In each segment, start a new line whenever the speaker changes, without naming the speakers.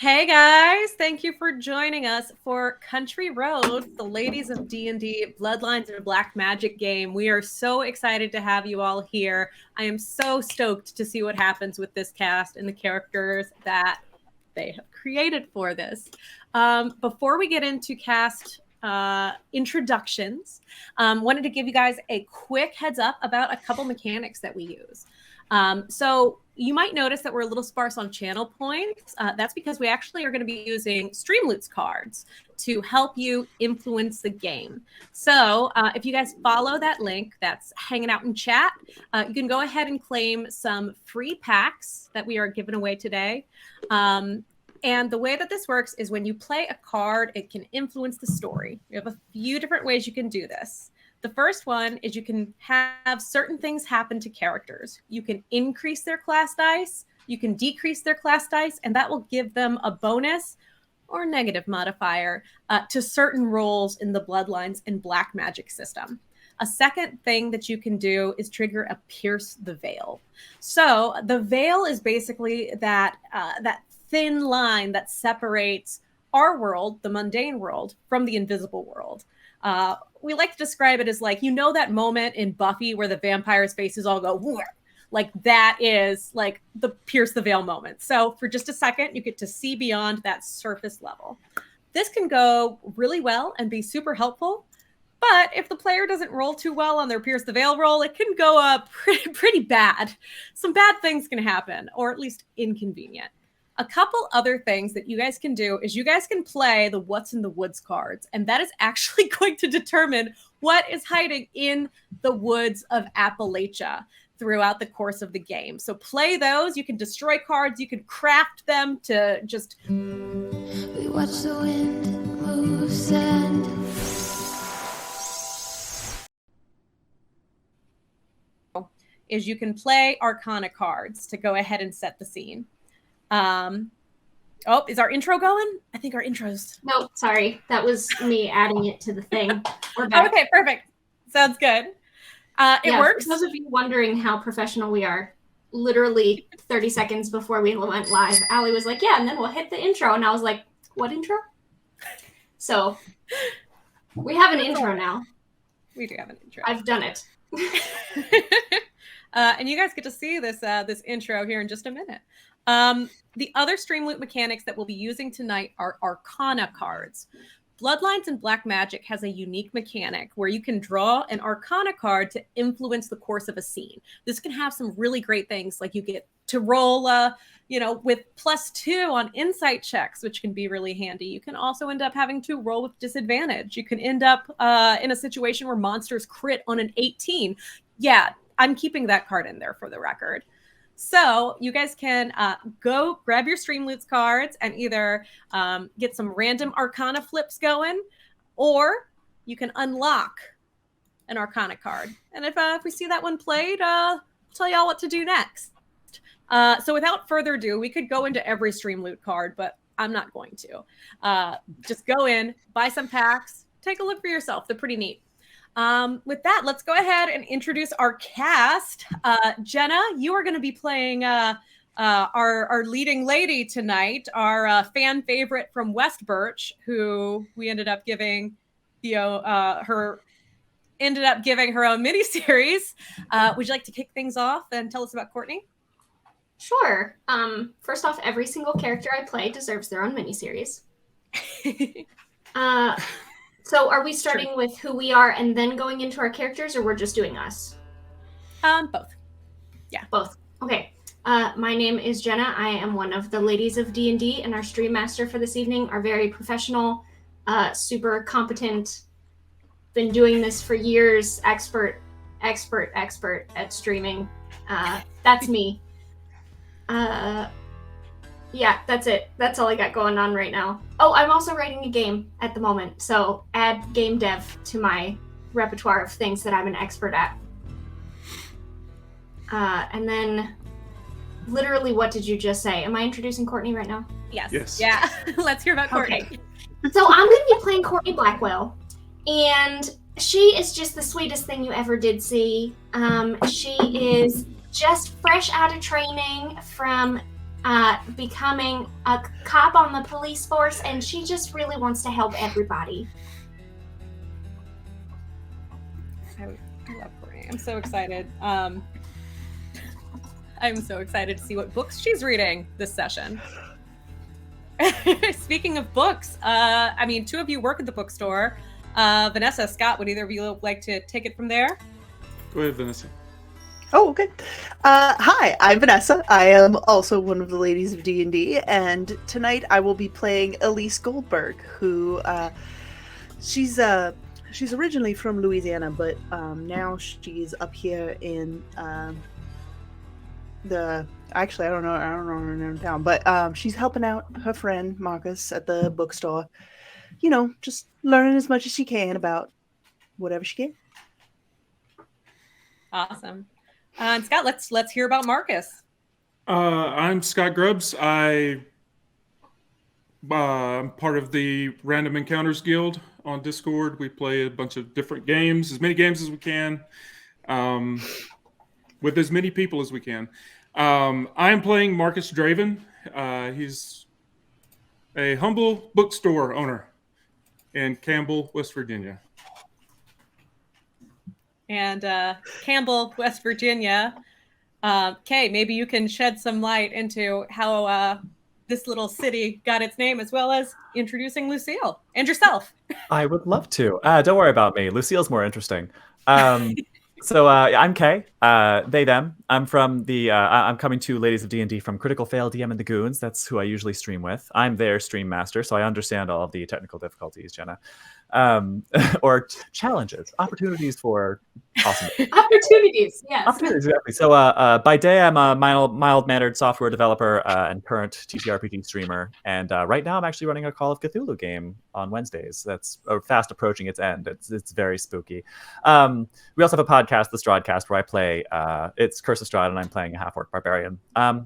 Hey guys, thank you for joining us for Country Roads, the Ladies of D&D Bloodlines Black Magic game. We are so excited to have you all here. I am so stoked to see what happens with this cast and the characters that they have created for this. Before we get into cast introductions, wanted to give you guys a quick heads up about a couple mechanics that we use. So you might notice that we're a little sparse on channel points. That's because we actually are going to be using Streamloots cards to help you influence the game. So if you guys follow that link that's hanging out in chat, you can go ahead and claim some free packs that we are giving away today. And the way that this works is when you play a card, it can influence the story. We have a few different ways you can do this. The first one is you can have certain things happen to characters. You can increase their class dice, you can decrease their class dice, and that will give them a bonus or negative modifier to certain roles in the Bloodlines and Black Magic system. A second thing that you can do is trigger a Pierce the Veil. So the veil is basically that thin line that separates our world, the mundane world, from the invisible world. We like to describe it as like, you know, that moment in Buffy where the vampires' faces all go, Whoa! Like that is like the Pierce the Veil moment. So for just a second, you get to see beyond that surface level. This can go really well and be super helpful. But if the player doesn't roll too well on their Pierce the Veil roll, it can go pretty bad. Some bad things can happen, or at least inconvenient. A couple other things that you guys can do is you guys can play the What's in the Woods cards, and that is actually going to determine what is hiding in the woods of Appalachia throughout the course of the game. So play those. You can destroy cards. You can craft them to just...
We watch the wind move sand.
Is you can play Arcana cards to go ahead and set the scene. Oh, is our intro going? I think our intro's...
No, sorry. That was me adding it to the thing.
Okay, perfect. Sounds good. It works.
For those of you wondering how professional we are, literally 30 seconds before we went live, Allie was like, yeah, and then we'll hit the intro. And I was like, what intro? So we have an intro now.
We do have an intro.
I've done it.
And you guys get to see this intro here in just a minute. The other Streamloot mechanics that we'll be using tonight are Arcana cards. Bloodlines and Black Magic has a unique mechanic where you can draw an Arcana card to influence the course of a scene. This can have some really great things, like you get to roll, with +2 on insight checks, which can be really handy. You can also end up having to roll with disadvantage. You can end up in a situation where monsters crit on an 18. Yeah, I'm keeping that card in there for the record. So you guys can go grab your Streamloots cards and either get some random Arcana flips going, or you can unlock an Arcana card. And if we see that one played, I'll tell y'all what to do next. So without further ado, we could go into every Streamloot card, but I'm not going to. Just go in, buy some packs, take a look for yourself. They're pretty neat. With that, let's go ahead and introduce our cast. Jenna, you are going to be playing our leading lady tonight, our fan favorite from West Birch, who we ended up giving, her own miniseries. Would you like to kick things off and tell us about Courtney?
Sure. First off, every single character I play deserves their own miniseries. So are we starting with who we are and then going into our characters, or we're just doing us?
Both. Yeah.
Both. Okay. My name is Jenna. I am one of the ladies of D&D, and our stream master for this evening are very professional, super competent, been doing this for years, expert at streaming. That's me. Yeah, that's it. That's all I got going on right now. Oh, I'm also writing a game at the moment, so add game dev to my repertoire of things that I'm an expert at. And then, literally, what did you just say? Am I introducing Courtney right now?
Yes. Yeah. Let's hear about Courtney.
Okay. So I'm going to be playing Courtney Blackwell, and she is just the sweetest thing you ever did see. She is just fresh out of training from becoming a cop on the police force, and she just really wants to help everybody.
I love Courtney. I'm so excited. I'm so excited to see what books she's reading this session. Speaking of books, two of you work at the bookstore. Vanessa, Scott, would either of you like to take it from there?
Go ahead, Vanessa.
Oh, okay. Hi, I'm Vanessa. I am also one of the ladies of D&D, and tonight I will be playing Elise Goldberg, who she's originally from Louisiana, but now she's up here in I don't know her name town, but she's helping out her friend Marcus at the bookstore. You know, just learning as much as she can about whatever she can.
Awesome. And Scott, let's hear about Marcus.
I'm Scott Grubbs. I'm part of the Random Encounters Guild on Discord. We play a bunch of different games, as many games as we can, with as many people as we can. I am playing Marcus Draven. He's a humble bookstore owner in Campbell, West Virginia.
And Campbell, West Virginia. Kay, maybe you can shed some light into how this little city got its name, as well as introducing Lucille and yourself.
I would love to. Don't worry about me. Lucille's more interesting. So I'm Kay. They, them. I'm from the. I'm coming to Ladies of D&D from Critical Fail DM and the Goons. That's who I usually stream with. I'm their stream master, so I understand all of the technical difficulties, Jenna, or challenges, opportunities for awesome.
Opportunities, yes.
Opportunities, exactly. So by day, I'm a mild-mannered software developer and current TTRPG streamer. And right now, I'm actually running a Call of Cthulhu game on Wednesdays. That's fast approaching its end. It's very spooky. We also have a podcast, The Stradcast, where I play. It's Curse of Strahd, and I'm playing a half-orc barbarian.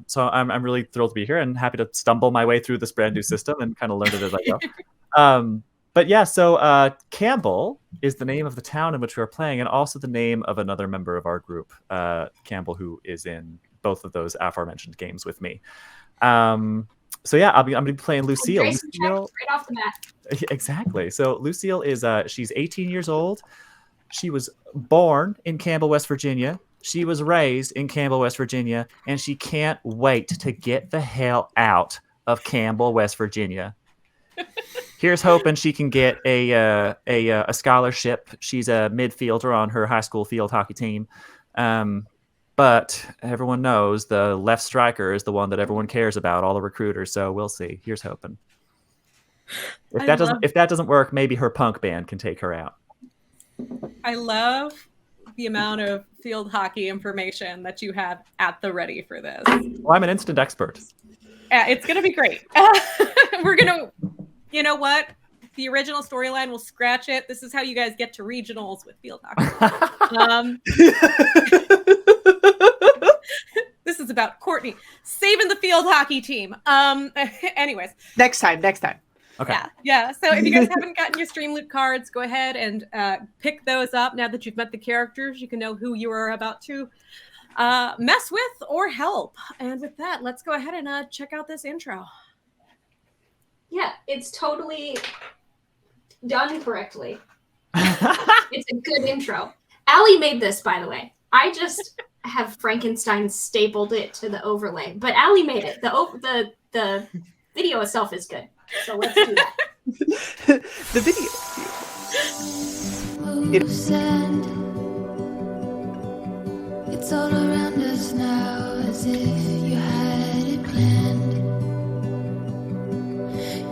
So I'm really thrilled to be here and happy to stumble my way through this brand new system and kind of learn it as I go. But yeah, so Campbell is the name of the town in which we're playing, and also the name of another member of our group, Campbell, who is in both of those aforementioned games with me. So yeah, I'm gonna be playing Lucille.
Lucille right off the bat.
Exactly. So Lucille is she's 18 years old. She was born in Campbell, West Virginia. She was raised in Campbell, West Virginia, and she can't wait to get the hell out of Campbell, West Virginia. Here's hoping she can get a scholarship. She's a midfielder on her high school field hockey team. But everyone knows the left striker is the one that everyone cares about, all the recruiters. So we'll see. Here's hoping. If that doesn't work, maybe her punk band can take her out.
I love the amount of field hockey information that you have at the ready for this.
Well, I'm an instant expert.
It's going to be great. We're going to, you know what? The original storyline will scratch it. This is how you guys get to regionals with field hockey. This is about Courtney saving the field hockey team. Anyways.
Next time.
Okay.
Yeah. So if you guys haven't gotten your Stream Loot cards, go ahead and pick those up. Now that you've met the characters, you can know who you are about to mess with or help. And with that, let's go ahead and check out this intro.
Yeah, it's totally done correctly. It's a good intro. Allie made this, by the way. I just have Frankenstein stapled it to the overlay, but Allie made it. The video itself is good. So let's do that.
The video.
It's all around us now, as if you had it planned.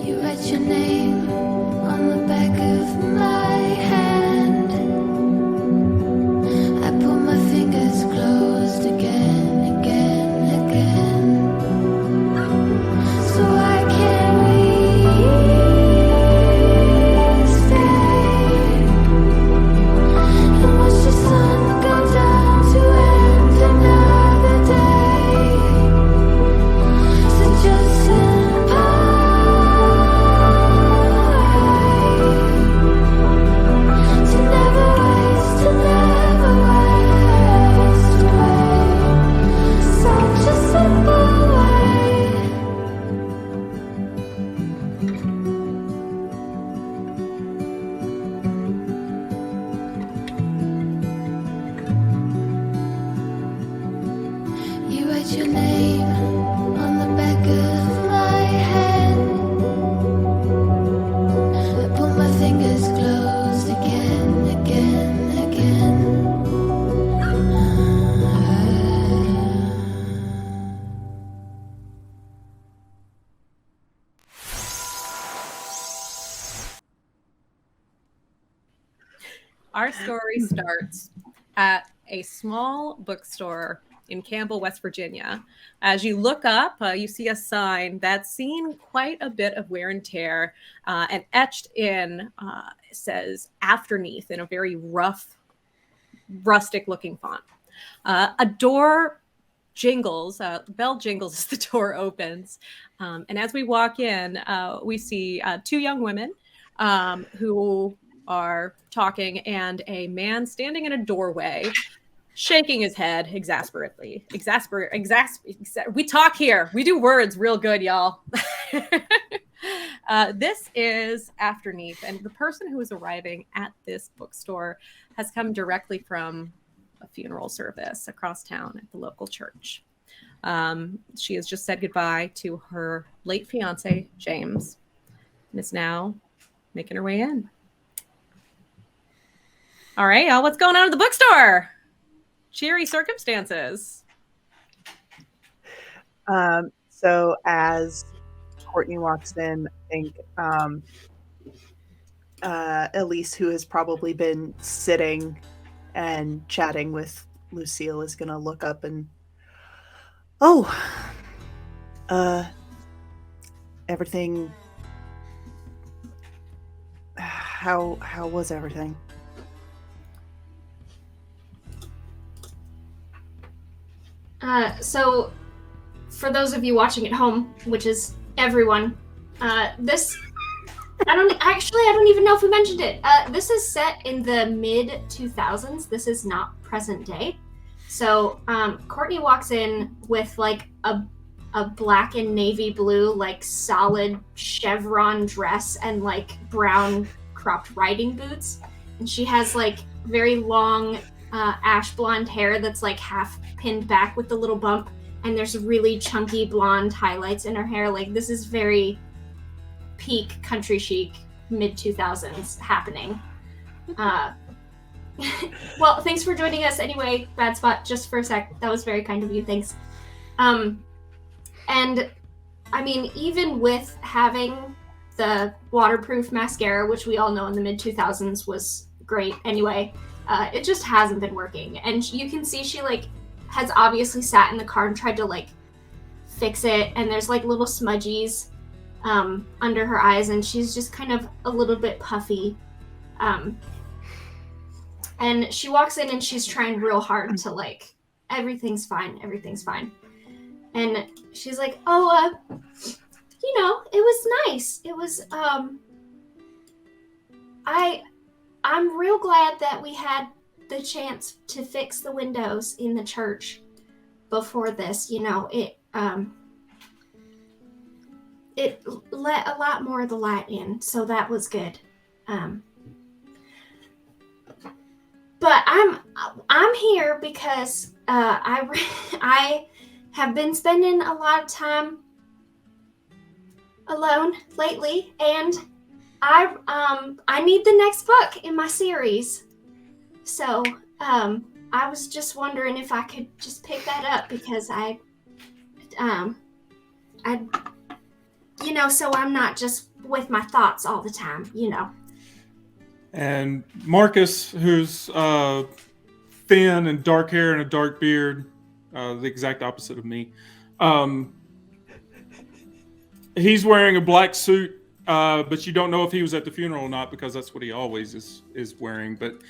You write your name on the back of my hand. I pull my fingers closed again, again, again. So I can stay and watch the sun go down to end another day. write your name on the back of my hand. I put my fingers closed again, again, again.
Our story starts at a small bookstore in Campbell, West Virginia. As you look up, you see a sign that's seen quite a bit of wear and tear, and etched in says "Afterneath" in a very rough, rustic-looking font. A door jingles, bell jingles as the door opens, and as we walk in, we see two young women who are talking, and a man standing in a doorway, shaking his head exasperately. We talk here. We do words real good, y'all. This is Afterneath, and the person who is arriving at this bookstore has come directly from a funeral service across town at the local church. She has just said goodbye to her late fiance, James, and is now making her way in. All right, y'all, what's going on at the bookstore? Cheery circumstances.
So as Courtney walks in, I think Elise, who has probably been sitting and chatting with Lucille, is going to look up and, everything. How was everything?
So, for those of you watching at home, which is everyone, this I don't even know if we mentioned it. This is set in the mid 2000s. This is not present day. So, Courtney walks in with like a black and navy blue, like solid chevron dress and like brown cropped riding boots, and she has like very long ash blonde hair that's like half pinned back with a little bump, and there's really chunky blonde highlights in her hair. Like, this is very peak country chic mid 2000s happening. Well, thanks for joining us anyway, Bad Spot, just for a sec. That was very kind of you, thanks. And I mean, even with having the waterproof mascara, which we all know in the mid 2000s was great anyway, it just hasn't been working. And you can see she like has obviously sat in the car and tried to like fix it, and there's like little smudgies under her eyes, and she's just kind of a little bit puffy. And she walks in and she's trying real hard to like, everything's fine. And she's like, you know, it was nice. It was, I'm real glad that we had the chance to fix the windows in the church before this. You know, it let a lot more of the light in, so that was good. But I'm here because I have been spending a lot of time alone lately, and I need the next book in my series. So I was just wondering if I could just pick that up, because I you know, so I'm not just with my thoughts all the time, you know.
And Marcus, who's thin and dark hair and a dark beard, the exact opposite of me. He's wearing a black suit, but you don't know if he was at the funeral or not, because that's what he always is wearing. But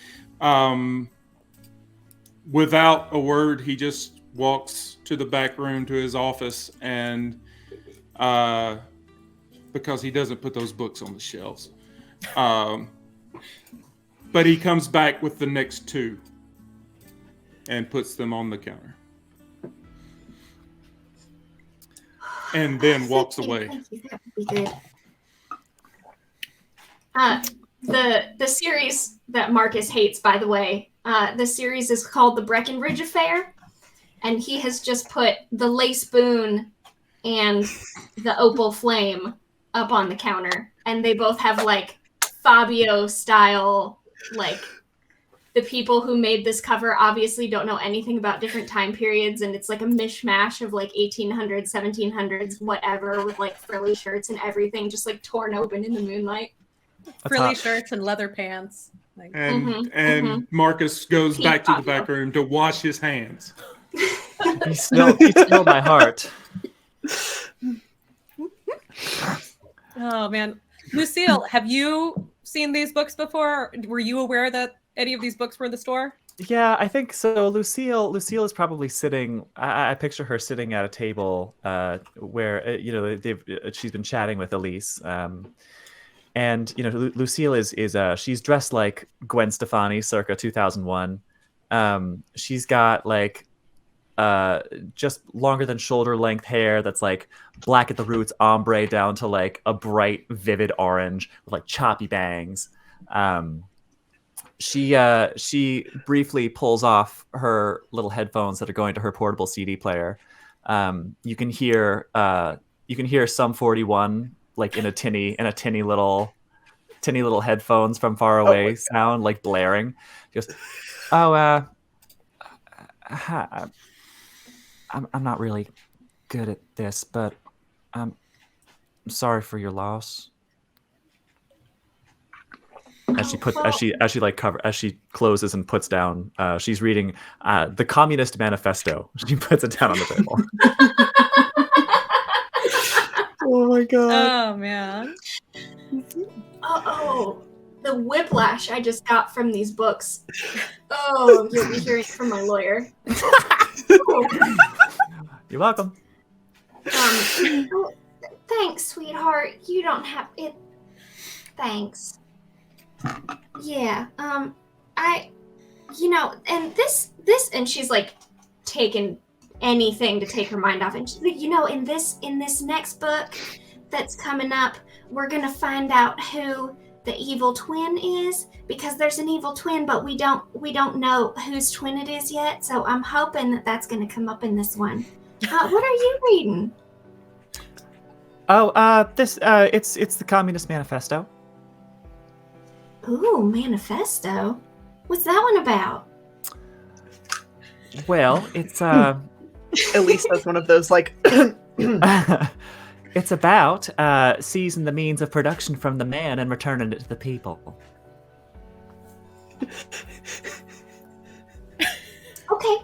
without a word, he just walks to the back room to his office, and because he doesn't put those books on the shelves. But he comes back with the next two and puts them on the counter. And then walks away.
Thank you. That would be good. The series that Marcus hates, by the way, the series is called The Breckenridge Affair. and he has just put the lace spoon and the opal flame up on the counter, and they both have like Fabio style, like the people who made this cover obviously don't know anything about different time periods, and it's like a mishmash of like 1800s, 1700s, whatever, with like frilly shirts and everything just like torn open in the moonlight.
Frilly shirts and leather pants. Like,
And Marcus goes back to the back room to wash his hands.
He stole my heart.
oh man, Lucille, have you seen these books before? Were you aware that any of these books were in the store?
Yeah, I think so. Lucille is probably sitting. I picture her sitting at a table where she's been chatting with Elise. And Lucille is she's dressed like Gwen Stefani circa 2001. She's got like just longer than shoulder length hair that's like black at the roots, ombre down to like a bright, vivid orange with like choppy bangs. She briefly pulls off her little headphones that are going to her portable CD player. You can hear Sum 41 like in a tinny little headphones from far away sound like blaring. She goes, "Oh, I'm not really good at this, but I'm sorry for your loss." As she closes and puts down, she's reading the Communist Manifesto. She puts it down on the table.
Oh my god.
Oh man.
Oh, the whiplash I just got from these books. Oh, you'll be hearing from my lawyer.
You're welcome.
Thanks, sweetheart. You don't have it. Thanks. Yeah. And this, and she's like taking anything to take her mind off. And she's like, in this next book that's coming up, we're gonna find out who the evil twin is, because there's an evil twin, but we don't know whose twin it is yet. So I'm hoping that that's gonna come up in this one. What are you reading?
Oh, it's the Communist Manifesto.
Ooh, Manifesto. What's that one about?
Well, it's
Elise has one of those like
it's about seizing the means of production from the man and returning it to the people.
Okay.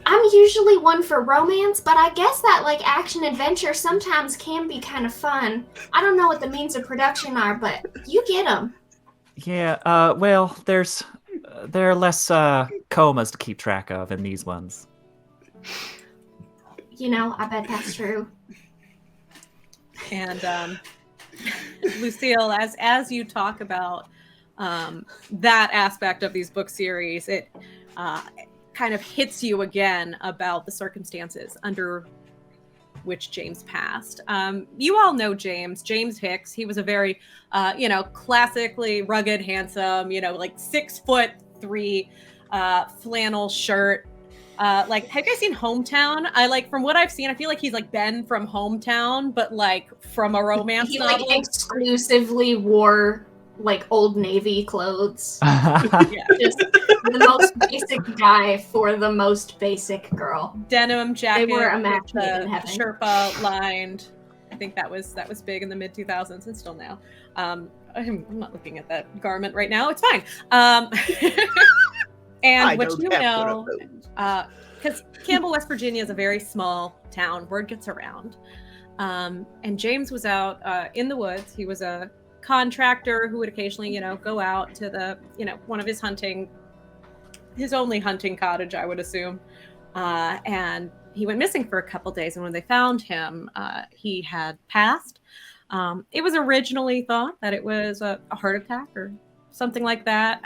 I'm usually one for romance, but I guess that like action adventure sometimes can be kind of fun. I don't know what the means of production are, but you get them.
Yeah, well, there are less comas to keep track of in these ones.
I bet that's true.
And Lucille, as you talk about that aspect of these book series, it kind of hits you again about the circumstances under which James passed. You all know James Hicks. He was a very, classically rugged, handsome, like 6'3", flannel shirt. Have you guys seen Hometown? From what I've seen, I feel like he's like Ben from Hometown, but like from a romance novel.
He exclusively wore like Old Navy clothes.
Yeah.
Just the most basic guy for the most basic girl.
Denim jacket.
They were a match made in heaven.
Sherpa lined. I think that was big in the mid 2000s and still now. I'm not looking at that garment right now. It's fine. And what you know, because Campbell, West Virginia is a very small town. Word gets around. And James was out in the woods. He was a contractor who would occasionally, go out to the, one of his only hunting cottage, I would assume. And he went missing for a couple days. And when they found him, he had passed. It was originally thought that it was a heart attack or something like that.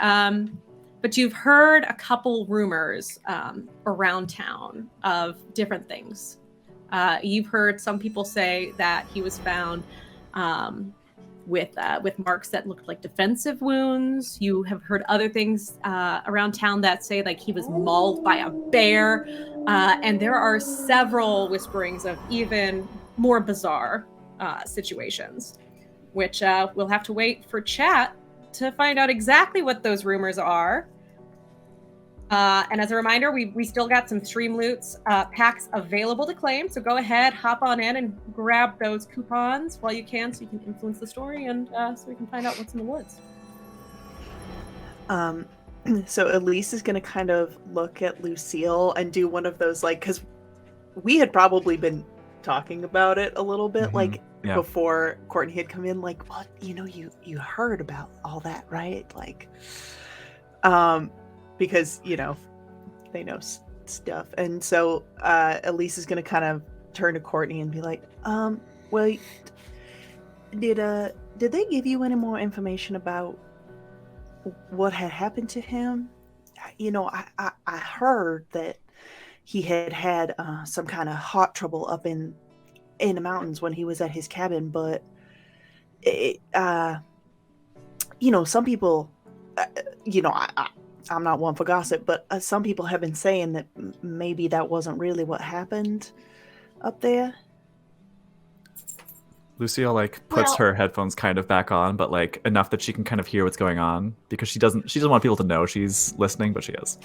But you've heard a couple rumors around town of different things. You've heard some people say that he was found with marks that looked like defensive wounds. You have heard other things around town that say like he was mauled by a bear, and there are several whisperings of even more bizarre situations, which we'll have to wait for chat to find out exactly what those rumors are. And as a reminder, we still got some stream loots packs available to claim. So go ahead, hop on in and grab those coupons while you can so you can influence the story and so we can find out what's in the woods.
So Elise is going to kind of look at Lucille and do one of those, like, because we had probably been talking about it a little bit, like, before Courtney had come in, like, well, you heard about all that, right? Like, because, they know stuff. And so Elise is going to kind of turn to Courtney and be like, well, did they give you any more information about what had happened to him? I heard that he had some kind of heart trouble up in the mountains when he was at his cabin, but some people, I'm not one for gossip, but some people have been saying that maybe that wasn't really what happened up there.
Lucille puts her headphones kind of back on, but enough that she can kind of hear what's going on, because she doesn't want people to know she's listening, but she is.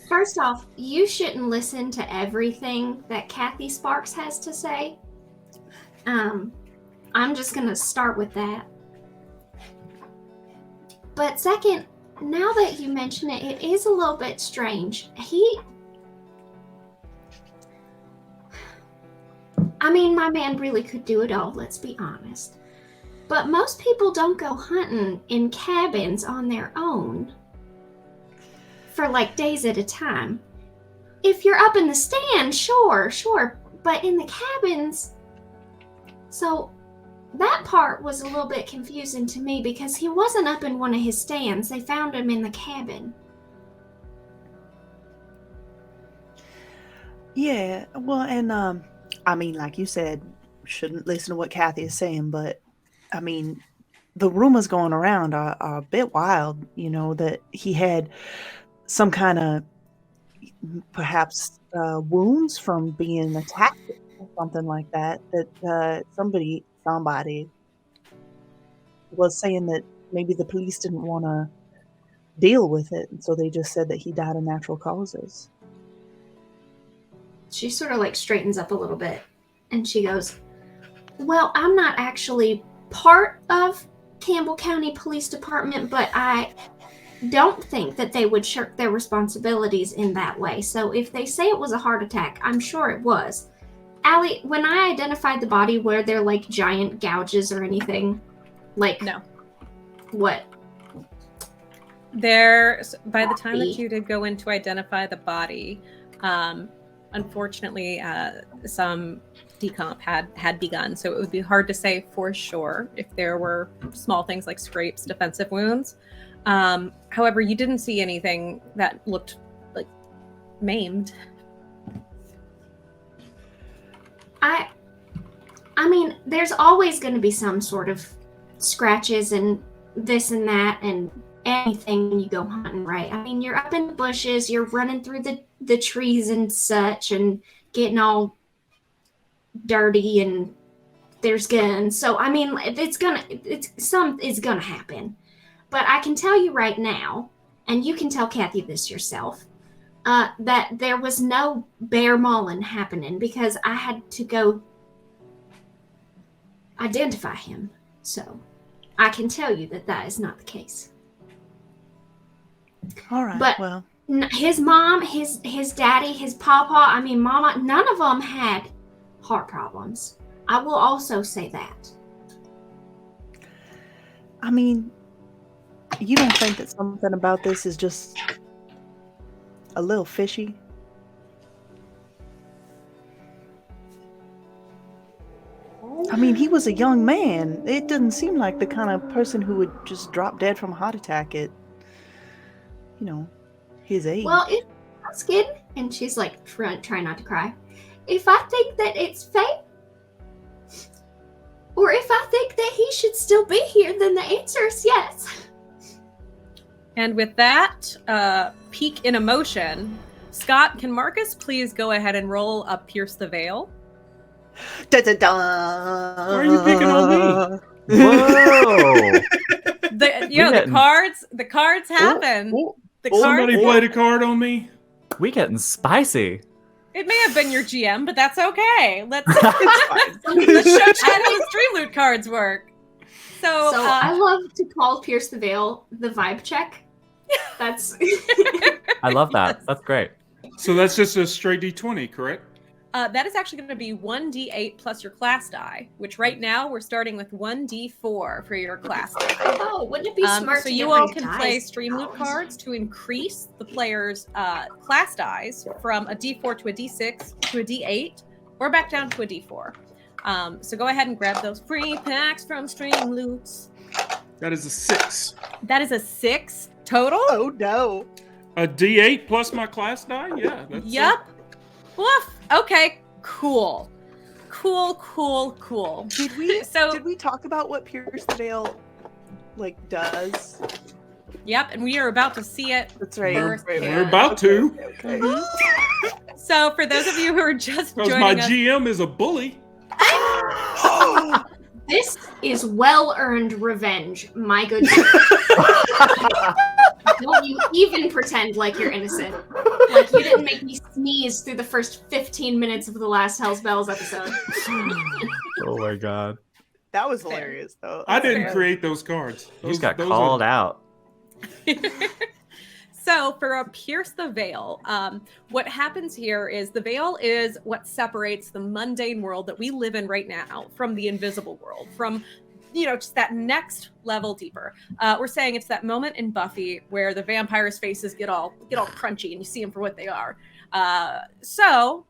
First off, you shouldn't listen to everything that Kathy Sparks has to say. I'm just gonna start with that. But second, now that you mention it, it is a little bit strange. My man really could do it all, let's be honest. But most people don't go hunting in cabins on their own for days at a time. If you're up in the stand, sure, but in the cabins. So that part was a little bit confusing to me because he wasn't up in one of his stands. They found him in the cabin.
Yeah, well, and like you said, shouldn't listen to what Kathy is saying, but the rumors going around are a bit wild, that he had some kind of perhaps wounds from being attacked or something like that, that somebody was saying that maybe the police didn't want to deal with it, and so they just said that he died of natural causes.
She sort of straightens up a little bit and she goes, well, I'm not actually part of Campbell County Police Department, but I don't think that they would shirk their responsibilities in that way. So if they say it was a heart attack, I'm sure it was. Allie, when I identified the body, were there giant gouges or anything?
No.
What?
By the time that you did go in to identify the body, unfortunately, some decomp had begun, so it would be hard to say for sure if there were small things like scrapes, defensive wounds. However, you didn't see anything that looked maimed.
There's always going to be some sort of scratches and this and that and anything when you go hunting, right? You're up in the bushes, you're running through the trees and such and getting all dirty, and there's guns. So it's gonna happen. But I can tell you right now, and you can tell Kathy this yourself, that there was no bear mauling happening because I had to go identify him. So I can tell you that is not the case.
All right.
But
well,
his mom, his daddy, his papa, mama, none of them had heart problems. I will also say that.
You don't think that something about this is just a little fishy? He was a young man. It doesn't seem like the kind of person who would just drop dead from a heart attack at, his age.
Well, if I'm asking, and she's trying not to cry, if I think that it's fake, Or if I think that he should still be here, then the answer is yes.
And with that peak in emotion, Scott, can Marcus please go ahead and roll a Pierce the Veil?
Da, da, da.
Why are you picking on me?
Whoa!
The cards happen. The cards.
Somebody played a card on me.
We getting spicy.
It may have been your GM, but that's okay. Let's show how these Dream Loot cards work. So
I love to call Pierce the Veil the vibe check. That's.
I love that. That's great.
So that's just a straight D20, correct?
That is actually going to be 1d8 plus your class die, which right now we're starting with 1d4 for your class die.
Oh, wouldn't it be smart
so
to
you
get
all
my
can
dice
play Stream Loot
out?
cards to increase the player's class dies from a d4 to a d6 to a d8 or back down to a d4. So go ahead and grab those free packs from Stream Loots.
That is a 6.
That is a 6 total?
Oh no.
A D8 plus my class die? Yeah. That's
Yep. Woof. Okay. Cool.
Did we talk about what Pierce the Veil does?
Yep, and we are about to see it.
That's right.
We're about to.
Okay.
So for those of you who are just
Because
joining
my
us,
GM is a bully.
This is well-earned revenge, my good. Don't you even pretend like you're innocent. Like you didn't make me sneeze through the first 15 minutes of the last Hell's Bells episode.
Oh my god.
That was hilarious, though.
I didn't
fair.
create those cards.
You just got
those
called out.
So for a Pierce the Veil, what happens here is the veil is what separates the mundane world that we live in right now from the invisible world, from just that next level deeper. We're saying it's that moment in Buffy where the vampires' faces get all crunchy and you see them for what they are. So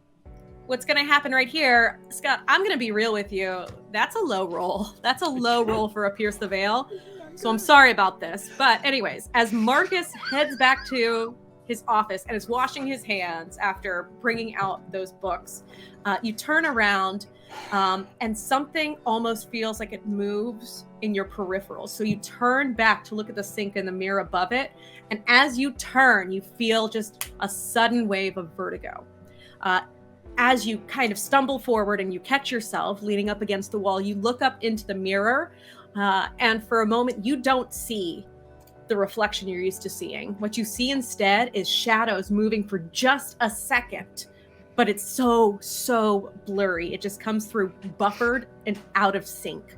what's going to happen right here, Scott, I'm going to be real with you. That's a low roll. That's a low roll for a Pierce the Veil. So I'm sorry about this. But anyways, as Marcus heads back to his office and is washing his hands after bringing out those books, you turn around and something almost feels like it moves in your peripherals. So you turn back to look at the sink in the mirror above it. And as you turn, you feel just a sudden wave of vertigo. As you kind of stumble forward and you catch yourself leaning up against the wall, you look up into the mirror. And for a moment, you don't see the reflection you're used to seeing. What you see instead is shadows moving for just a second, but it's so blurry. It just comes through buffered and out of sync.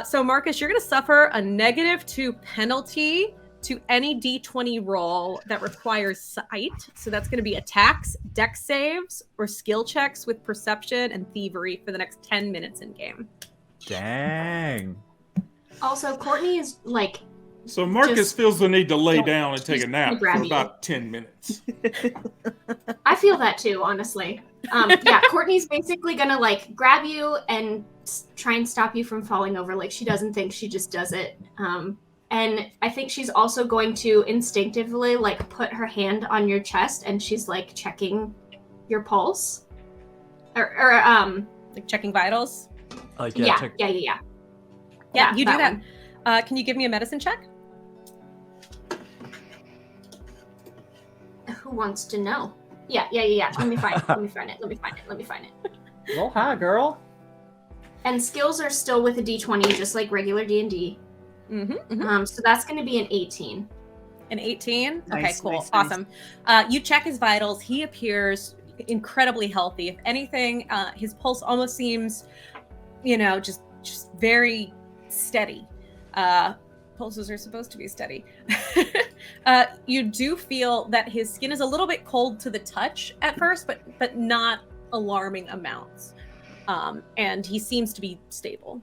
So Marcus, you're going to suffer a -2 penalty to any D20 roll that requires sight. So that's going to be attacks, dex saves, or skill checks with perception and thievery for the next 10 minutes in game.
Dang.
Also, Courtney is
So Marcus
Just
feels the need to lay
don't-
down and take a
just
nap for
grab you.
about 10 minutes.
I feel that too, honestly. Yeah, Courtney's basically gonna grab you and try and stop you from falling over. Like she doesn't think, she just does it. And I think she's also going to instinctively put her hand on your chest and she's checking your pulse, or
Checking vitals.
Yeah,
You do that.
one.
Can you give me a medicine check?
Who wants to know? Yeah. Let me find it.
Well, hi, girl.
And skills are still with a D20, just like regular D&D. So that's going to be an 18.
An 18? Okay,
Nice,
cool.
nice.
Awesome. You check his vitals. He appears incredibly healthy. If anything, his pulse almost seems, just very steady. Pulses are supposed to be steady. You do feel that his skin is a little bit cold to the touch at first, but not alarming amounts. And he seems to be stable.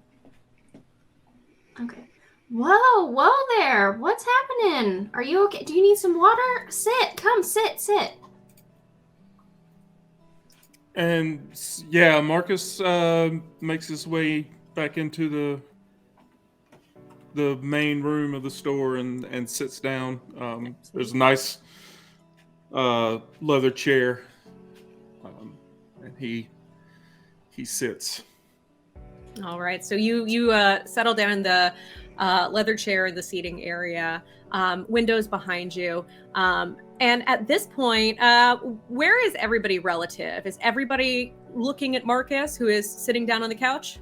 Okay. Whoa there. What's happening? Are you okay? Do you need some water? Come sit.
And Marcus makes his way back into the main room of the store and sits down. There's a nice leather chair, and he sits.
All right. So you settle down in the leather chair in the seating area. Windows behind you. And at this point, where is everybody relative? Is everybody looking at Marcus, who is sitting down on the couch?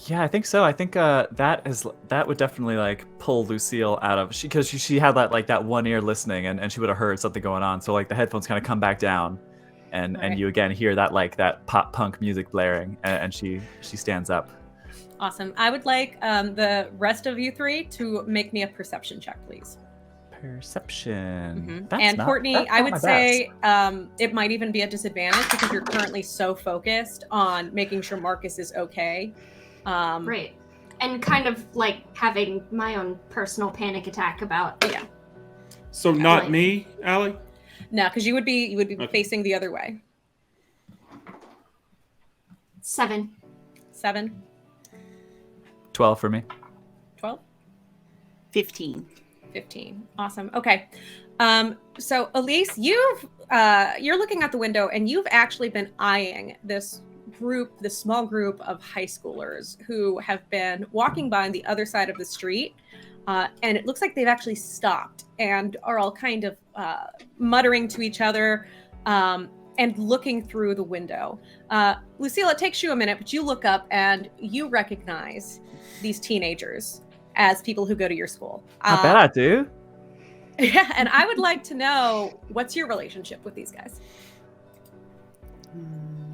Yeah, I think so. I think that would definitely like pull Lucille out of because she had that one ear listening and she would have heard something going on. So like the headphones kind of come back down, and you again hear that pop punk music blaring, and she stands up.
Awesome. I would like the rest of you three to make me a perception check, please.
Perception.
And Courtney, I would say it might even be a disadvantage because you're currently so focused on making sure Marcus is okay.
Right. And kind of like having my own personal panic attack about
So not me, Allie?
No, because you would be
Okay.
facing the other way.
7.
7.
12 for me.
12.
15.
15. Awesome. Okay. So Elise, you're looking out the window and you've actually been eyeing this small group of high schoolers who have been walking by on the other side of the street. And it looks like they've actually stopped and are all kind of muttering to each other and looking through the window. Lucille, it takes you a minute, but you look up and you recognize these teenagers as people who go to your school.
I bet I do.
Yeah, and I would like to know, what's your relationship with these guys?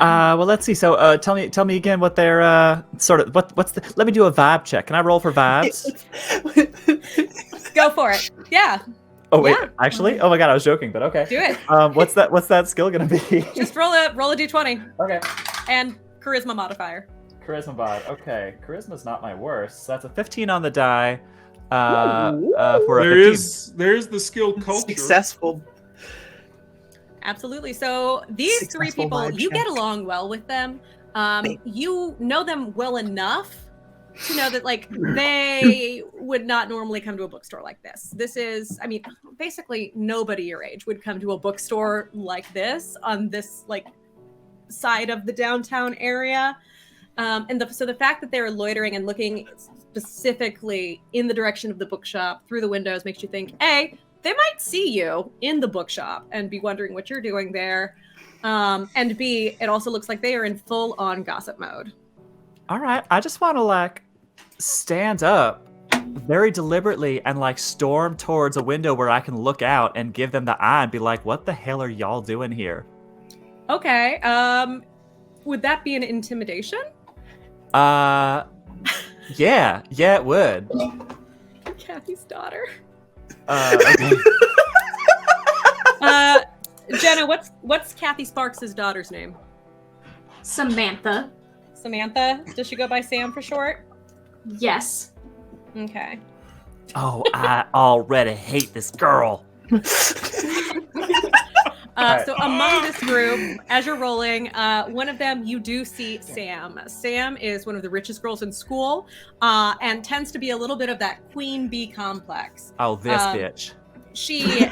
Well, let's see. So, tell me again what they're sort of what's the. Let me do a vibe check. Can I roll for vibes?
Go for it. Yeah.
Oh wait,
Yeah.
actually, oh my god, I was joking, but okay.
Do it.
What's that skill gonna be?
Just roll a d20
Okay.
and charisma modifier.
Charisma bod. Okay, charisma's not my worst. So that's a 15 on the die. For a 15.
There is the skill culture.
Successful.
Absolutely. So these three
Successful
people,
vibe
you
check.
get along well with them. You know them well enough to know that like they would not normally come to a bookstore like this. This is, I mean, basically nobody your age would come to a bookstore like this on this like side of the downtown area. So the fact that they're loitering and looking specifically in the direction of the bookshop through the windows makes you think, A, they might see you in the bookshop and be wondering what you're doing there. And B, it also looks like they are in full-on gossip mode.
All right, I just want to like stand up very deliberately and like storm towards a window where I can look out and give them the eye and be like, "What the hell are y'all doing here?"
Okay. Would that be an intimidation?
Yeah, it would.
Kathy's daughter.
Okay.
Jenna, what's Kathy Sparks' daughter's name?
Samantha.
Samantha? Does she go by Sam for short?
Yes.
Okay.
Oh, I already hate this girl.
So among this group, as you're rolling, one of them, you do see Sam. Sam is one of the richest girls in school and tends to be a little bit of that queen bee complex.
Oh, this bitch.
She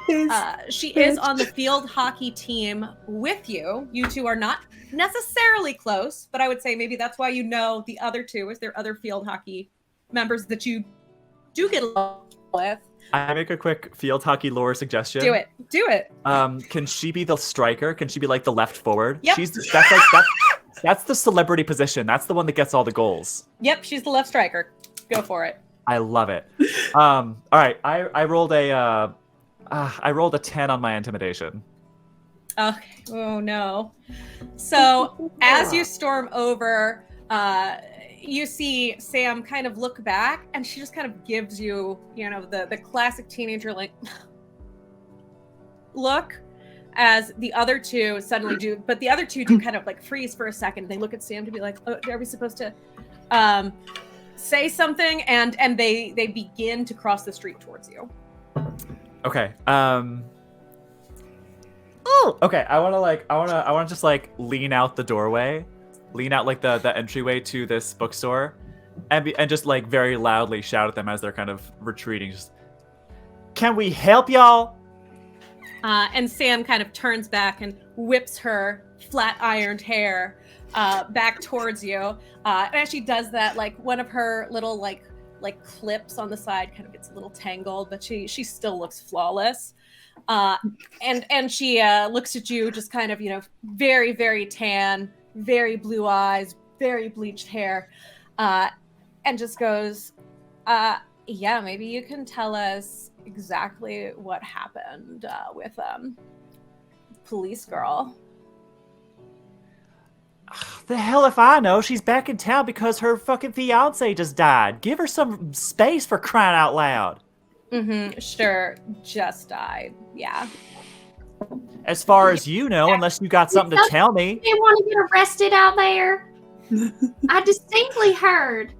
is on the field hockey team with you. You two are not necessarily close, but I would say maybe that's why you know the other two, is there other field hockey members that you do get along with.
I make a quick field hockey lore suggestion.
Do it.
Can she be the striker? Can she be like the left forward?
Yep.
That's the celebrity position. That's the one that gets all the goals.
Yep, she's the left striker. Go for it.
I love it. All right, I rolled a 10 on my intimidation.
Okay. Oh no. So as you storm over, you see Sam kind of look back, and she just kind of gives you, the classic teenager like look, as the other two suddenly do, but the other two do kind of like freeze for a second. They look at Sam to be like, "Oh, are we supposed to say something?" And they begin to cross the street towards you.
Okay. Okay. I want to just like lean out the doorway, lean out like the entryway to this bookstore, and just like very loudly shout at them as they're kind of retreating. Just, "Can we help y'all?"
And Sam kind of turns back and whips her flat ironed hair back towards you. And as she does that, like one of her little like clips on the side kind of gets a little tangled, but she still looks flawless. And she looks at you, just kind of, you know, very, very tan, very blue eyes, very bleached hair, and just goes, yeah, maybe you can tell us exactly what happened with police girl.
The hell if I know. She's back in town because her fucking fiance just died. Give her some space, for crying out loud.
Mm-hmm. Sure, just died. Yeah.
As far as you know, unless you got something to tell me.
They want to get arrested out there. I distinctly heard.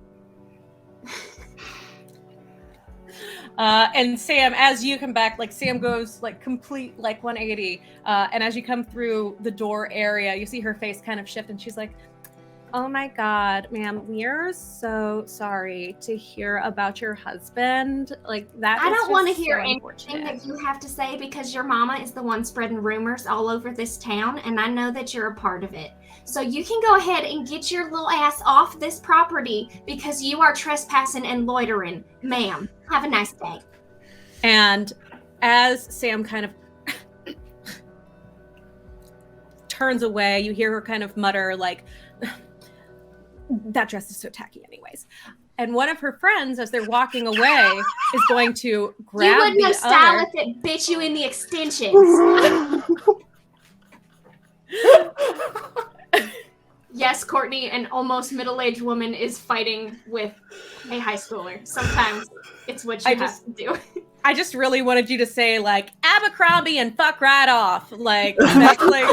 And Sam, as you come back, like Sam goes like complete like 180. And as you come through the door area, you see her face kind of shift, and she's like, "Oh my God, ma'am, we are so sorry to hear about your husband. Like that.
I don't want to hear
so
anything that you have to say because your mama is the one spreading rumors all over this town, and I know that you're a part of it. So you can go ahead and get your little ass off this property because you are trespassing and loitering, ma'am. Have a nice day."
And as Sam kind of turns away, you hear her kind of mutter like, "That dress is so tacky anyways." And one of her friends, as they're walking away, is going to grab
you wouldn't
the
have style
other.
if it bit you in the extensions. Yes, Courtney, an almost middle-aged woman is fighting with a high schooler. Sometimes it's what you have to do.
I just really wanted you to say like Abercrombie and fuck right off. Like that's like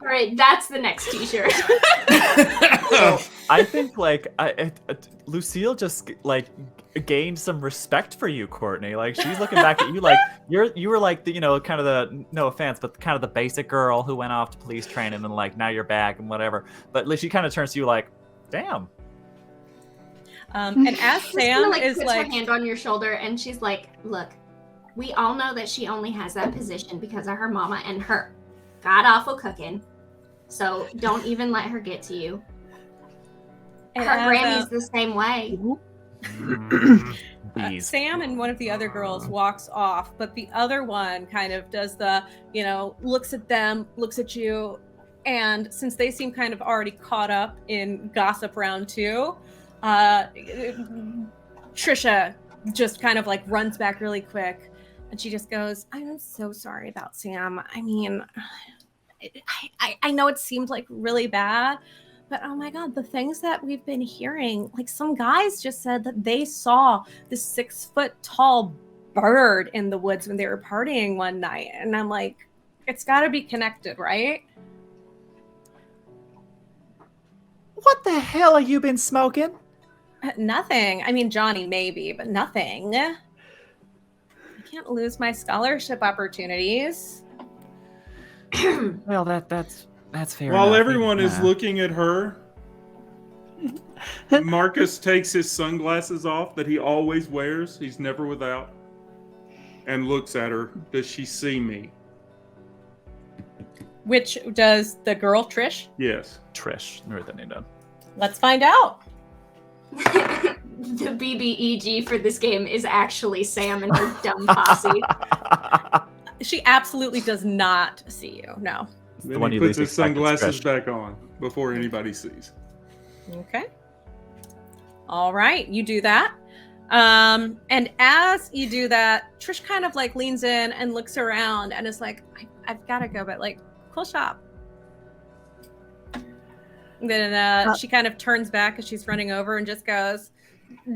All right, that's the next t-shirt.
So I think like Lucille just like gained some respect for you, Courtney. Like she's looking back at you like you were like the, you know, kind of the, no offense, but kind of the basic girl who went off to police training and like now you're back and whatever. But like, she kind of turns to you like, damn.
And as Sam is
puts
like
her hand on your shoulder and she's like, "Look, we all know that she only has that position because of her mama and her god awful cooking. So don't even let her get to you.
and
Her
as,
Grammy's the same way."
Sam and one of the other girls walks off, but the other one kind of does the, you know, looks at them, looks at you, and since they seem kind of already caught up in gossip round 2, Trisha just kind of like runs back really quick, and she just goes, "I'm so sorry about Sam. I mean, I know it seemed like really bad, but oh my God, the things that we've been hearing, like some guys just said that they saw this 6-foot-tall bird in the woods when they were partying one night." And I'm like, it's got to be connected, right?
What the hell have you been smoking?
Nothing. I mean, Johnny maybe, but nothing. I can't lose my scholarship opportunities.
Well, that's fair
While
enough.
everyone is
Yeah.
looking at her, Marcus takes his sunglasses off that he always wears. He's never without. And looks at her. Does she see me?
Which does the girl Trish?
Yes.
Trish. Let me write that name down.
Let's find out.
The BBEG for this game is actually Sam and her dumb posse.
She absolutely does not see you. No.
Then
one
he
you
puts
least
his
expect, it's
sunglasses
Trish.
back on before anybody sees.
Okay. All right, you do that. And as you do that, Trish kind of like leans in and looks around and is like, I've got to go, but like, cool shop. And then she kind of turns back as she's running over and just goes,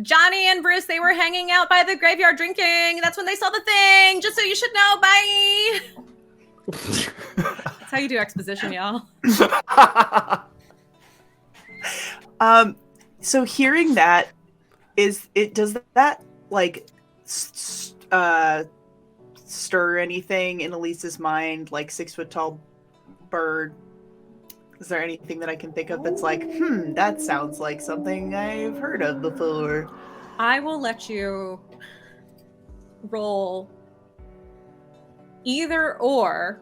"Johnny and Bruce, they were hanging out by the graveyard drinking. That's when they saw the thing. Just so you should know. Bye." That's how you do exposition, y'all.
So hearing that, does that like stir anything in Elise's mind, like 6-foot-tall bird? Is there anything that I can think of that's like, that sounds like something I've heard of before?
I will let you roll either or.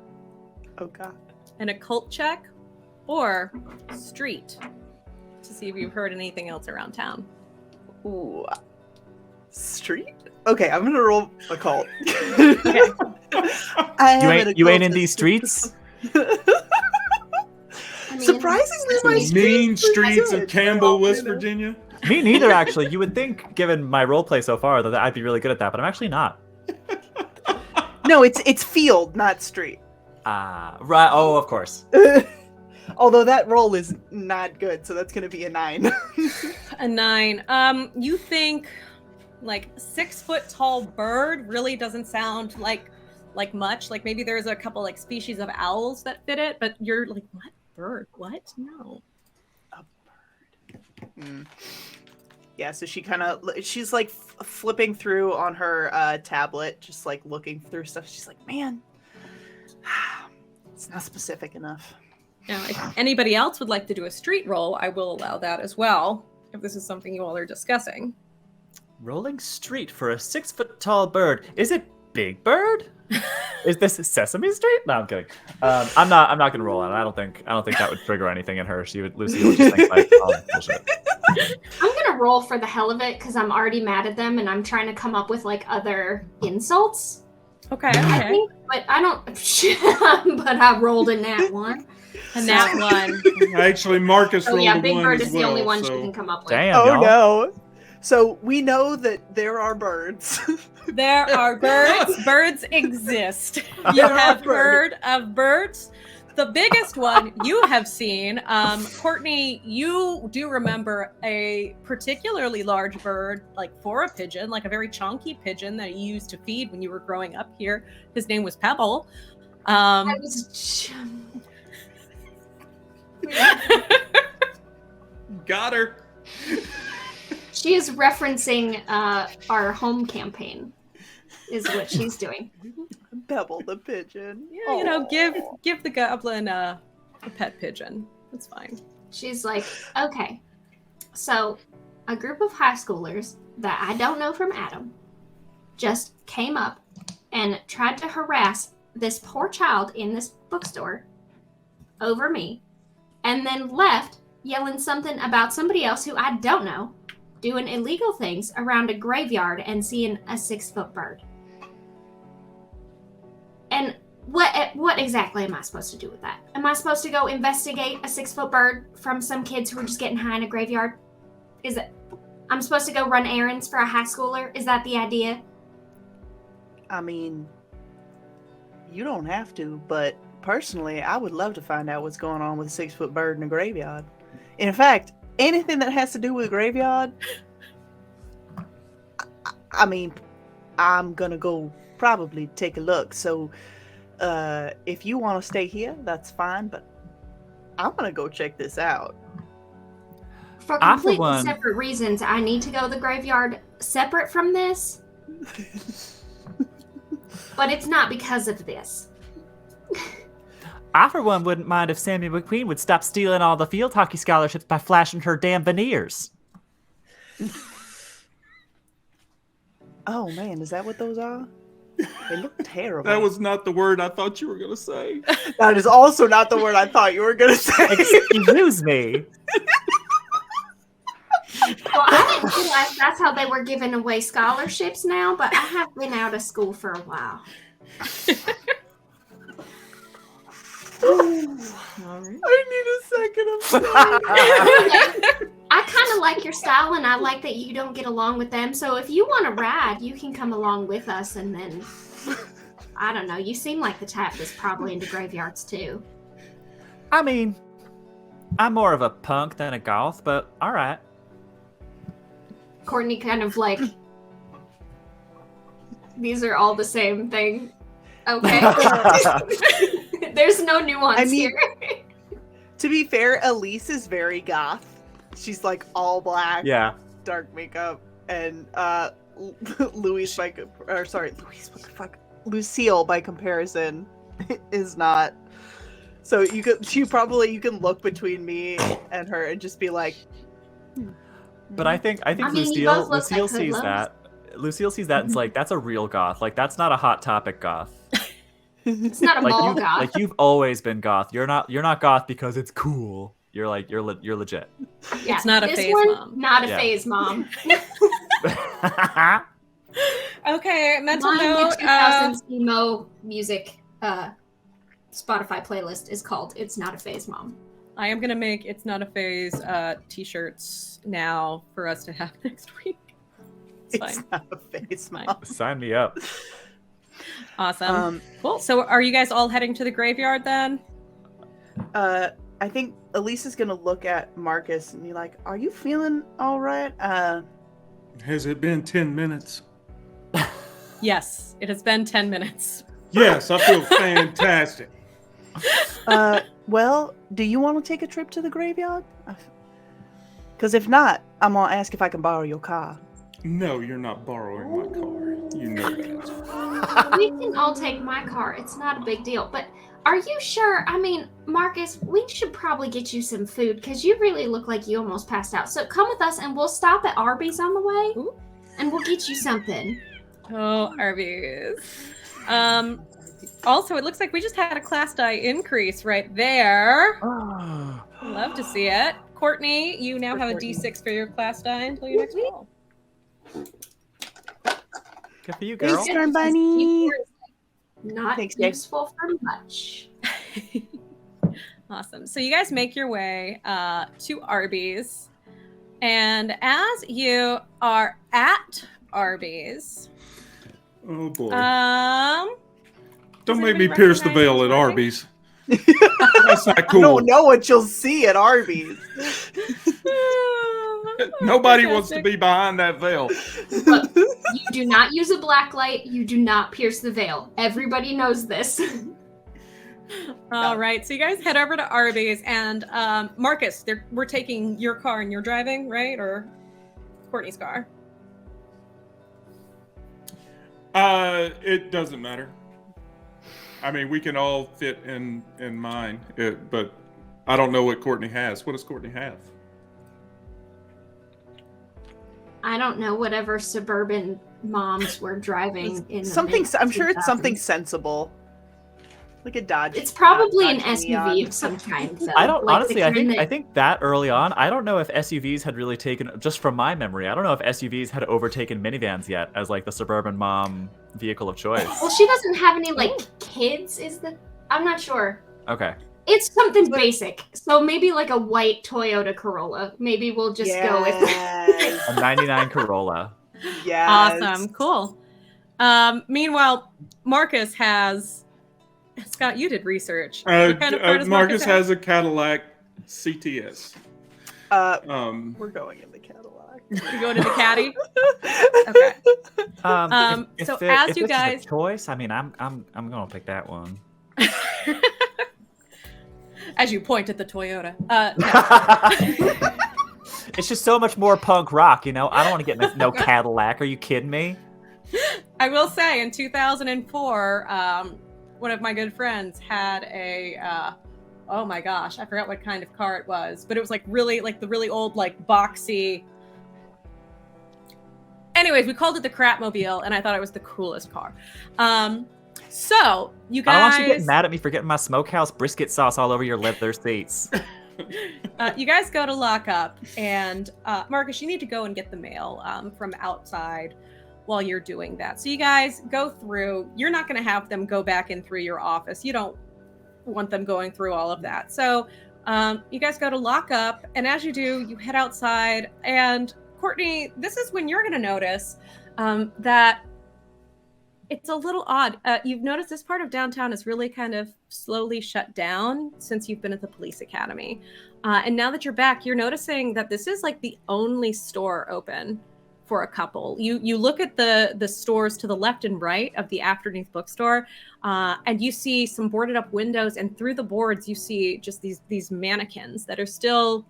Oh God.
an occult check, or street to see if you've heard anything else around town.
Ooh. Street? Okay, I'm gonna roll occult.
Okay.
You ain't in these streets?
I mean,
Surprisingly, my
Sesame
street
Mean
is pretty
streets of
good.
Campbell, West
You know.
Virginia.
Me neither, actually. You would think, given my roleplay so far, that I'd be really good at that, but I'm actually not.
No, it's field, not street.
Ah, right. Oh, of course.
Although that roll is not good, so that's gonna be a 9.
A 9. You think like 6 foot tall bird really doesn't sound like much. Like maybe there's a couple like species of owls that fit it, but you're like, what bird? What? No.
A bird. Mm. Yeah, so she's like flipping through on her tablet, just like looking through stuff. She's like, man, it's not specific enough.
Now, if anybody else would like to do a street roll, I will allow that as well, if this is something you all are discussing.
Rolling street for a 6 foot tall bird. Is it Big Bird? Is this Sesame Street? No, I'm kidding. I'm not gonna roll on it. I don't think that would trigger anything in her. Lucy would just think like, oh, bullshit.
I'm gonna roll for the hell of it because I'm already mad at them and I'm trying to come up with like other insults.
Okay,
I
okay.
think, but I don't. But I rolled a nat 1.
A nat 1.
Actually, Marcus
Oh
rolled
yeah,
a
Big
1
Bird
as
is the
well,
only one
so...
she can come up with.
Damn,
Oh
y'all.
no. So we know that there are birds.
There are birds. Birds exist. You
There are
have
birds.
heard of birds. The biggest one you have seen, Courtney, you do remember a particularly large bird, like for a pigeon, like a very chunky pigeon that you used to feed when you were growing up here. His name was Pebble.
I was.
Got her.
She is referencing our home campaign, is what she's doing.
Pebble the pigeon.
Yeah, you know, give the goblin a pet pigeon. That's fine.
She's like, okay, so a group of high schoolers that I don't know from Adam just came up and tried to harass this poor child in this bookstore over me, and then left yelling something about somebody else who I don't know doing illegal things around a graveyard and seeing a 6-foot bird. And what exactly am I supposed to do with that? Am I supposed to go investigate a 6-foot bird from some kids who are just getting high in a graveyard? Is it? I'm supposed to go run errands for a high schooler? Is that the idea?
I mean, you don't have to, but personally, I would love to find out what's going on with a 6-foot bird in a graveyard. In fact, anything that has to do with a graveyard, I mean, I'm gonna go probably take a look. So, if you want to stay here, that's fine, but I'm gonna go check this out.
For
I, for
completely
one-
separate reasons, I need to go to the graveyard separate from this, but it's not because of this.
I, for one, wouldn't mind if Sammy McQueen would stop stealing all the field hockey scholarships by flashing her damn veneers.
Oh man, is that what those are? They look terrible.
That was not the word I thought you were going to say.
That is also not the word I thought you were gonna say.
Excuse me.
Well, I didn't realize that's how they were giving away scholarships now, but I have been out of school for a while.
I need a second of silence.
I kind of like your style, and I like that you don't get along with them. So if you want to ride, you can come along with us, and then I don't know. You seem like the type that's probably into graveyards too.
I mean, I'm more of a punk than a goth, but all right.
Courtney kind of like, these are all the same thing. Okay. There's no nuance
I mean-
here.
To be fair, Elise is very goth. She's like all black,
Yeah.
dark makeup, and Louise by Louise, what the fuck? Lucille by comparison is not. So you can look between me and her and just be like.
But I think
I mean, you both look
Lucille
like
sees
hoodlums.
that. Lucille sees that and is like, that's a real goth. Like, that's not a hot topic goth.
It's not a mall goth.
Like you've always been goth. You're not goth because it's cool. You're like you're legit.
Yeah,
It's not a
this
phase
one,
mom.
Not a
Yeah.
phase mom.
Okay, mental
Mine,
note.
the 2000s emo music Spotify playlist is called "It's Not a Phase Mom."
I am gonna make "It's Not a Phase" t-shirts now for us to have next week. It's fine.
It's not a face,
It's fine.
Mom.
Sign me up.
Awesome. Cool. So, are you guys all heading to the graveyard then?
I think Elise is gonna look at Marcus and be like, "Are you feeling all right?"
Has it been 10 minutes?
Yes, it has been 10 minutes.
Yes, I feel fantastic.
Well, do you want to take a trip to the graveyard? Because if not, I'm gonna ask if I can borrow your car.
No, you're not borrowing my car. You know that.
We can all take my car. It's not a big deal. But are you sure? I mean, Marcus, we should probably get you some food because you really look like you almost passed out. So come with us and we'll stop at Arby's on the way
Ooh.
and we'll get you something.
Oh, Arby's. Also, it looks like we just had a class die increase right there. Love to see it. Courtney, you now have a D6 for your class die until your next roll.
Good for you, girl.
Thanks, Storm Bunny.
Not
Thanks, Dave.
useful for much.
Awesome. So you guys make your way to Arby's. And as you are at Arby's,
Oh boy.
does
Don't make me
anybody
pierce the
recognize
veil
who's
at
working?
Arby's. That's not
I
cool.
don't know what you'll see at Arby's.
Nobody wants to be behind that veil.
Look, you do not use a black light. You do not pierce the veil. Everybody knows this.
All right, so you guys head over to Arby's, and Marcus, we're taking your car and you're driving, right? Or Courtney's car?
It doesn't matter. I mean, we can all fit in mine, but I don't know what Courtney has. What does Courtney have?
I don't know, whatever suburban moms were driving in the
Something. I'm sure it's something
mid-2000s.
sensible, like a Dodge.
It's probably an
Dodge
SUV
Neon.
of some kind. Though.
I don't
Like the
honestly. I
kind
think
that-
that early on, I don't know if SUVs had really taken. Just from my memory, I don't know if SUVs had overtaken minivans yet as like the suburban mom vehicle of choice.
Well, she doesn't have any like kids. I'm not sure.
Okay.
It's something basic. So maybe like a white Toyota Corolla. Maybe we'll just go with
Yes.
A '99 Corolla.
Yes.
Awesome, cool. Meanwhile, Marcus has. Scott, you did research. What kind of car does
Marcus
have?
has a Cadillac CTS.
We're going in the Cadillac.
You going to the caddy? Okay.
If
So
it-
as
if
you
this is a
guys-
choice, I mean, I'm gonna pick that one.
As you point at the Toyota.
It's just so much more punk rock, you know. I don't want to get in no Cadillac. Are you kidding me?
I will say, in 2004, one of my good friends had a, oh my gosh, I forgot what kind of car it was, but it was like really, like the really old, like boxy. Anyways, we called it the Crapmobile, and I thought it was the coolest car. So you
I don't want you
guys,
getting mad at me for getting my smokehouse brisket sauce all over your leather seats.
you guys go to lock up, and Marcus, you need to go and get the mail from outside while you're doing that. So you guys go through. You're not going to have them go back in through your office. You don't want them going through all of that. So you guys go to lock up, and as you do, you head outside. And Courtney, this is when you're going to notice that it's a little odd. You've noticed this part of downtown is really kind of slowly shut down since you've been at the police academy. And now that you're back, you're noticing that this is like the only store open for a couple. You look at the stores to the left and right of the Afterneath bookstore, and you see some boarded up windows, and through the boards you see just these mannequins that are still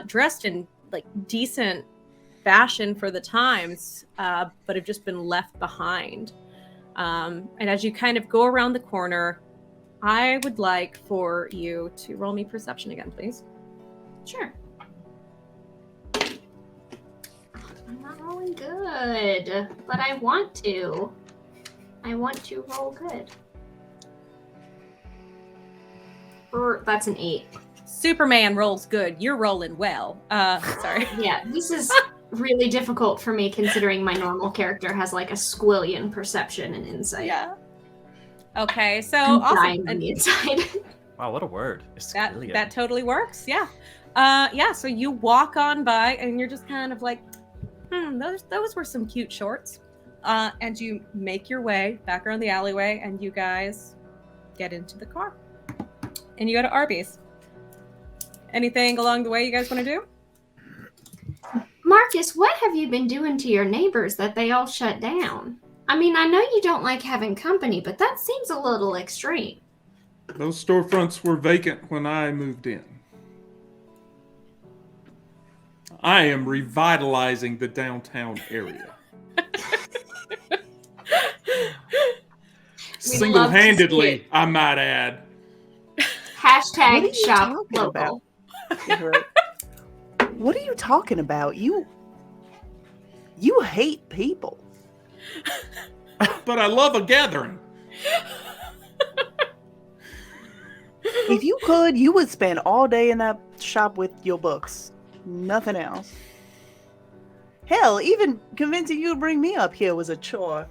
dressed in like decent fashion for the times, but have just been left behind. And as you kind of go around the corner, I would like for you to roll me perception again, please.
Sure. I'm not rolling good, but I want to. I want to roll good. That's an 8.
Superman rolls good. You're rolling well. Sorry.
Yeah, this is really difficult for me considering my normal character has like a squillion perception and insight.
Yeah. Okay, so
I'm
awesome.
dying on the inside.
Wow, what a word.
That totally works. Yeah. So you walk on by and you're just kind of like, those were some cute shorts. And you make your way back around the alleyway and you guys get into the car. And you go to Arby's. Anything along the way you guys want to do?
Marcus, what have you been doing to your neighbors that they all shut down? I mean, I know you don't like having company, but that seems a little extreme.
Those storefronts were vacant when I moved in. I am revitalizing the downtown area. Single-handedly, I might add.
Hashtag shop local.
What are you talking about? You hate people.
But I love a gathering.
If you could, you would spend all day in that shop with your books. Nothing else. Hell, even convincing you to bring me up here was a chore.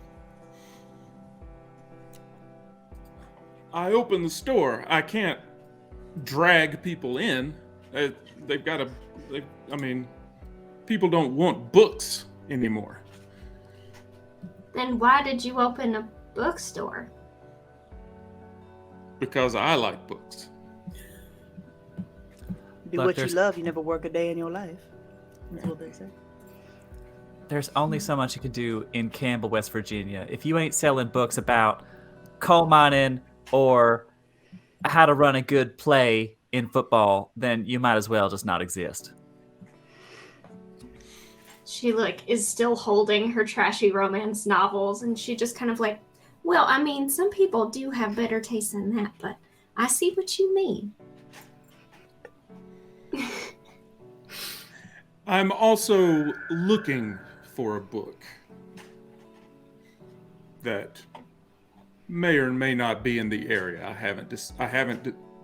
I opened the store. I can't drag people in. They've got to... people don't want books anymore.
Then why did you open a bookstore?
Because I like books.
Do what you love, you never work a day in your life. That's what they say.
There's only so much you can do in Campbell, West Virginia. If you ain't selling books about coal mining or how to run a good play in football, then you might as well just not exist.
She is still holding her trashy romance novels, and she just kind of well, I mean, some people do have better taste than that, but I see what you mean.
I'm also looking for a book that may or may not be in the area. I haven't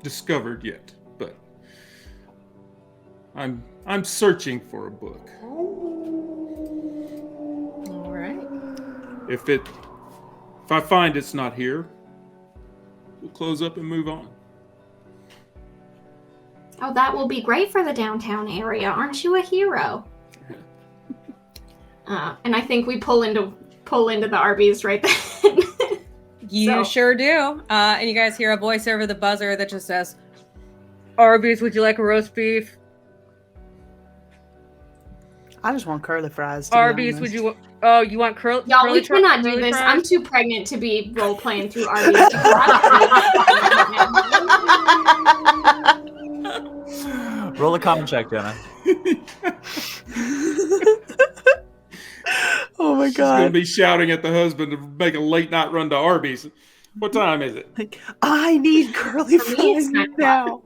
discovered yet, but I'm searching for a book.
All right.
If I find it's not here, we'll close up and move on.
Oh, that will be great for the downtown area. Aren't you a hero? And I think we pull into the Arby's right then.
You sure do. And you guys hear a voice over the buzzer that just says, Arby's, would you like a roast beef?
I just want curly fries.
Arby's, would you... Oh, you want curly...
Y'all, we cannot do this.
Fries?
I'm too pregnant to be role-playing through Arby's.
Roll a common check, Jenna.
Oh my
She's
god.
going to be shouting at the husband to make a late night run to Arby's. What time is it?
I need curly fries now.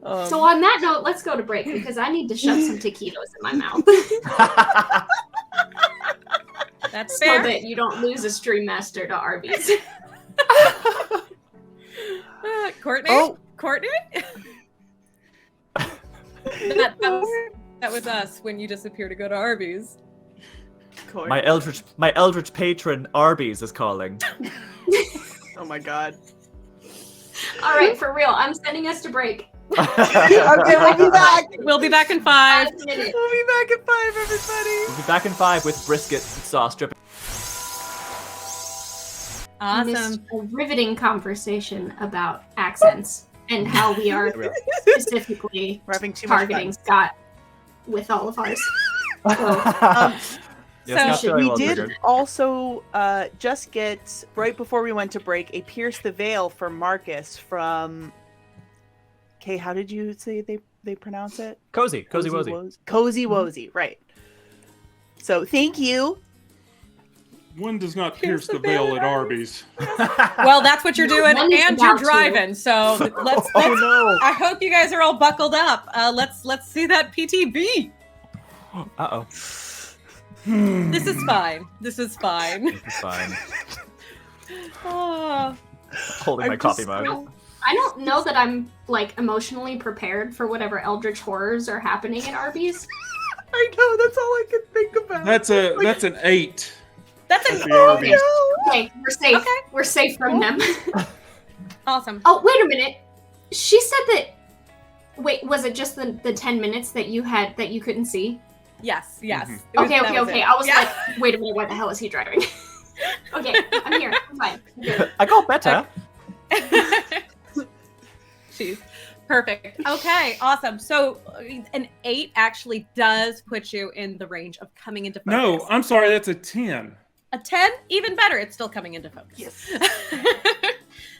So on that note, let's go to break because I need to shove some taquitos in my mouth.
That's
so
fair.
that you don't lose a stream master to Arby's.
Courtney?
Oh.
Courtney? that was us when you disappeared to go to Arby's.
My eldritch patron Arby's is calling.
Oh my god.
All right, for real, I'm sending us to break.
Okay, we'll be back.
We'll be back in 5.
5 minutes.
We'll be back in 5, everybody.
We'll be back in 5 with brisket sauce dripping.
Missed a riveting conversation about accents and how we are specifically
We're having too much
targeting
fun.
Scott with all of ours.
We did also just get, right before we went to break, a Pierce the Veil for Marcus from... Okay, how did you say they pronounce it?
Cozy Wozy.
Cozy Wozy, right. So thank you.
One does not pierce the veil at Arby's.
Well, that's what you're doing,
one is
and you're
about to.
driving. So let's.
Oh no!
I hope you guys are all buckled up. Let's see that PTB.
Uh-oh.
This is fine. This is fine.
This is fine.
Oh.
Holding my coffee mug.
I don't know that I'm like emotionally prepared for whatever eldritch horrors are happening at Arby's.
I know, that's all I can think about.
That's an 8.
That's
At
a
the Arby's.
Okay, we're safe.
Okay.
We're safe from them.
Awesome.
Oh, wait a minute. She said that. Wait, was it just the 10 minutes that you had that you couldn't see?
Yes.
Mhm.
Okay.
That was it.
I was
Yeah.
like, wait a minute, what the hell is he driving? Okay, I'm here. I'm fine. I'm good.
I got better.
Jeez. Perfect. Okay, awesome. So an 8 actually does put you in the range of coming into focus.
No, I'm sorry, that's a 10.
A 10, even better. It's still coming into focus.
Yes.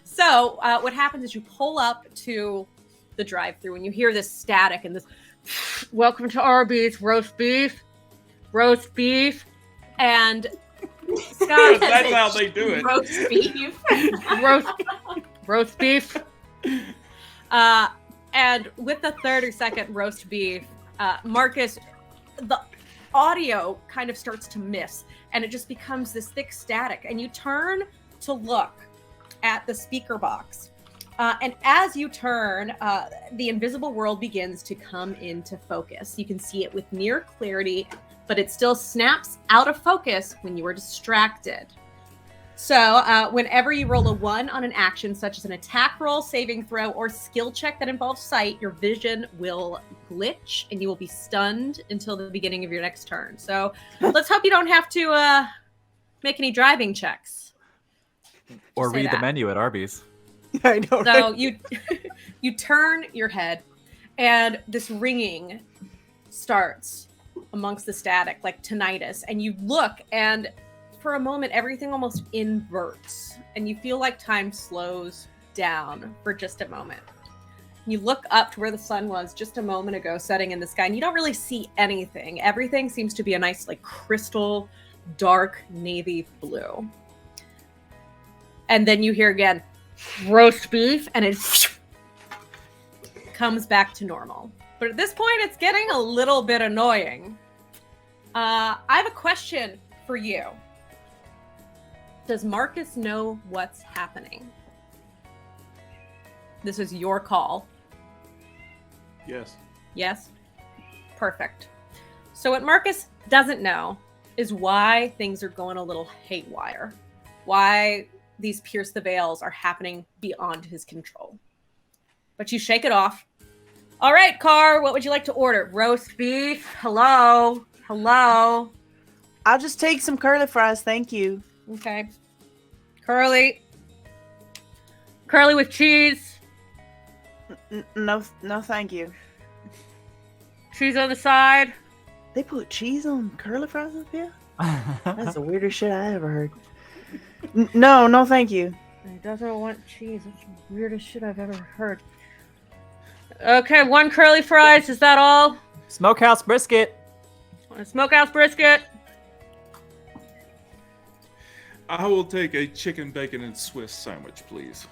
So what happens is you pull up to the drive-thru and you hear this static and this, welcome to Arby's, roast beef, and Scott,
That's how they do it.
Roast beef.
roast beef. And with the third or second roast beef, Marcus, the audio kind of starts to miss and it just becomes this thick static. And you turn to look at the speaker box. And as you turn, the invisible world begins to come into focus. You can see it with near clarity, but it still snaps out of focus when you are distracted. So whenever you roll a 1 on an action, such as an attack roll, saving throw, or skill check that involves sight, your vision will glitch and you will be stunned until the beginning of your next turn. So let's hope you don't have to make any driving checks.
Or
say
read the
that.
menu at Arby's.
I know.
So
Right?
you turn your head and this ringing starts amongst the static, like tinnitus, and you look and for a moment everything almost inverts and you feel like time slows down for just a moment. You look up to where the sun was just a moment ago setting in the sky and you don't really see anything. Everything seems to be a nice like crystal dark navy blue. And then you hear again roast beef and it comes back to normal. But at this point it's getting a little bit annoying. I have a question for you. Does Marcus know what's happening? This is your call.
Yes.
Yes? Perfect. So what Marcus doesn't know is why things are going a little haywire. Why these pierce the veils are happening beyond his control. But you shake it off. All right, Car, what would you like to order? Roast beef? Hello? Hello?
I'll just take some curly fries, thank you.
Okay. Curly with cheese.
No, thank you.
Cheese on the side.
They put cheese on curly fries up here? That's the weirdest shit I ever heard. No, thank you.
He doesn't want cheese. That's the weirdest shit I've ever heard. Okay, 1 curly fries. Is that all?
Smokehouse brisket.
Want a smokehouse brisket?
I will take a chicken, bacon, and Swiss sandwich, please.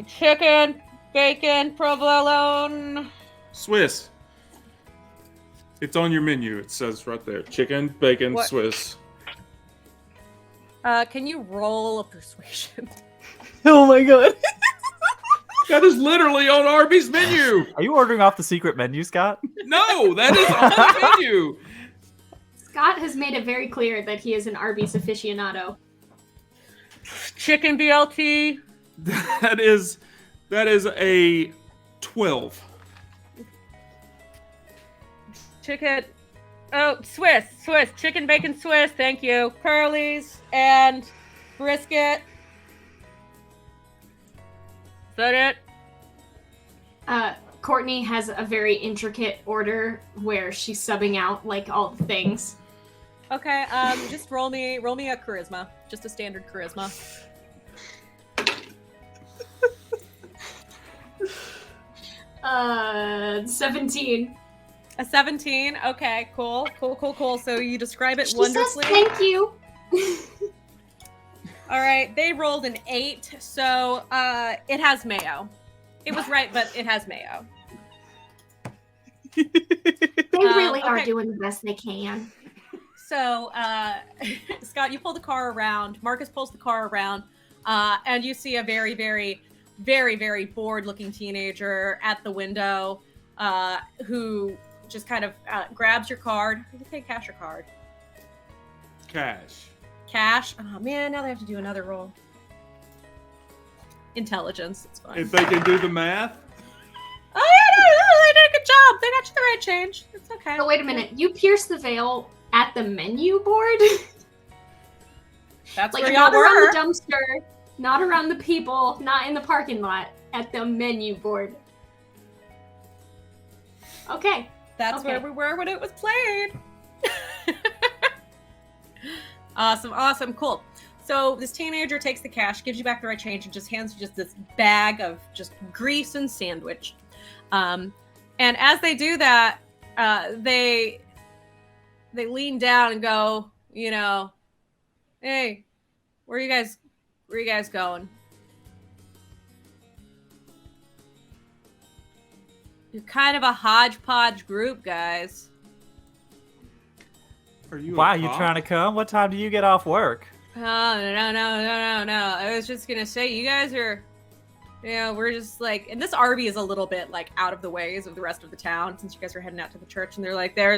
Chicken, bacon, provolone.
Swiss. It's on your menu. It says right there. Chicken, bacon,
What?
Swiss.
Can you roll a persuasion?
Oh my god.
That is literally on Arby's menu.
Are you ordering off the secret menu, Scott?
No, that is on the menu.
Scott has made it very clear that he is an Arby's aficionado.
Chicken BLT.
That is a 12.
Chicken. Oh, Swiss. Chicken, bacon, Swiss. Thank you. Curlies and brisket. Is that it?
Courtney has a very intricate order where she's subbing out like all the things.
Okay. Just roll me a charisma. Just a standard charisma.
Uh, 17.
A 17. Okay. Cool. So you describe it
She
wonderfully.
says thank you.
All right, they rolled an 8, so it has mayo. It was right, but it has mayo.
They really are
okay.
doing the best they can.
So, Scott, you pull the car around. Marcus pulls the car around, and you see a very, very, very, very bored-looking teenager at the window, who just kind of grabs your card. Are you pay cash or card?
Cash.
Cash. Oh man, now they have to do another roll. Intelligence. It's fine.
If they can do the math.
Oh yeah, no, they did a good job. They got you the right change. It's okay.
Oh, wait a minute. You pierce the veil at the menu board?
That's
Like,
where y'all
not around
were.
the dumpster, not around the people, not in the parking lot, at the menu board. Okay.
That's
Okay.
where we were when it was played. Awesome, cool. So this teenager takes the cash, gives you back the right change, and just hands you just this bag of just grease and sandwich. And as they do that, they lean down and go, you know, hey, where are you guys going? You're kind of a hodgepodge group, guys.
Are you?
Why are you trying to come? What time do you get off work?
Oh, no. I was just gonna say, you guys are, you know, we're just like, and this RV is a little bit like out of the ways of the rest of the town since you guys are heading out to the church, and they're like, I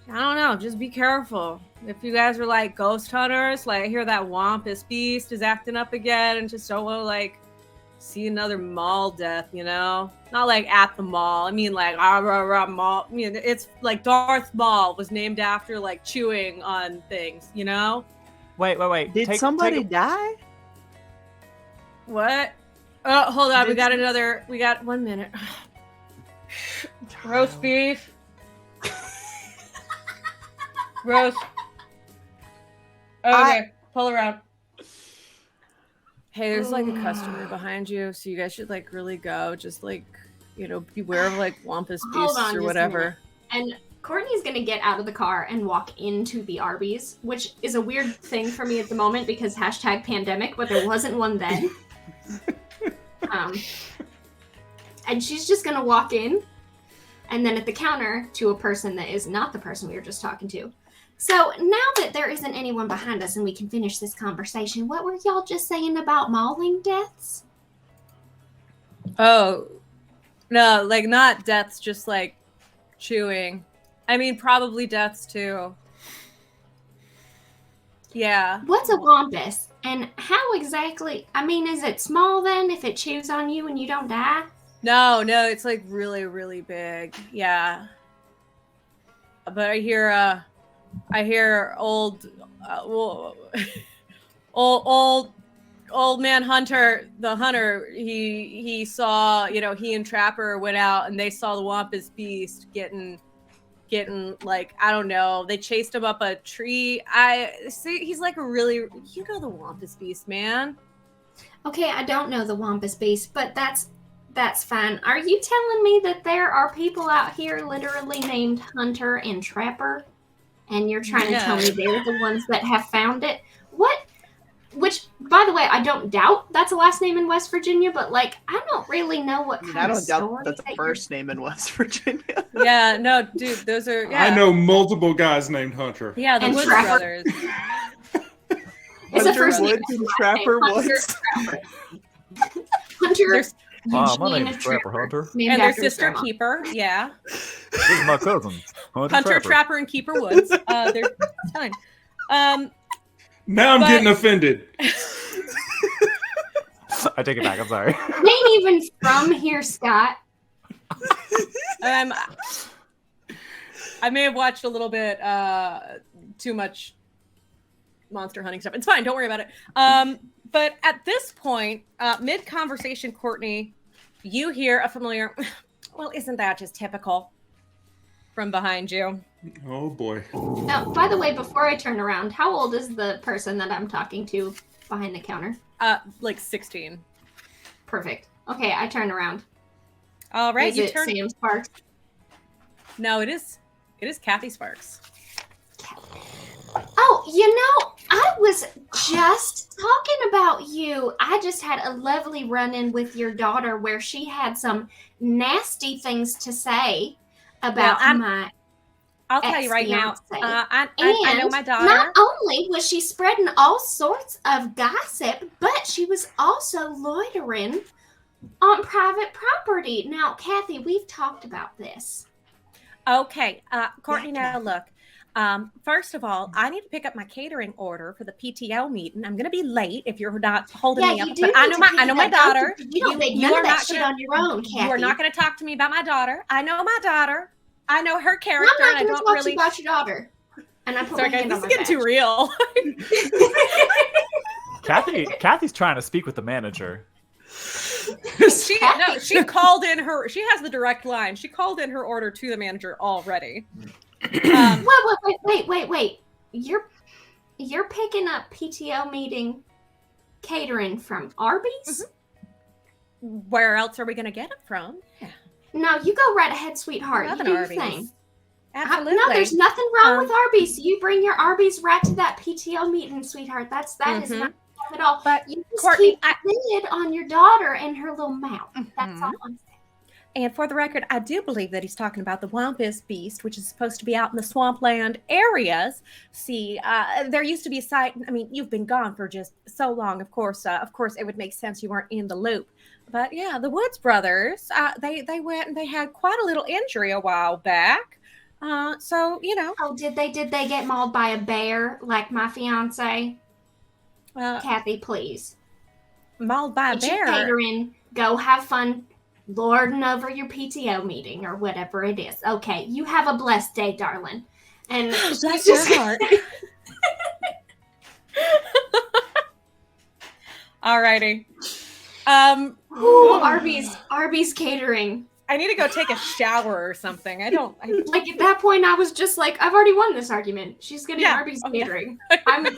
don't know, just be careful. If you guys are like ghost hunters, like I hear that Wampus Beast is acting up again, and just don't want to like see another mall death, you know? Not like at the mall. I mean like mall. I mean, it's like Darth Maul was named after like chewing on things, you know?
Wait.
Did somebody die?
What? Oh, hold on.
Did
We got 1 minute. Roast beef. Roast. Okay, pull around. Hey, there's like a customer behind you, so you guys should like really go. Just like, you know, beware of like Wampus
Hold
beasts
on
or
just a
whatever.
And Courtney's gonna get out of the car and walk into the Arby's, which is a weird thing for me at the moment because #pandemic, but there wasn't one then. And she's just gonna walk in, and then at the counter to a person that is not the person we were just talking to. So now that there isn't anyone behind us and we can finish this conversation, what were y'all just saying about mauling deaths?
Oh, no, like not deaths, just like chewing. I mean, probably deaths too. Yeah.
What's a wampus? And how exactly, I mean, is it small then if it chews on you and you don't die?
No, it's like really, really big. Yeah. But I hear old man Hunter, the hunter, he saw, you know, he and Trapper went out and they saw the Wampus Beast getting like, I don't know, they chased him up a tree. I see he's like a really, you know, the Wampus Beast, man.
Okay, I don't know the Wampus Beast, but that's fine. Are you telling me that there are people out here literally named Hunter and Trapper? And you're trying to tell me they're the ones that have found it? What? Which, by the way, I don't doubt that's a last name in West Virginia, but like, I don't really know what kind
I
of
don't doubt
story
that's a
that
first name in West Virginia.
Yeah, no, dude, those are, yeah.
I know multiple guys named Hunter.
Yeah, the
And
Woods
Trapper.
brothers.
It's a
Hunter
first name.
Woods and Trapper Woods.
Hunter.
My
Eugene
name's Trapper Hunter.
named
And their
after his
sister
grandma.
Keeper, yeah.
This is my cousin,
Hunter, Trapper, and Keeper Woods. They're it's fine.
Now I'm
But-
getting offended.
I take it back. I'm sorry.
They ain't even from here, Scott.
I may have watched a little bit too much monster hunting stuff. It's fine. Don't worry about it. But at this point, mid-conversation, Courtney, you hear a familiar, well, isn't that just typical, from behind you.
Oh boy.
Now, by the way, before I turn around, how old is the person that I'm talking to behind the counter?
Like 16.
Perfect. Okay, I turn around.
All right,
Is
you
it
turn.
Sam Sparks?
No, it is Kathy Sparks.
Oh, you know, I was just talking about you. I just had a lovely run-in with your daughter where she had some nasty things to say about
Well, I'll tell you right now.
ex-fiance.
I know my daughter.
Not only was she spreading all sorts of gossip, but she was also loitering on private property. Now, Kathy, we've talked about this.
Okay, Courtney, now look. First of all, I need to pick up my catering order for the PTO meeting. I'm going to be late if you're not holding me up. But I know my daughter.
You don't make none of that shit on your own, Kathy.
You are not going to talk to me about my daughter. I know my daughter. I know her character.
I'm not
going to
talk to you about your daughter. And I put my hand
this
on
is getting too real.
Kathy's trying to speak with the manager.
She called in her. She has the direct line. She called in her order to the manager already.
Wait. You're picking up PTO meeting catering from Arby's?
Where else are we going to get it from? Yeah.
No, you go right ahead, sweetheart. You do your thing.
Absolutely.
No, there's nothing wrong with Arby's. You bring your Arby's right to that PTO meeting, sweetheart. That is not wrong at all.
But
you just
Courtney,
keep the lid on your daughter and her little mouth. That's all I'm saying.
And for the record, I do believe that he's talking about the Wampus Beast, which is supposed to be out in the swampland areas. See, there used to be a site. I mean, you've been gone for just so long. Of course, it would make sense you weren't in the loop. But yeah, the Woods brothers, they went and they had quite a little injury a while back. So you know.
Oh, did they get mauled by a bear like my fiance? Kathy, please.
Mauled by a bear.
Catering, go have fun. Lording over your PTO meeting or whatever it is. Okay, you have a blessed day, darling. And
bless your heart. Alrighty.
Arby's catering.
I need to go take a shower or something.
Like at that point I was just like, I've already won this argument. She's getting Arby's catering. I'm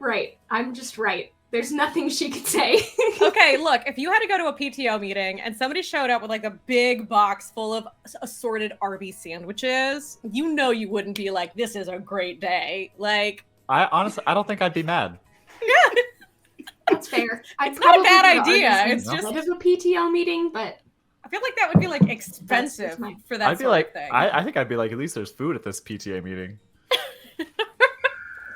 right. I'm just right. There's nothing she could say.
Okay, look, if you had to go to a PTO meeting and somebody showed up with like a big box full of assorted Arby's sandwiches, you know you wouldn't be like, this is a great day. Like,
I honestly don't think I'd be mad.
Yeah.
That's fair.
It's not a bad idea. It's just
a bit of a PTO meeting, but
I feel like that would be like expensive for that sort of thing.
I think I'd be like, at least there's food at this PTA meeting.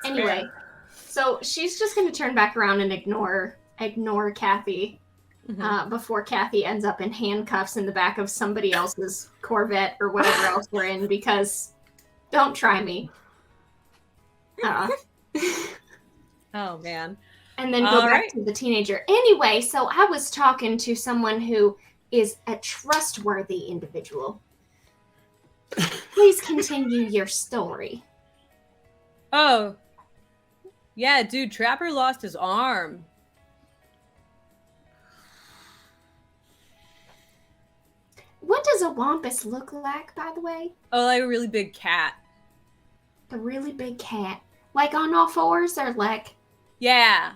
Anyway.
Fair.
So she's just going to turn back around and ignore Kathy before Kathy ends up in handcuffs in the back of somebody else's Corvette or whatever else we're in, because don't try me.
Oh, man.
And then go back to the teenager. Anyway, so I was talking to someone who is a trustworthy individual. Please continue your story.
Oh. Yeah, dude, Trapper lost his arm.
What does a wampus look like, by the way?
Oh, like a really big cat.
A really big cat. Like on all fours or like...
Yeah.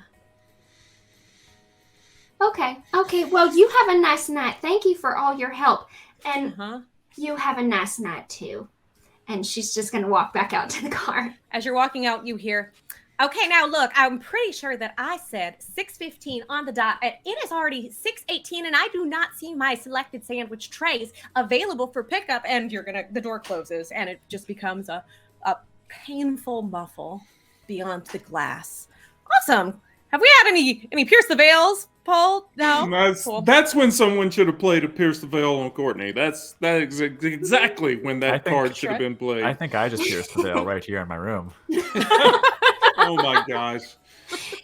Okay. Well, you have a nice night. Thank you for all your help. And you have a nice night, too. And she's just going to walk back out to the car.
As you're walking out, you hear... Okay, now look, I'm pretty sure that I said 6:15 on the dot, and it is already 6:18, and I do not see my selected sandwich trays available for pickup. And the door closes, and it just becomes a painful muffle beyond the glass. Awesome. Have we had any Pierce the Veils, Paul? No.
That's when someone should have played a Pierce the Veil on Courtney. That is exactly when that card should have been played.
I think I just pierced the veil right here in my room.
Oh my gosh.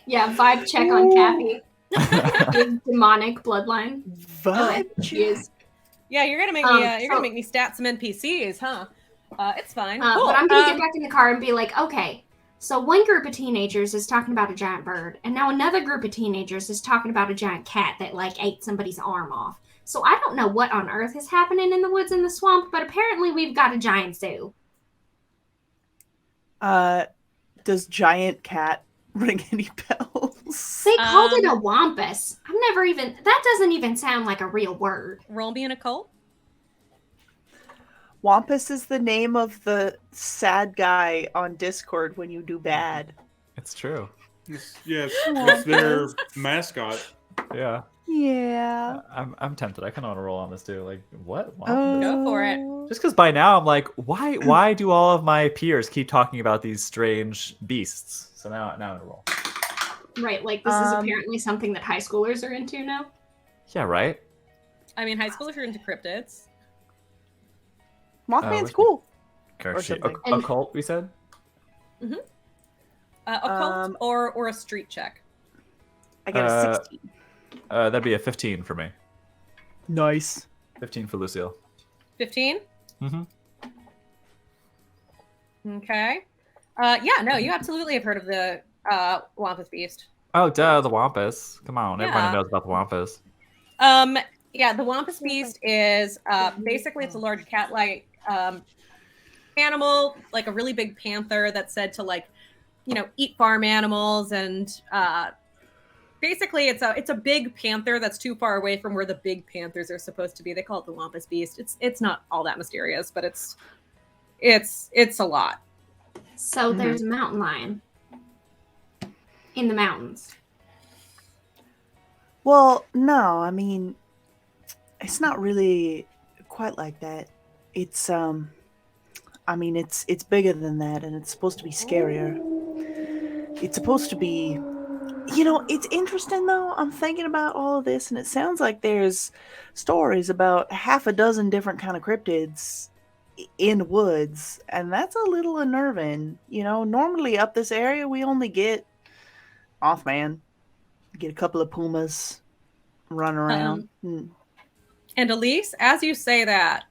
Yeah, vibe check on Kathy. Demonic bloodline.
Vibe
check.
Yeah, you're gonna make me stat some NPCs, huh? It's fine. Cool.
But I'm gonna get back in the car and be like, okay, so one group of teenagers is talking about a giant bird, and now another group of teenagers is talking about a giant cat that like ate somebody's arm off. So I don't know what on earth is happening in the woods and the swamp, but apparently we've got a giant zoo.
Does giant cat ring any bells?
They called it a wampus. That doesn't even sound like a real word.
Roll me in a cult.
Wampus is the name of the sad guy on Discord when you do bad.
It's true.
Yes, it's their mascot.
Yeah.
Yeah.
I'm tempted. I kind of want to roll on this too. Like, what?
Go for it.
Just because by now I'm like, why do all of my peers keep talking about these strange beasts? So now I'm gonna roll.
Right, like this is apparently something that high schoolers are into now.
Yeah, right.
I mean, high schoolers are into cryptids.
Mothman's
where's
cool.
Character sheet.
something.
Occult, we said.
Occult or a street check.
I got a 16.
That'd be a 15 for me.
Nice.
15 for Lucille.
15?
Mm-hmm.
Okay. Yeah, no, you absolutely have heard of the Wampus Beast.
Oh, duh, the Wampus. Come on,
Yeah.
everybody knows about the Wampus.
Yeah, the Wampus Beast is basically it's a large cat-like animal, like a really big panther that's said to eat farm animals, and basically it's a big panther that's too far away from where the big panthers are supposed to be. They call it the Wampus Beast. It's not all that mysterious, but it's a lot.
So there's a mountain lion in the mountains.
Well, no, I mean, it's not really quite like that. It's I mean, it's bigger than that, and it's supposed to be scarier. It's supposed to be, it's interesting though. I'm thinking about all of this, and it sounds like there's stories about half a dozen different kind of cryptids in the woods, and that's a little unnerving. Normally up this area we only get Mothman, get a couple of pumas run around.
And Elise, as you say that,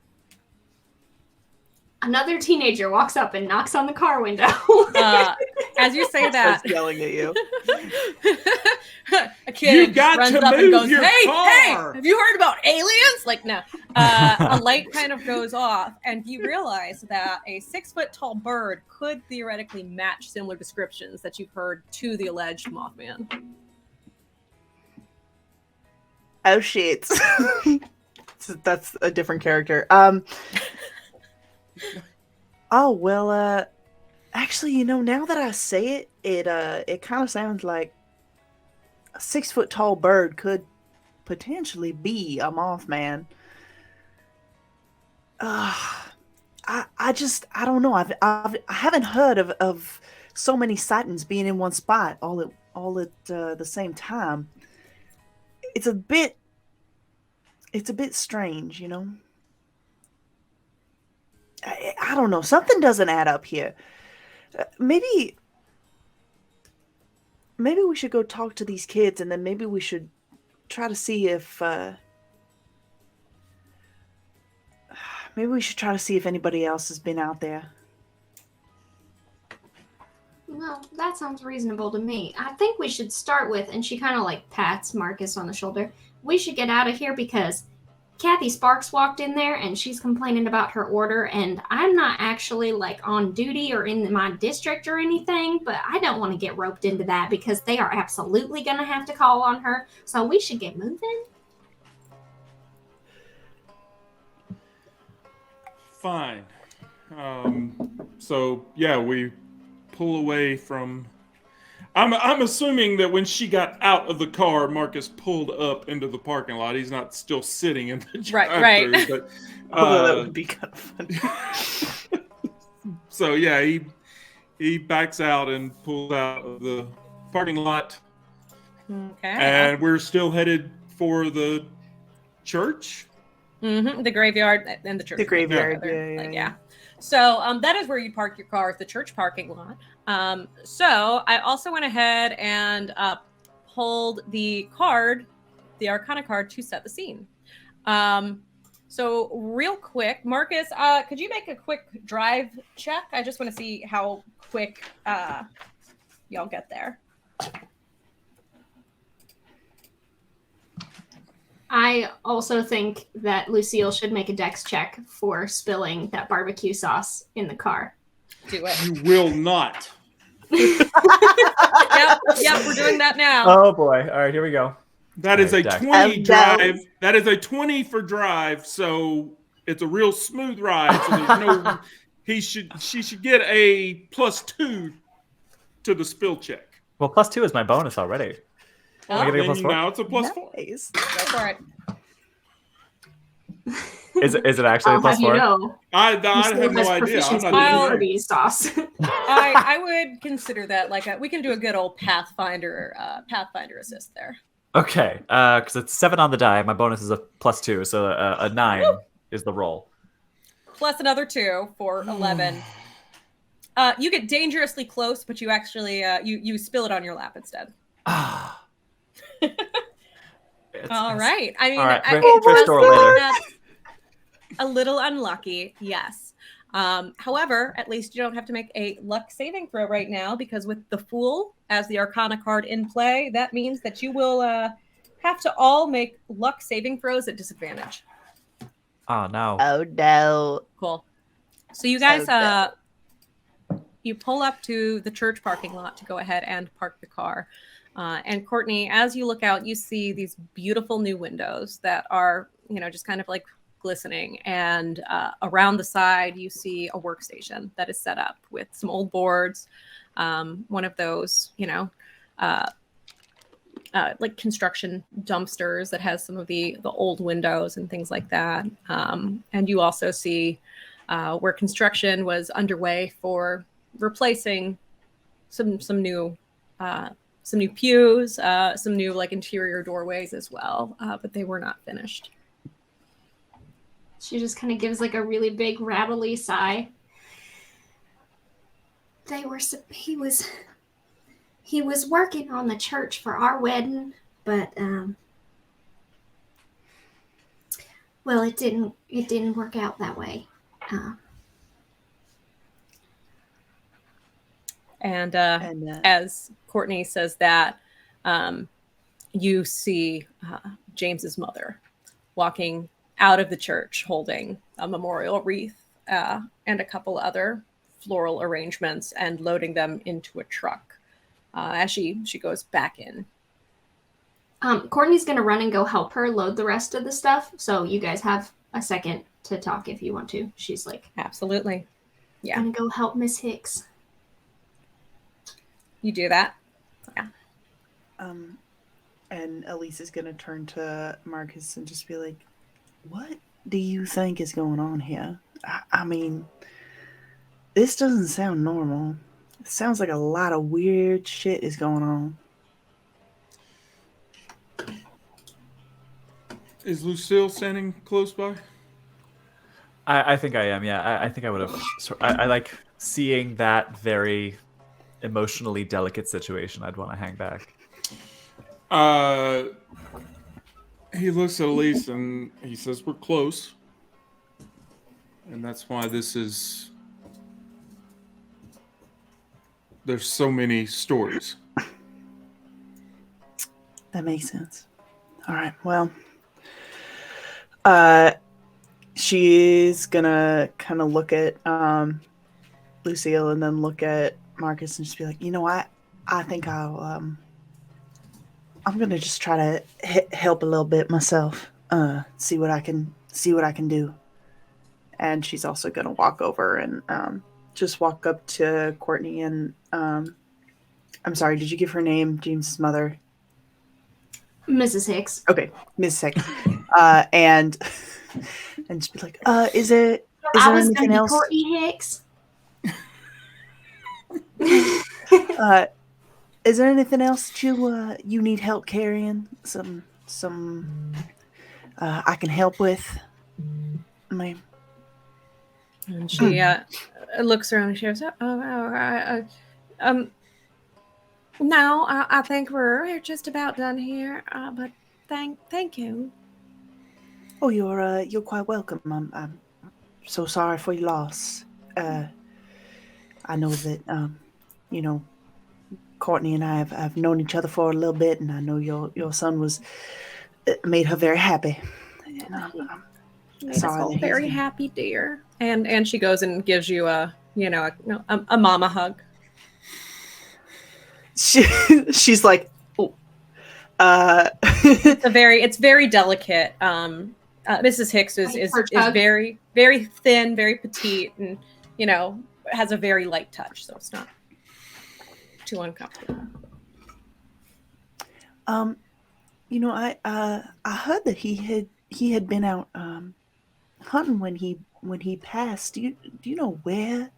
Another teenager walks up and knocks on the car window.
as you say that,
Starts yelling at you.
a kid
You got
runs
to
up and
move
goes,
your
"Hey,
car."
have you heard about aliens?" Like, no. A light kind of goes off, and you realize that a 6-foot-tall bird could theoretically match similar descriptions that you've heard to the alleged Mothman.
Oh shit. That's a different character. Oh well, actually, now that I say it, it kind of sounds like a 6-foot-tall bird could potentially be a Mothman. I don't know. I haven't heard of so many sightings being in one spot all at the same time. It's a bit strange, I don't know. Something doesn't add up here. Maybe we should go talk to these kids, and then maybe we should try to see if anybody else has been out there.
Well, that sounds reasonable to me. I think we should start with, and she kind of pats Marcus on the shoulder. We should get out of here because Kathy Sparks walked in there and she's complaining about her order, and I'm not actually on duty or in my district or anything, but I don't want to get roped into that because they are absolutely going to have to call on her. So we should get moving.
Fine. So yeah, we pull away from. I'm assuming that when she got out of the car, Marcus pulled up into the parking lot. He's not still sitting in the drive-thru.
Right.
But,
Although that would be kind of funny.
So yeah, he backs out and pulls out of the parking lot.
Okay.
And we're still headed for the church.
The graveyard and the church.
The graveyard,
together.
yeah.
So that is where you park your car, at the church parking lot. So I also went ahead and pulled the Arcana card to set the scene. So real quick, Marcus, could you make a quick drive check? I just want to see how quick y'all get there.
I also think that Lucille should make a dex check for spilling that barbecue sauce in the car.
Do it.
You will not.
Yep, we're doing that now.
Oh boy! All right, here we go.
That is a
Dex.
20 drive. That is a 20 for drive, so it's a real smooth ride. So there's no. She should get a +2 to the spill check.
Well, +2 is my bonus already. Am I getting a plus 4?
Now it's a plus 4.
Nice.
Go for it.
Is it actually a
I'll
plus
have
4?
you know.
I
He
have
still
no
has
idea. I'm
proficiency
not
I'll-
in
even
Kirby's sauce.
I would consider that like we can do a good old Pathfinder assist there.
Okay, because it's 7 on the die. My bonus is a plus 2, so a 9 is the roll.
Plus another 2 for 11. You get dangerously close, but you actually you spill it on your lap instead.
Ah.
All right. I mean,
All right,
it
first
does
door
feel like
later.
that's a little unlucky, yes. However, at least you don't have to make a luck saving throw right now, because with the Fool as the Arcana card in play, that means that you will have to all make luck saving throws at disadvantage.
Oh no.
Oh no.
Cool. So you guys,
So
you pull up to the church parking lot to go ahead and park the car. And Courtney, as you look out, you see these beautiful new windows that are, just kind of like glistening. And around the side, you see a workstation that is set up with some old boards, one of those, like construction dumpsters that has some of the old windows and things like that. And you also see where construction was underway for replacing some new pews, some new like interior doorways as well, but they were not finished.
She just kind of gives like a really big rattly sigh. He was working on the church for our wedding, but well, it didn't work out that way.
And as Courtney says that, you see James's mother walking out of the church holding a memorial wreath and a couple other floral arrangements and loading them into a truck as she goes back in.
Courtney's going to run and go help her load the rest of the stuff. So you guys have a second to talk if you want to. She's like,
Absolutely. Yeah.
going to go help Miss Hicks.
You do that. Yeah.
And Elise is gonna turn to Marcus and just be like, "What do you think is going on here? I mean, this doesn't sound normal. It sounds like a lot of weird shit is going on."
Is Lucille standing close by?
I think I am. Yeah, I think I would have. I like seeing that very emotionally delicate situation. I'd want to hang back.
He looks at Elise and he says, "We're close," and that's why there's so many stories.
That makes sense. All right. Well, she's gonna kind of look at Lucille and then look at Marcus and just be like, I think I'm gonna just try to help a little bit myself. See what I can do. And she's also gonna walk over and just walk up to Courtney and I'm sorry, did you give her name, James's mother?
Mrs. Hicks.
Okay, Miss Hicks. And just be like, is there anything else?
Courtney Hicks.
Is there anything else that you need help carrying? Some I can help with? Ma'am.
And she looks around and she goes, no, I think we're just about done here. But thank you.
Oh, you're quite welcome. I'm so sorry for your loss. I know that Courtney and I have known each other for a little bit, and I know your son made her very happy. And
Made us all very happy, dear. And she goes and gives you a mama hug.
She's like, oh.
It's very delicate. Mrs. Hicks is very, very thin, very petite, and has a very light touch, so it's not too uncomfortable.
You know, I heard that he had been out hunting when he passed. Do you know where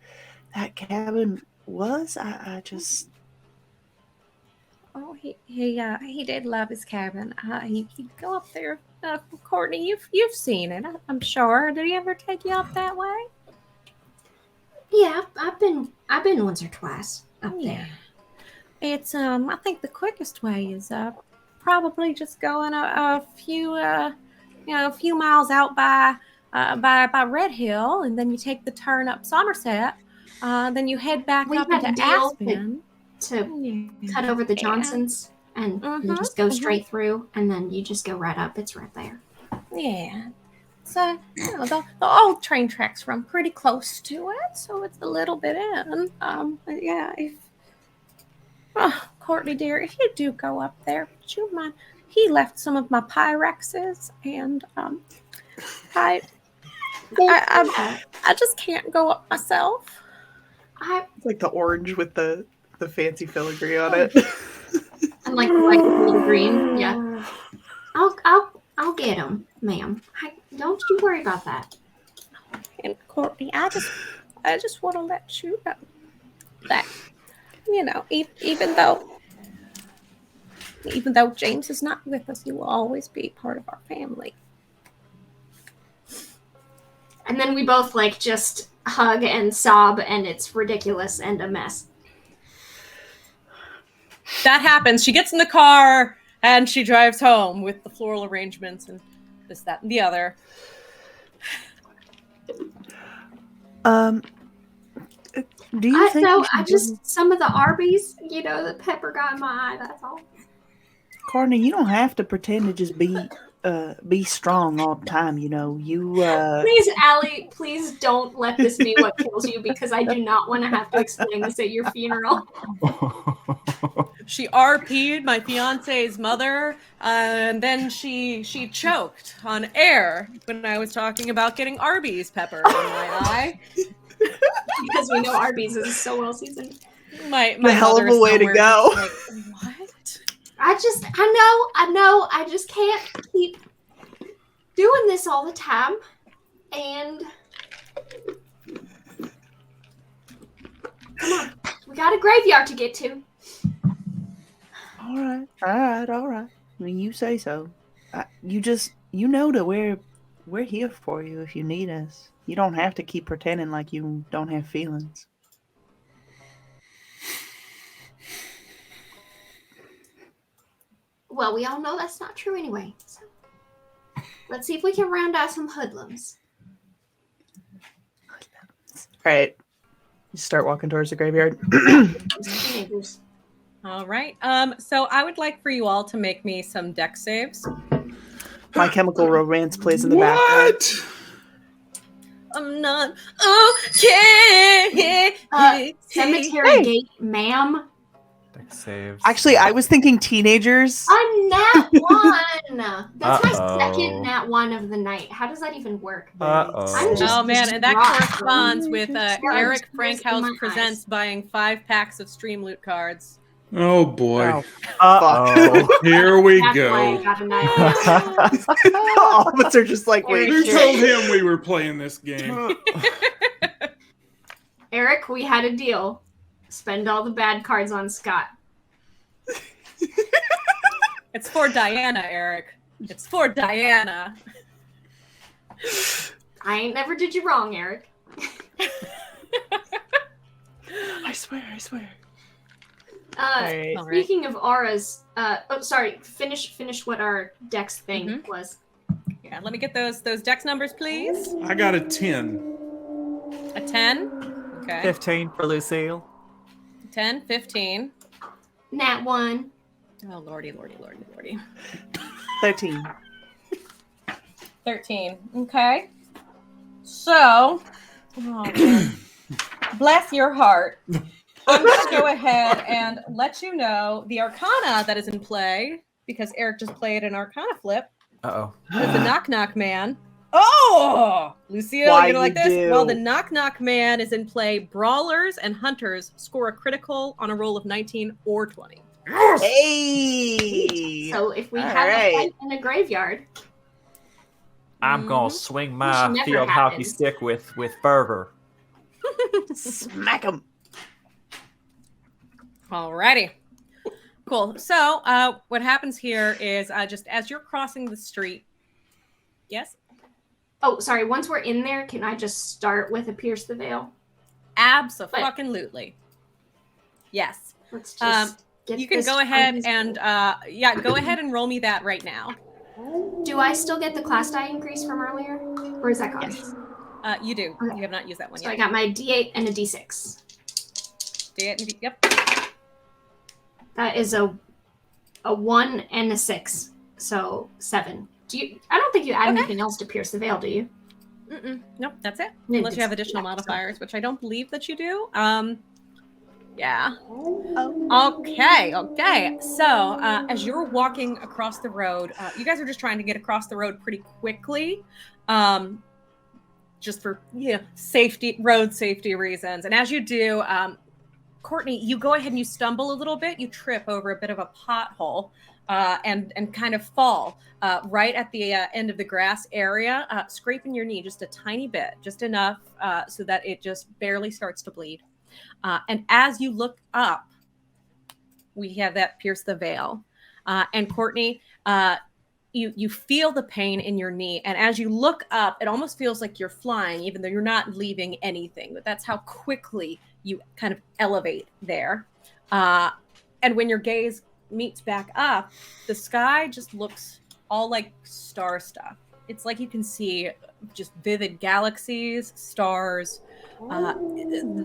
that cabin was? I just
Oh, he did love his cabin. He'd go up there. Courtney, you've seen it, I'm sure. Did he ever take you up that way?
Yeah, I've been once or twice up there.
It's I think the quickest way is probably just going a few miles out by Red Hill, and then you take the turn up Somerset. Then you head back
We
up
had
into
a deal
Aspen.
to cut over the Johnsons and you just go straight through, and then you just go right up. It's right there.
Yeah. So, the old train tracks run pretty close to it, so it's a little bit in. But yeah, Courtney dear, if you do go up there, would you mind? He left some of my Pyrexes, and I just can't go up myself.
it's like the orange with the fancy filigree on it.
And like the green. Yeah. I'll get them, ma'am. Don't you worry about that.
And Courtney, I just want to let you know that, even though James is not with us, he will always be part of our family.
And then we both just hug and sob, and it's ridiculous and a mess.
That happens. She gets in the car and she drives home with the floral arrangements and this, that, and the other.
Do you think?
Some of the Arby's, the pepper got in my eye. That's all.
Courtney, you don't have to pretend to just be strong all the time.
Please, Allie, please don't let this be what kills you, because I do not want to have to explain this at your funeral.
She RP'd my fiance's mother, and then she choked on air when I was talking about getting Arby's pepper in my eye.
Because we know Arby's is so well seasoned.
My
hell of a way to go.
Like, what?
I know. I just can't keep doing this all the time. And come on, we got a graveyard to get to.
All right. When you say so, you know that we're here for you if you need us. You don't have to keep pretending like you don't have feelings.
Well, we all know that's not true anyway. So let's see if we can round out some hoodlums.
All right. You start walking towards the graveyard.
Teenagers.
All right. So I would like for you all to make me some dex saves.
My Chemical Romance plays in the background.
What?
I'm not okay.
Cemetery Gate, ma'am.
Dex saves.
Actually, I was thinking teenagers.
A nat one. That's my second nat one of the night. How does that even work?
Oh man, and that
rock.
corresponds with Eric Frankhouse presents buying 5 packs of Stream Loot cards.
Oh boy.
Oh.
Here we
That's
go.
why I got a night.
All of us are just like, wait.
Who told him we were playing this game?
Eric, we had a deal. Spend all the bad cards on Scott.
It's for Diana, Eric. It's for Diana.
I ain't never did you wrong, Eric.
I swear.
Right. Speaking of auras, finish what our dex thing was.
Yeah, let me get those dex numbers, please.
I got a 10.
A 10? Okay.
15 for Lucille.
10, 15.
Nat 1.
Oh, lordy.
13.
13. Okay. So, bless your heart. I'm going to go ahead and let you know the Arcana that is in play, because Eric just played an Arcana flip.
Uh-oh.
With the Knock Knock Man. Oh! Lucille, you're going to like this?
do?
Well, the Knock Knock Man is in play. Brawlers and Hunters score a critical on a roll of 19 or 20.
Yes!
Hey!
So if we
All
have
right.
a fight in a graveyard,
I'm gonna swing
Which
my
never
field hockey
happens.
stick with fervor.
Smack him.
Alrighty. Cool. So what happens here is just as you're crossing the street. Yes?
oh, sorry. Once we're in there, can I just start with a pierce the veil?
Abso-fucking-lutely. Yes.
Let's just get
You can
this
go ahead
unused.
and go ahead and roll me that right now.
Do I still get the class die increase from earlier, or is that gone?
Yes. You do.
Okay.
You have not used that one
So I
yet.
got my D8 and a D6.
Yep.
That is a 1 and a 6, so 7. I don't think you add anything else to pierce the veil, do you?
Nope, that's it.
Yeah,
Unless you have
it's-
additional
yeah, so-
modifiers, which I don't believe that you do. Yeah.
Oh.
Okay. So, as you're walking across the road, you guys are just trying to get across the road pretty quickly, just for road safety reasons. And as you do, Courtney, you go ahead and you stumble a little bit. You trip over a bit of a pothole, and kind of fall right at the end of the grass area, scraping your knee just a tiny bit, just enough so that it just barely starts to bleed. And as you look up, we have that pierce the veil. And Courtney, you feel the pain in your knee. And as you look up, it almost feels like you're flying, even though you're not leaving anything. But that's how quickly you kind of elevate there. And when your gaze meets back up, the sky just looks all like star stuff. It's like you can see just vivid galaxies, stars,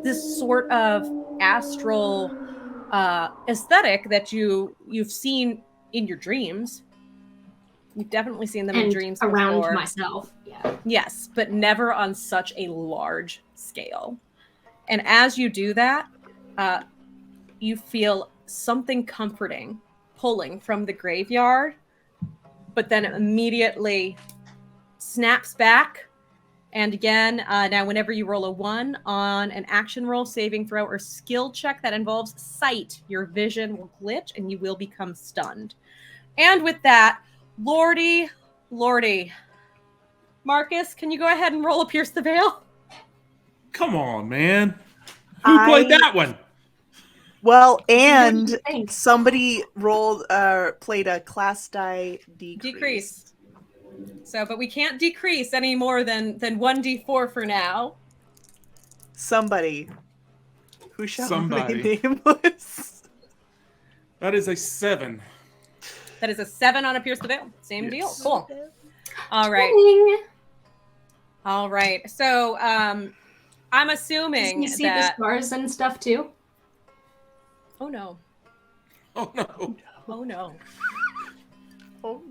this sort of astral aesthetic that you've seen in your dreams. You've definitely seen them in
And
dreams
around
before.
myself. Yeah.
Yes, but never on such a large scale. And as you do that, you feel something comforting pulling from the graveyard, but then immediately snaps back. And again, now whenever you roll a 1 on an action roll, saving throw, or skill check that involves sight, your vision will glitch and you will become stunned. And with that, Lordy. Marcus, can you go ahead and roll a Pierce the Veil?
Come on, man. Who played that one?
Well,
What do
and
you think?
somebody played a class die decrease.
So, but we can't decrease any more than 1d4 for now.
Somebody who shall
Somebody.
remain nameless.
That is a 7.
That is a 7 on a Pierce the Veil. Same deal.
Yes.
Cool. All right.
Ding.
All right. So, I'm assuming
You see
that.
the stars and stuff too?
Oh no.
Oh no.
Oh no.
Oh.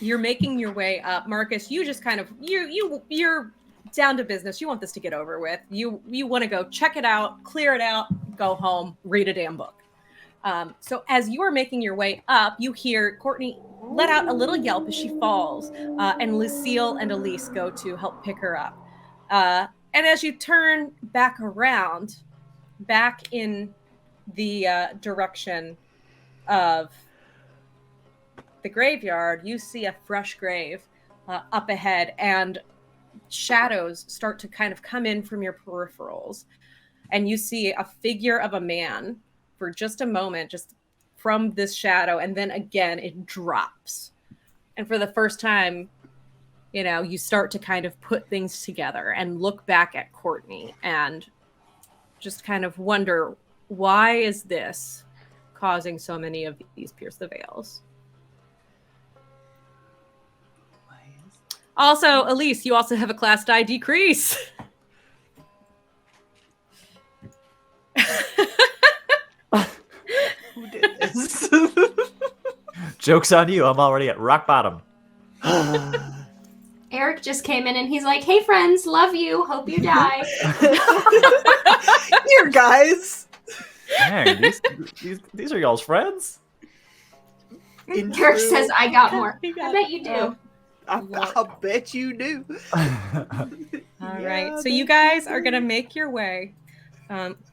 You're making your way up, Marcus. You just kind of you're down to business. You want this to get over with. You want to go check it out, clear it out, go home, read a damn book. So as you are making your way up, you hear Courtney let out a little yelp as she falls, and Lucille and Elise go to help pick her up. And as you turn back around, back in the direction of the graveyard, you see a fresh grave up ahead, and shadows start to kind of come in from your peripherals. And you see a figure of a man for just a moment, just from this shadow, and then again it drops. And for the first time, you start to kind of put things together and look back at Courtney and just kind of wonder, why is this causing so many of these Pierce the Veils? Also, Elise, you also have a class die decrease.
Who did this?
Joke's on you. I'm already at rock bottom.
Eric just came in and he's like, "Hey friends, love you. Hope you die."
Here, guys.
Dang, these are y'all's friends?
In
Eric
true-
says, "I got more."
He got
I bet you do.
I'll bet you do.
All right. So you guys are going to make your way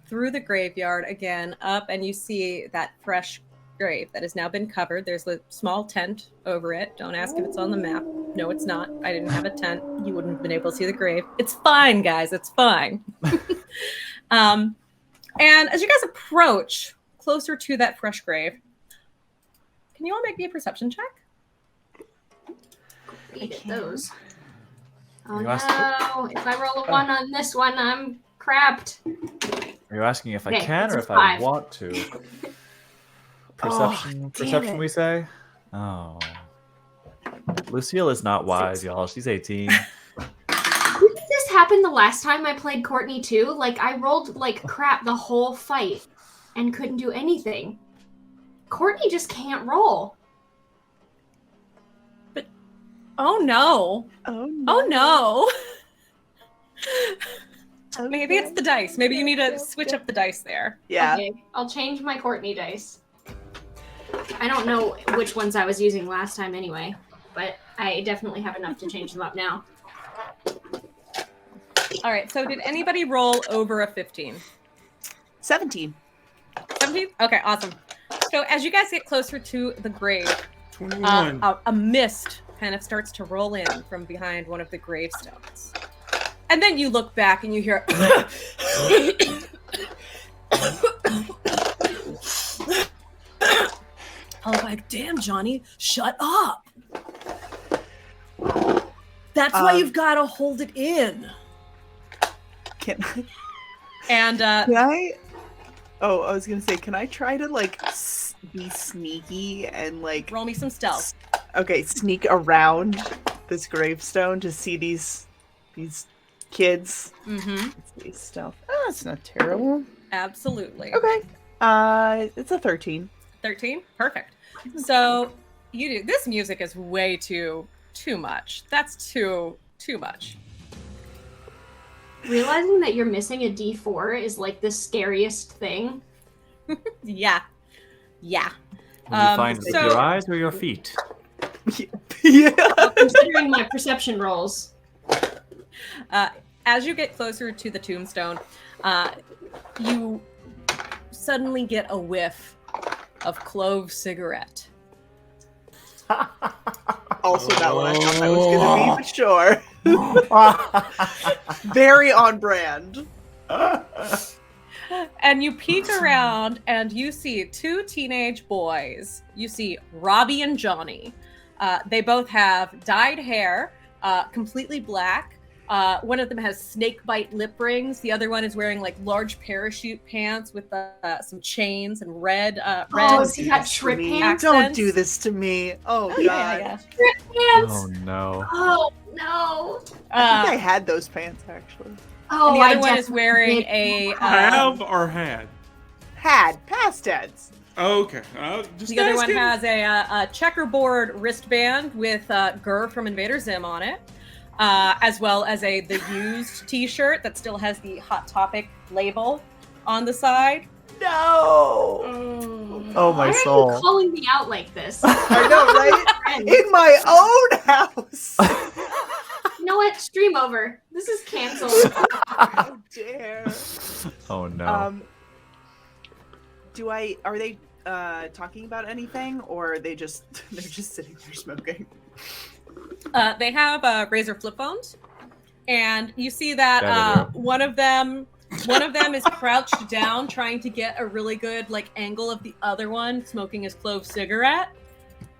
through the graveyard again, up, and you see that fresh grave that has now been covered. There's a small tent over it. Don't ask if it's on the map. No, it's not. I didn't have a tent. You wouldn't have been able to see the grave. It's fine, guys. It's fine. And as you guys approach closer to that fresh grave, can you all make me a perception check?
Eat those. Oh
You
no!
asked-
If I roll a 1 on this one, I'm crapped.
Are you asking if I
Okay,
can
it's
or
a
if I
5.
want to?
damn
Perception,
it.
we say? Oh. Lucille is not wise, y'all. She's 18.
Didn't this happen the last time I played Courtney too? Like, I rolled like crap the whole fight and couldn't do anything. Courtney just can't roll.
Oh no.
Oh no.
Oh no.
Okay.
Maybe it's the dice. Maybe you need to switch up the dice there.
Yeah.
Okay, I'll change my Courtney dice. I don't know which ones I was using last time anyway, but I definitely have enough to change them up now.
All right. So did anybody roll over a 15?
17.
17? Okay, awesome. So as you guys get closer to the grave,
21.
a mist kind of starts to roll in from behind one of the gravestones. And then you look back and you hear I'm like, damn, Johnny, shut up. That's why you've got to hold it in.
Can
And
I? Oh, I was gonna say, can I try to like be sneaky and like
roll me some stealth.
okay, sneak around this gravestone to see these kids?
Mm-hmm.
These stealth. Oh, that's not terrible.
Absolutely.
Okay. It's a 13.
13? Perfect. So you do this music is way too much. That's too much.
Realizing that you're missing a D4 is like the scariest thing.
Yeah. Yeah.
Will you find with
so-
your eyes or your feet?
Yeah.
Considering my perception rolls.
As you get closer to the tombstone, you suddenly get a whiff of clove cigarette.
Also not what I thought that was gonna be for sure. Very on brand.
And you peek around and you see two teenage boys. You see Robbie and Johnny. They both have dyed hair, completely black. One of them has snake bite lip rings. The other one is wearing like large parachute pants with some chains and red.
Oh,
red
has he got trip
Me.
pants?
Don't do this to me. Oh god.
yeah.
Trip pants!
Oh no.
Oh, no.
I think I had those pants actually.
Oh,
And the other
I
one is
definitely
wearing
did.
a.
Have or had?
Had past tense.
Okay. Just
The other one
asking.
has a checkerboard wristband with Gur from Invader Zim on it, as well as the used T-shirt that still has the Hot Topic label on the side.
No.
Oh my
Why are
soul.
you calling me out like this?
I know, right? In my own house.
You know what? Stream over. This is canceled.
How dare.
Oh no.
Are they talking about anything, or are they're just sitting there smoking?
They have Razor flip phones, and you see that
Better.
one of them is crouched down trying to get a really good like angle of the other one smoking his clove cigarette.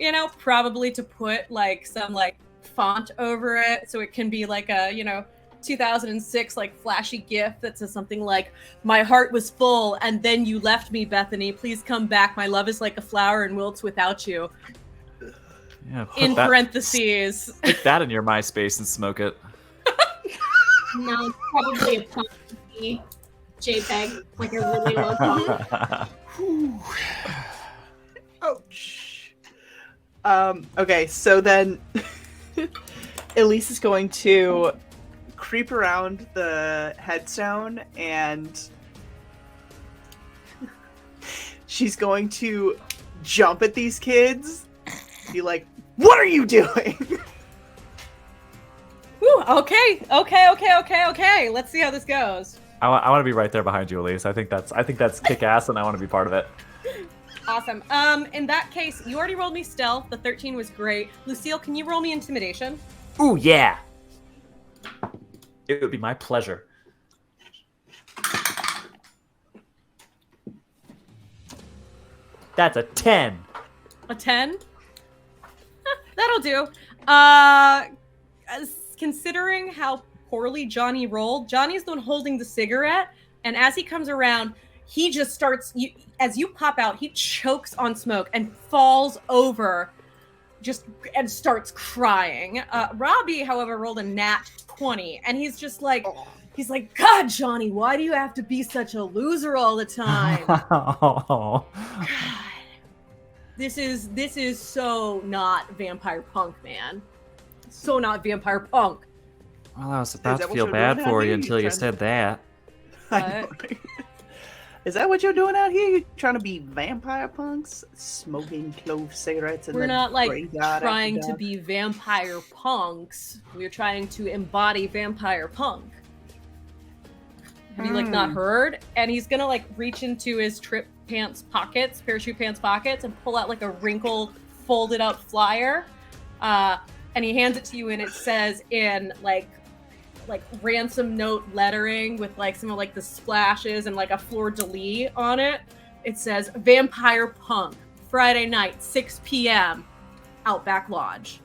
You know, probably to put like some like font over it so it can be like a 2006 like flashy gif that says something like, "My heart was full and then you left me, Bethany. Please come back. My love is like a flower and wilts without you."
Yeah, put
In
that,
parentheses.
stick that in your MySpace and smoke it.
No, it's probably a punky JPEG, like a really low font.
Ouch. Okay, so then Elise is going to creep around the headstone and she's going to jump at these kids. Be like, "What are you doing?"
Whew, okay. Let's see how this goes.
I want to be right there behind you, Elise. I think that's kick ass, and I want to be part of it.
Awesome. In that case, you already rolled me stealth. The 13 was great. Lucille, can you roll me intimidation?
Ooh, yeah. It would be my pleasure. That's a 10.
A 10? That'll do. Considering how poorly Johnny rolled, Johnny's the one holding the cigarette, and as he comes around, he just starts, as you pop out, he chokes on smoke and falls over and starts crying. Robbie, however, rolled a nat 20, and he's just like, he's like, God, Johnny, why do you have to be such a loser all the time? God. This is so not Vampire Punk, man. So not Vampire Punk.
Well, I was about to feel bad for you until you said that.
I know, right? Is that what you're doing out here? You trying to be vampire punks? Smoking clove cigarettes and
We're
then
not like
praying God
trying
after
to
God?
be vampire punks. We're trying to embody vampire punk. Have you like not heard? And he's gonna like reach into his parachute pants pockets, and pull out like a wrinkled, folded up flyer. And he hands it to you, and it says in like ransom note lettering with like some of like the splashes and like a fleur-de-lis on it. It says Vampire Punk, Friday night, 6 p.m. Outback Lodge.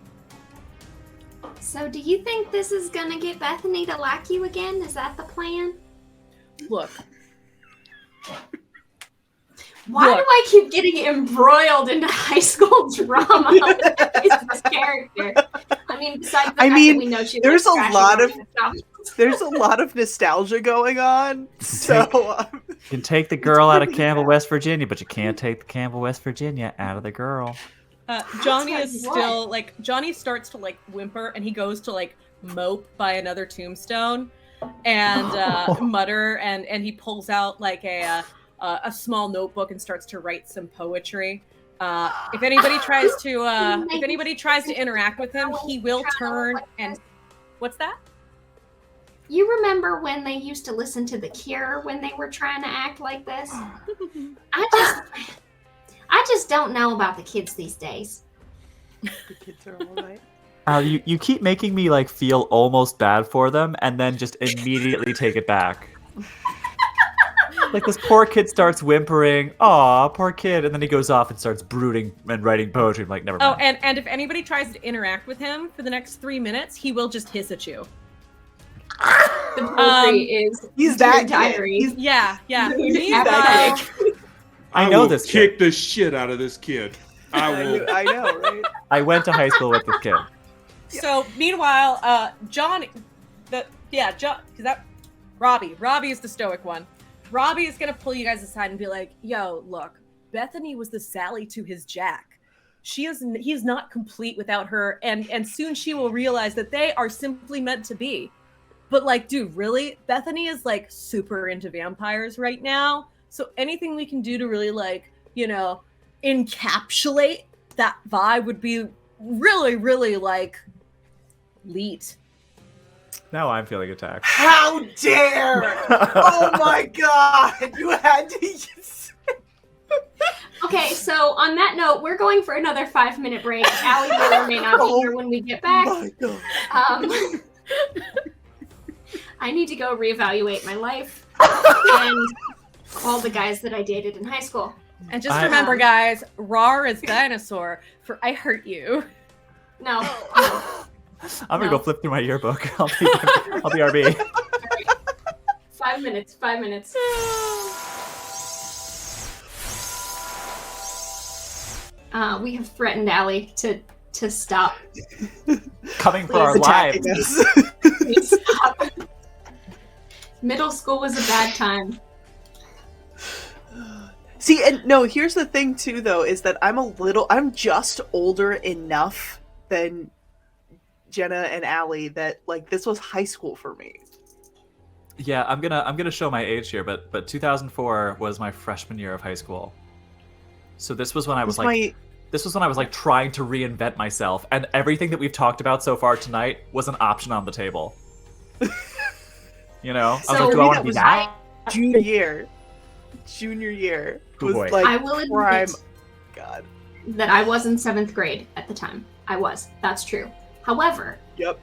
So do you think this is gonna get Bethany to like you again? Is that the plan?
Look.
Why do I keep getting embroiled into high school drama with this character? I mean, besides the fact that we know she
there's
likes
a lot
trashing
of
on
there's a lot of nostalgia going on. So
You can take the girl out of Campbell, West Virginia, but you can't take the Campbell, West Virginia out of the girl.
Johnny
like
is
what?
still like, Johnny starts to like whimper, and he goes to like mope by another tombstone and mutter, and he pulls out like a small notebook and starts to write some poetry. If anybody tries to interact with him, he will turn and what's that?
You remember when they used to listen to The Cure when they were trying to act like this? I just don't know about the kids these days.
the kids are all right.
You keep making me like feel almost bad for them, and then just immediately take it back. Like this poor kid starts whimpering, "Aw, poor kid," and then he goes off and starts brooding and writing poetry. I'm like, never mind.
Oh, and if anybody tries to interact with him for the next 3 minutes, he will just hiss at you.
The poetry is
he's
Dear
that
diary.
kid.
Yeah.
Meanwhile,
I know
will
this
kick
kid.
the shit out of this kid. I will.
I know, right?
I went to high school with this kid.
So meanwhile, Johnny, Robbie is the stoic one. Robbie is gonna pull you guys aside and be like, "Yo, look, Bethany was the Sally to his Jack. He's not complete without her, and soon she will realize that they are simply meant to be. But like, dude, really, Bethany is like super into vampires right now. So anything we can do to really like, encapsulate that vibe would be really, really like elite."
Now I'm feeling attacked.
How dare! Oh my god! You had to use...
okay, so on that note, we're going for another 5-minute break. Allie may or may not be here when we get back.
Oh my god.
I need to go reevaluate my life and all the guys that I dated in high school.
And just remember, guys, RAR is dinosaur for I hurt you.
No.
I'm gonna go flip through my yearbook. I'll be RB.
5 minutes. 5 minutes. We have threatened Allie to stop.
Coming for our
Attacking
lives.
us.
Please stop. Middle school was a bad time.
See, and no, here's the thing too, though, is that I'm just older enough than Jenna and Allie that like this was high school for me.
Yeah, I'm gonna show my age here, but 2004 was my freshman year of high school. So this was when I was like trying to reinvent myself, and everything that we've talked about so far tonight was an option on the table. You know, I was
So
like, do I want to be
was
that?
Junior year
Oh,
was
boy.
like
I will admit
prime. God.
that I was in 7th grade at the time. I was. That's true. However,
Yep.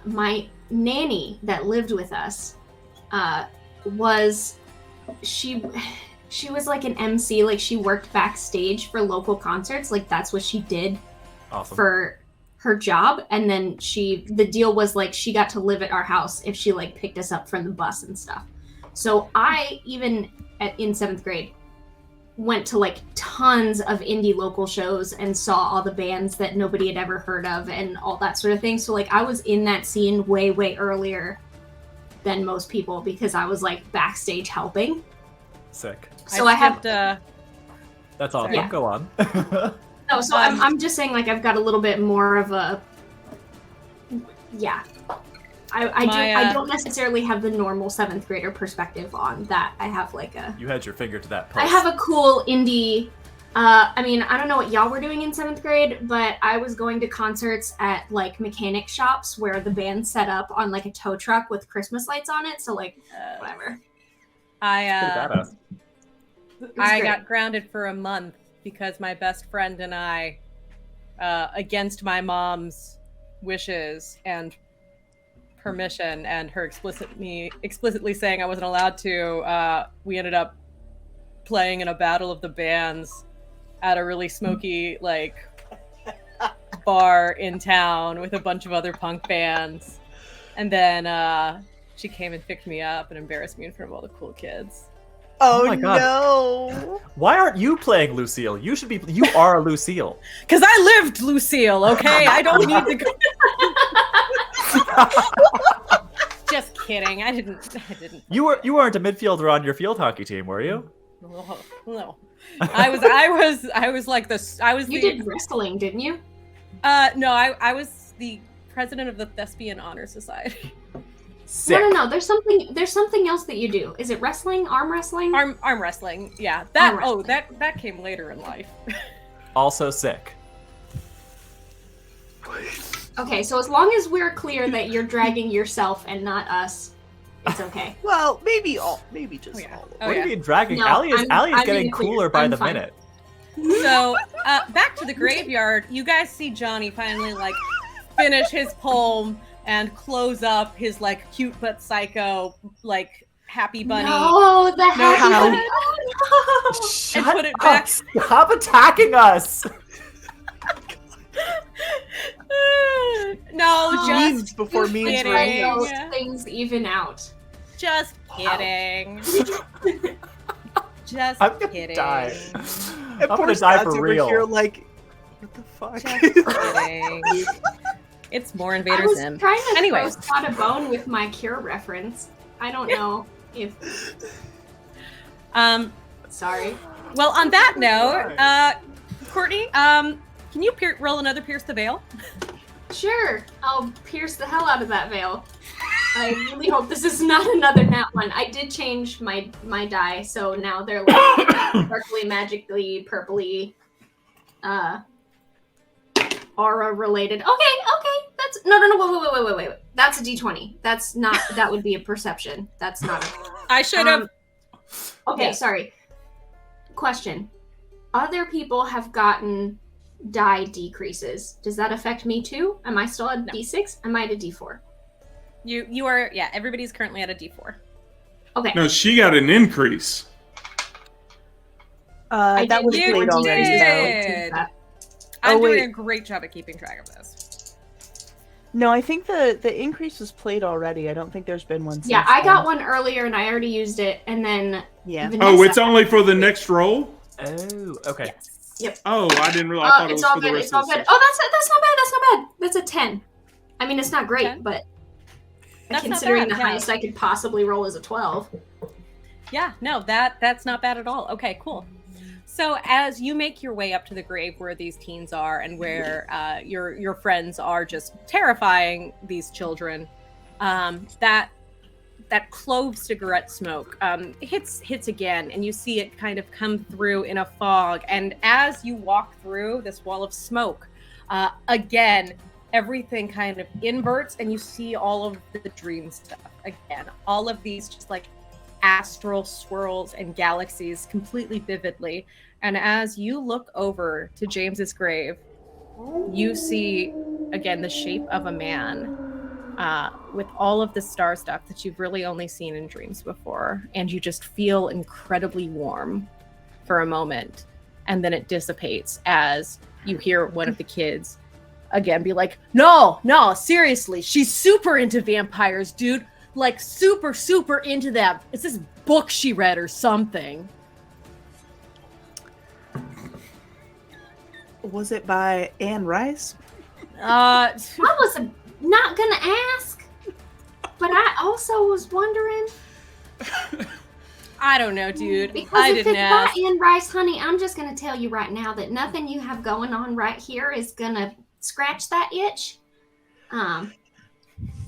my nanny that lived with us was she was like an MC. Like, she worked backstage for local concerts. Like, that's what she did
Awesome.
for her job. And then the deal was like she got to live at our house if she like picked us up from the bus and stuff. So I even in 7th grade went to like tons of indie local shows and saw all the bands that nobody had ever heard of and all that sort of thing. So like I was in that scene way earlier than most people because I was like backstage helping.
Sick.
So I have
That's awesome.
Yeah.
Go on.
no. So I'm just saying like I've got a little bit more of a I don't necessarily have the normal 7th grader perspective on that. I have like
You had your finger to that pulse.
I have a cool indie. I mean, I don't know what y'all were doing in 7th grade, but I was going to concerts at like mechanic shops where the band set up on like a tow truck with Christmas lights on it. So like, whatever.
Pretty badass.
I got grounded for a month because my best friend and I, against my mom's wishes and permission and her explicitly saying I wasn't allowed to, we ended up playing in a battle of the bands at a really smoky like bar in town with a bunch of other punk bands, and then she came and picked me up and embarrassed me in front of all the cool kids.
Oh,
my God.
no.
Why aren't you playing Lucille? You should be. You are a Lucille.
Because I lived Lucille, okay? I don't need to go. Just kidding. I didn't.
You weren't a midfielder on your field hockey team, were you?
No. I was like this.
You did wrestling, didn't you?
No, I was the president of the Thespian Honor Society.
Sick.
No. There's something else that you do. Is it wrestling? Arm wrestling?
Arm wrestling. Yeah.
Arm wrestling.
That came later in life.
Also sick.
Okay, so as long as we're clear that you're dragging yourself and not us, it's okay.
Well, maybe just
yeah.
all.
Oh,
What
yeah.
are you dragging?
No,
Allie is
I'm
getting
being clear.
cooler by
I'm
the
fine.
minute.
So back to the graveyard. You guys see Johnny finally like finish his poem and close up his like cute but psycho like happy bunny.
No, the happy
how?
bunny. Oh, no.
Shut
put it
up!
back.
Stop attacking us!
No,
Memes
just
before memes
kidding.
were
Let those
Yeah.
things even out.
just kidding. Just
I'm gonna
kidding.
die.
And
I'm
poor
gonna die
Scott's
for
over
real.
Here, like, what the fuck?
Just kidding. It's more
I
Invader
was
Zim.
trying to
Anyways.
throw Scott a bone with my Cure reference. I don't know if. Sorry.
Well, on that note, Courtney, can you roll another Pierce the Veil?
Sure, I'll pierce the hell out of that veil. I really hope this is not another nat one. I did change my die, so now they're like sparkly, magically, purpley, aura related. Okay, that's no, wait. That's a D20. That's not. That would be a perception. That's not.
I should have.
Okay,
Yeah.
sorry. Question: other people have gotten die decreases. Does that affect me too? Am I still at
No.
D6? Am I at a D4?
You are. Yeah, everybody's currently at a D4.
Okay.
No, she got an increase.
I
that
did
was
You
played already.
did.
though.
I'm
Oh,
doing
wait.
a great job at keeping track of this.
No, I think the increase was played already. I don't think there's been one.
Yeah,
since
I got
then.
one earlier and I already used it, and then
Yeah.
Vanessa.
Oh, it's only for the next roll?
Oh, okay.
Yep.
Oh, I didn't realize. I thought it
It's
was
all
for the
good.
rest
It's all
of the
good.
session.
Oh, that's not bad. That's not bad. That's a 10. I mean, it's not great,
10?
but
That's not
considering
bad,
the
yeah.
highest I could possibly roll is a 12.
Yeah, no, that's not bad at all. Okay, cool. So as you make your way up to the grave where these teens are and where your friends are just terrifying these children, that clove cigarette smoke hits again, and you see it kind of come through in a fog. And as you walk through this wall of smoke, again, everything kind of inverts, and you see all of the dream stuff again, all of these just like astral swirls and galaxies completely vividly. And as you look over to James's grave, you see again the shape of a man with all of the star stuff that you've really only seen in dreams before, and you just feel incredibly warm for a moment, and then it dissipates as you hear one of the kids again be like, no, seriously, she's super into vampires, dude, like super into them. It's this book she read or something.
Was it by Anne Rice?
I was not gonna ask, but I also was wondering.
I don't know, dude.
Because
I
if
didn't
it's
ask.
by Anne Rice, honey, I'm just gonna tell you right now that nothing you have going on right here is gonna scratch that itch.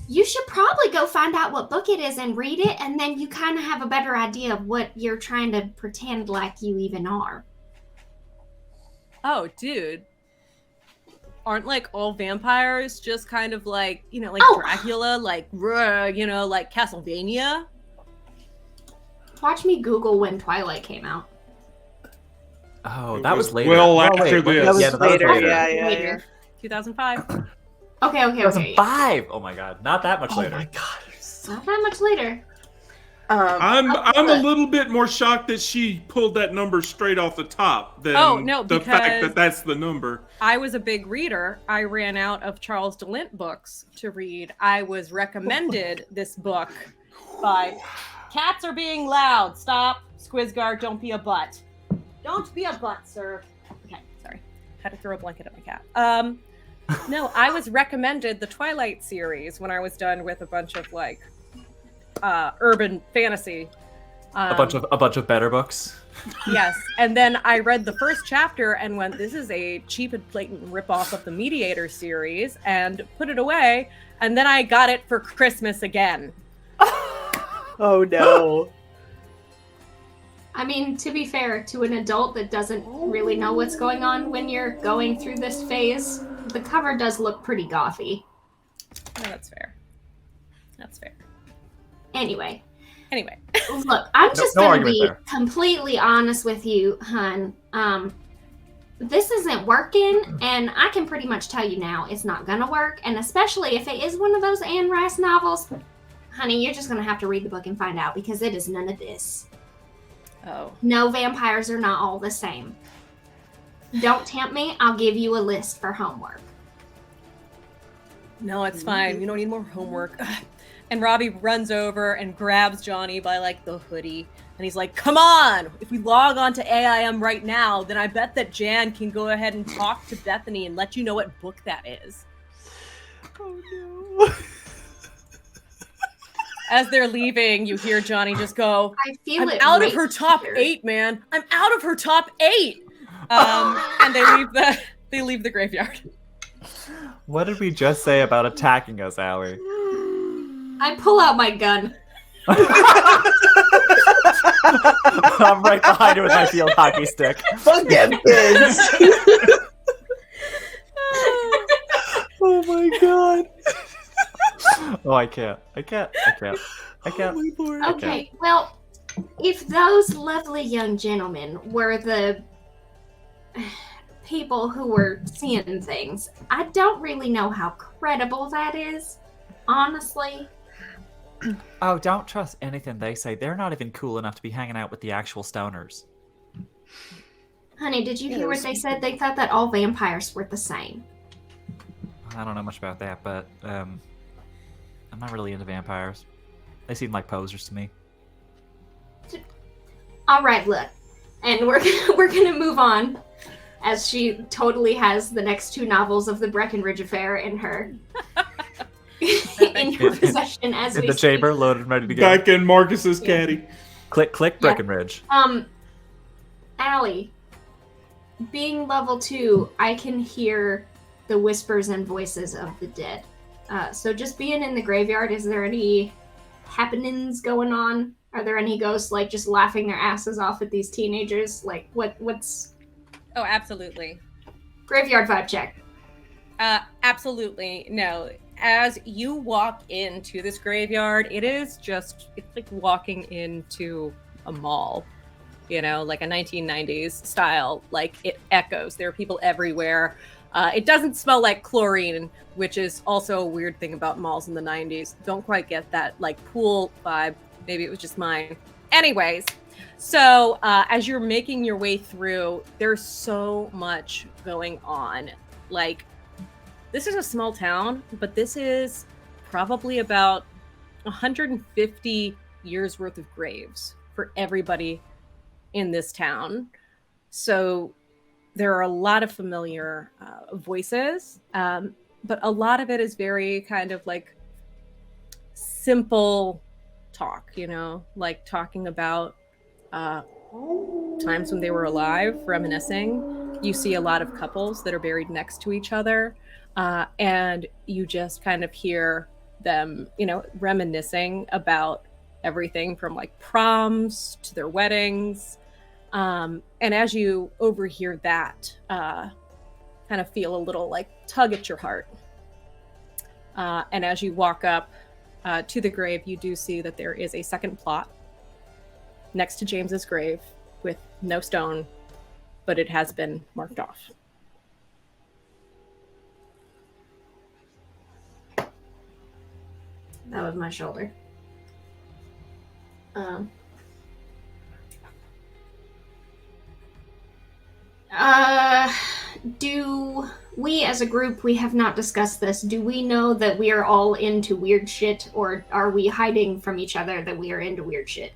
You should probably go find out what book it is and read it, and then you kind of have a better idea of what you're trying to pretend like you even are.
Oh, dude. Aren't like all vampires just kind of like, you know, like Dracula, like, you know, like Castlevania?
Watch me Google when Twilight came out.
Oh, that was later.
well
wait,
after
wait,
this.
That was
yeah,
later,
later.
yeah.
Later.
2005.
Okay.
2005. Oh my god, not that much later.
Oh my god.
Not that much later.
I'm a little bit more shocked that she pulled that number straight off the top than the fact
because
that that's the number.
I was a big reader. I ran out of Charles DeLint books to read. I was recommended this book by Cats Are Being Loud. Stop. Squizgar, don't be a butt. Don't be a butt, sir. Okay, sorry. Had to throw a blanket at my cat. No, I was recommended the Twilight series when I was done with a bunch of like urban fantasy.
A bunch of better books.
Yes, and then I read the first chapter and went, this is a cheap and blatant ripoff of the Mediator series, and put it away, and then I got it for Christmas again.
Oh no.
I mean, to be fair, to an adult that doesn't really know what's going on when you're going through this phase, the cover does look pretty gothy.
Oh, that's fair. That's fair.
Anyway, look, I'm just gonna be completely honest with you, hun. This isn't working, and I can pretty much tell you now it's not gonna work, and especially if it is one of those Anne Rice novels, honey, you're just gonna have to read the book and find out, because it is none of this.
Oh.
No, vampires are not all the same. Don't tempt me, I'll give you a list for homework.
No, it's fine. You don't need more homework. And Robbie runs over and grabs Johnny by like the hoodie. And he's like, come on! If we log on to AIM right now, then I bet that Jan can go ahead and talk to Bethany and let you know what book that is.
Oh no.
As they're leaving, you hear Johnny just go,
I feel
I'm
it
out of
right
her top
here.
8, man. I'm out of her top 8! And they leave the graveyard.
What did we just say about attacking us, Allie?
I pull out my gun.
I'm right behind her with my field hockey stick.
Fuck them kids. Oh my god.
Oh, I can't.
Oh my lord.
Okay, well, if those lovely young gentlemen were the people who were seeing things, I don't really know how credible that is, honestly.
Oh, don't trust anything they say. They're not even cool enough to be hanging out with the actual stoners.
Honey, did you hear what they said? They thought that all vampires were the same.
I don't know much about that, but I'm not really into vampires. They seem like posers to me.
All right, look, and we're gonna move on, as she totally has the next 2 novels of the Breckenridge Affair in her in her possession as
In
we
the
speak.
chamber, loaded and ready to go.
Back in Marcus's caddy.
Click, click, Breckenridge.
Allie, being level 2, I can hear the whispers and voices of the dead. So just being in the graveyard, is there any happenings going on? Are there any ghosts like just laughing their asses off at these teenagers? Like what's
Oh, absolutely.
graveyard vibe check?
Absolutely. No. as you walk into this graveyard, it's like walking into a mall, like a 1990s style. Like, it echoes. There are people everywhere. It doesn't smell like chlorine, which is also a weird thing about malls in the 90s. Don't quite get that like pool vibe. Maybe it was just mine. Anyways, so as you're making your way through, there's so much going on. Like, this is a small town, but this is probably about 150 years worth of graves for everybody in this town. So there are a lot of familiar voices, but a lot of it is very kind of like simple talk, like talking about times when they were alive, reminiscing. You see a lot of couples that are buried next to each other, and you just kind of hear them, reminiscing about everything from like proms to their weddings. And as you overhear that, kind of feel a little like tug at your heart. And as you walk up to the grave, you do see that there is a second plot next to James's grave with no stone, but it has been marked off.
That was my shoulder. Do we as a group, we have not discussed this, do we know that we are all into weird shit, or are we hiding from each other that we are into weird shit?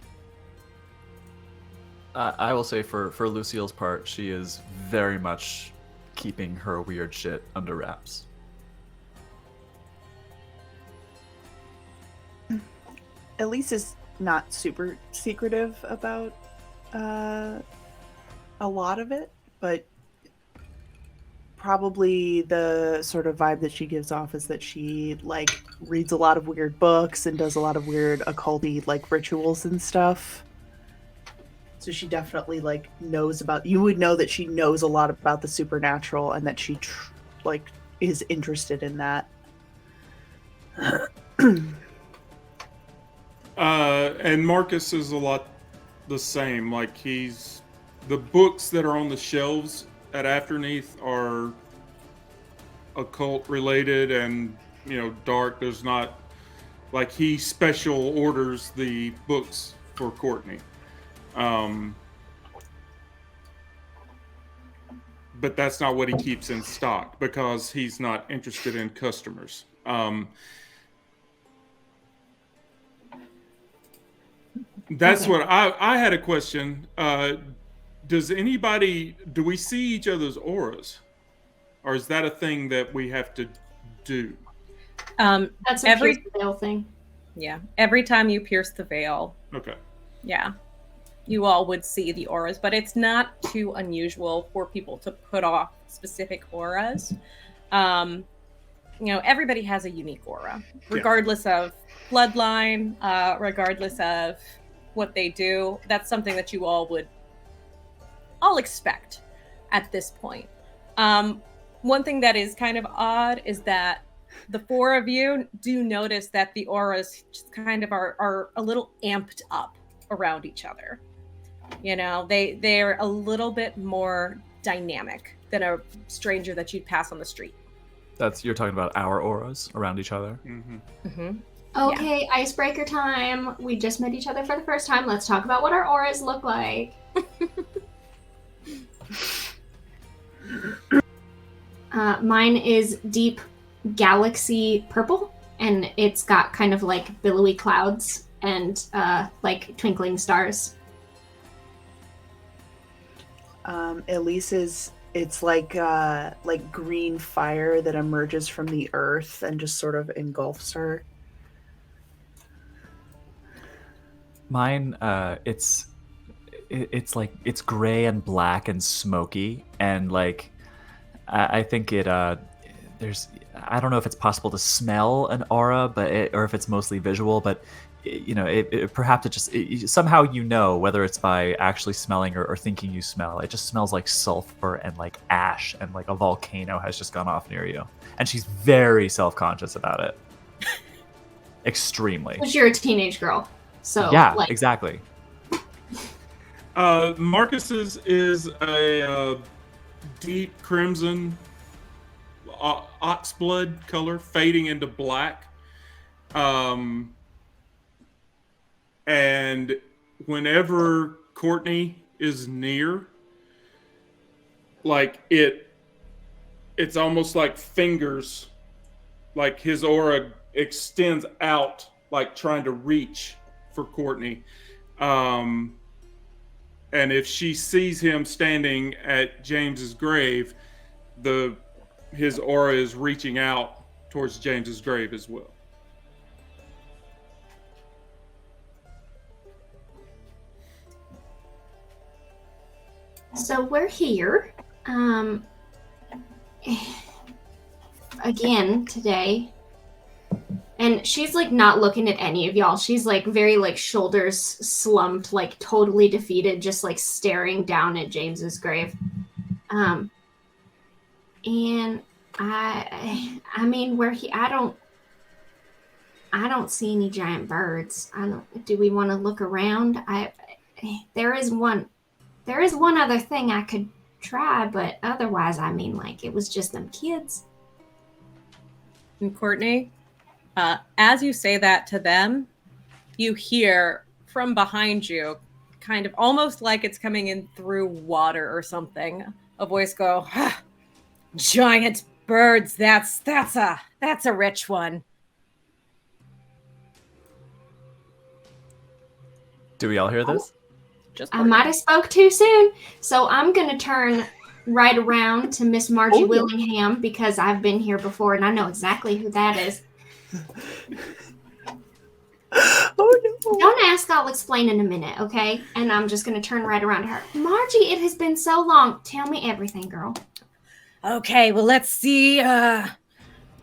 I will say for Lucille's part, she is very much keeping her weird shit under wraps.
Elise is not super secretive about a lot of it, but probably the sort of vibe that she gives off is that she like reads a lot of weird books and does a lot of weird occulty like rituals and stuff. So she definitely like knows about. You would know that she knows a lot about the supernatural and that she like is interested in that.
And Marcus is a lot the same. Like, the books that are on the shelves at Afterneath are occult related and, dark. There's not, like, he special orders the books for Courtney. But that's not what he keeps in stock because he's not interested in customers. That's okay. What I had a question. Do we see each other's auras? Or is that a thing that we have to do?
That's a pierce the veil thing.
Yeah. Every time you pierce the veil.
Okay.
Yeah. You all would see the auras, but it's not too unusual for people to put off specific auras. Everybody has a unique aura, regardless of bloodline, regardless of what they do. That's something that you all would all expect at this point. One thing that is kind of odd is that the four of you do notice that the auras just kind of are a little amped up around each other. They're a little bit more dynamic than a stranger that you'd pass on the street.
You're talking about our auras around each other?
Mm-hmm.
Mm-hmm.
Okay, yeah. Icebreaker time. We just met each other for the first time. Let's talk about what our auras look like. Mine is deep galaxy purple, and it's got kind of like billowy clouds and like twinkling stars.
Elise's, it's like green fire that emerges from the earth and just sort of engulfs her.
Mine, it's like it's gray and black and smoky, and like I think it there's, I don't know if it's possible to smell an aura, or if it's mostly visual, but perhaps somehow whether it's by actually smelling or thinking you smell, it just smells like sulfur and like ash and like a volcano has just gone off near you. And she's very self-conscious about it. Extremely.
Because you're a teenage girl. So
yeah, exactly.
Marcus's is a deep crimson ox blood color fading into black. And whenever Courtney is near, like it's almost like fingers, like his aura extends out, like trying to reach for Courtney. And if she sees him standing at James's grave, his aura is reaching out towards James's grave as well.
So we're here, again today, and she's like not looking at any of y'all. She's like very like shoulders slumped, like totally defeated, just like staring down at James's grave. And I mean, I don't see any giant birds. Do we want to look around? There is one other thing I could try, but otherwise, I mean, like, it was just them kids.
And Courtney, as you say that to them, you hear from behind you, kind of almost like it's coming in through water or something, a voice go, giant birds, that's a rich one.
Do we all hear this?
I might have spoke too soon, so I'm going to turn right around to Miss Margie Willingham because I've been here before and I know exactly who that is.
Oh no!
Don't ask, I'll explain in a minute, okay? And I'm just going to turn right around to her. Margie, it has been so long. Tell me everything, girl.
Okay, well, let's see.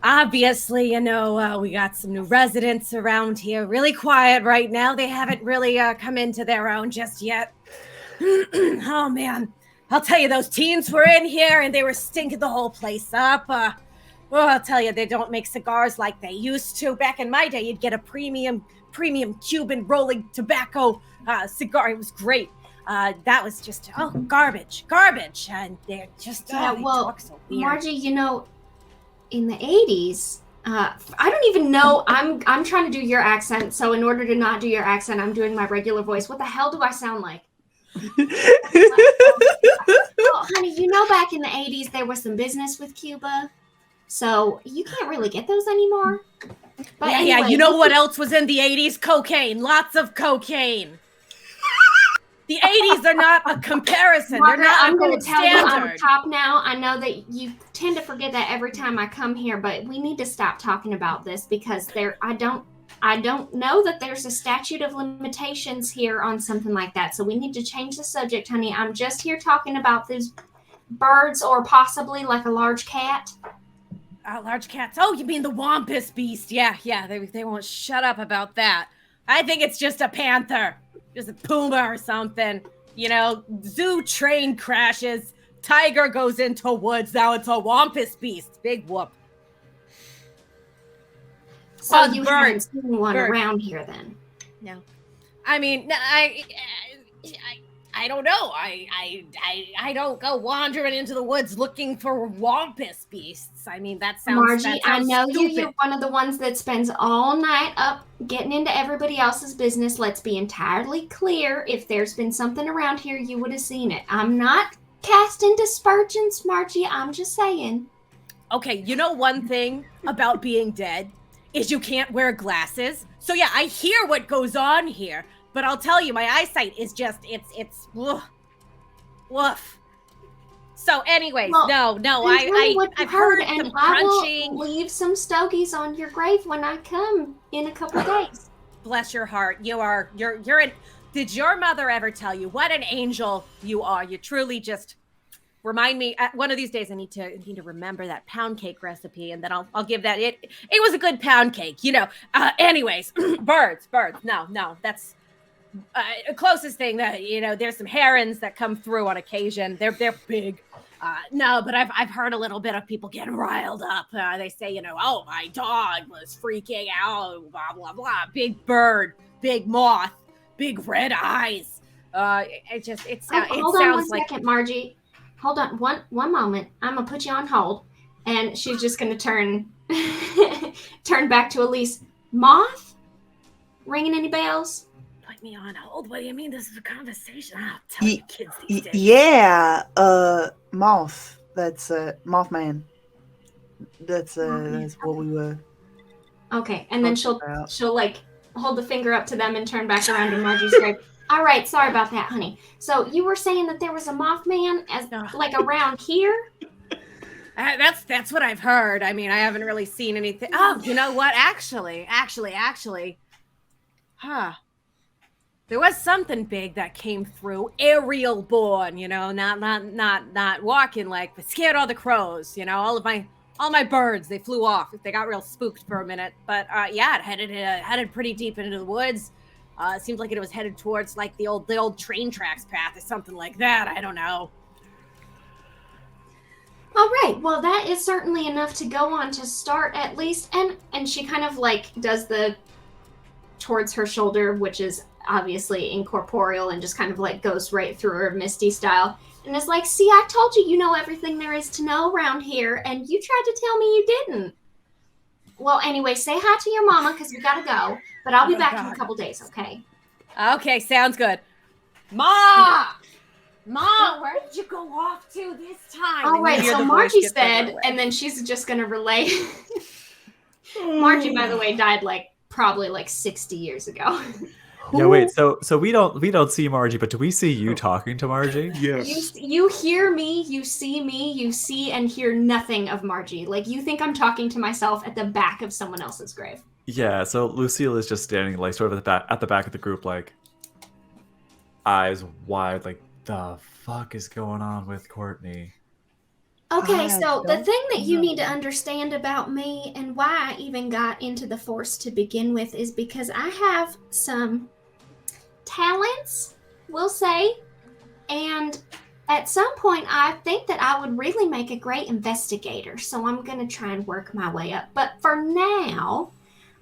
Obviously, we got some new residents around here. Really quiet right now. They haven't really come into their own just yet. Oh, man. I'll tell you, those teens were in here and they were stinking the whole place up. Well, I'll tell you, they don't make cigars like they used to. Back in my day, you'd get a premium Cuban rolling tobacco cigar. It was great. That was just, garbage. And they're just, they talk so weird.
Margie, in the 80s, I don't even know. I'm trying to do your accent, so in order to not do your accent, I'm doing my regular voice. What the hell do I sound like? Well, honey, back in the 80s, there was some business with Cuba, so you can't really get those anymore. But
anyway, you know what else was in the 80s? Cocaine. Lots of cocaine. The 80s are not a comparison.
Margaret,
they're not
I'm
going to
tell you on top now. I know that you tend to forget that every time I come here, but we need to stop talking about this because I don't know that there's a statute of limitations here on something like that. So we need to change the subject, honey. I'm just here talking about these birds or possibly like a large cat.
Large cats. Oh, you mean the wampus beast? Yeah. They won't shut up about that. I think it's just a panther. Just a puma or something. Zoo train crashes. Tiger goes into woods. Now it's a wampus beast. Big whoop.
So you haven't seen one around here then?
No. I mean, I don't know. I don't go wandering into the woods looking for wampus beasts. I mean, that sounds
Margie, I know
stupid.
you're one of the ones that spends all night up getting into everybody else's business. Let's be entirely clear. If there's been something around here, you would have seen it. I'm not casting dispersions, Margie. I'm just saying.
Okay, one thing about being dead is you can't wear glasses. So yeah, I hear what goes on here. But I'll tell you, my eyesight is just, it's woof. So anyways, no, I've heard
and
some crunching.
I will leave some stogies on your grave when I come in a couple of days.
Bless your heart. You're did your mother ever tell you what an angel you are? You truly just, remind me one of these days. I need to remember that pound cake recipe, and then I'll give that. It was a good pound cake, you know. Anyways, birds. No, that's closest thing that, you know. There's some herons that come through on occasion. They're big. No, but I've heard a little bit of people getting riled up. They say, you know, oh, my dog was freaking out, blah blah blah. Big bird, big moth, big red eyes. It
Hold on one second, Margie. Hold on one moment. I'm gonna put you on hold, and she's just gonna turn back to Elise. Moth? Ringing any bells?
Put me on hold. What do you mean? This is a conversation. I'll tell you kids these days.
Yeah, Moth. That's Mothman. That's what we were.
Okay, and then she'll like hold the finger up to them and turn back around to Margie's grave. All right, sorry about that, honey. So you were saying that there was a Mothman like around here?
That's what I've heard. I mean, I haven't really seen anything. Oh, you know what? Actually, there was something big that came through, aerial born. You know, not walking like, but scared all the crows. You know, all my birds, they flew off. They got real spooked for a minute. But yeah, it headed pretty deep into the woods. It seemed like it was headed towards like the old train tracks path or something like that. I don't know.
All right. Well, that is certainly enough to go on to start at least. And she kind of like does the towards her shoulder, which is obviously incorporeal, and just kind of like goes right through her Misty style. And is like, see, I told you know everything there is to know around here, and you tried to tell me you didn't. Well, anyway, say hi to your mama, because we gotta go. But I'll be back in a couple days, okay?
Okay, sounds good. Ma, where did you go off to this time?
All right, so Margie said, and then she's just gonna relay. Margie, by the way, died probably 60 years ago.
Yeah, wait. So we don't see Margie, but do we see you talking to Margie?
Yes.
You hear me, you see and hear nothing of Margie. Like, you think I'm talking to myself at the back of someone else's grave.
Yeah. So Lucille is just standing like sort of at the back of the group, like eyes wide, like the fuck is going on with Courtney?
Okay, so the thing that you need to understand about me and why I even got into the Force to begin with is because I have some talents, we'll say, and at some point I think that I would really make a great investigator, so I'm going to try and work my way up. But for now,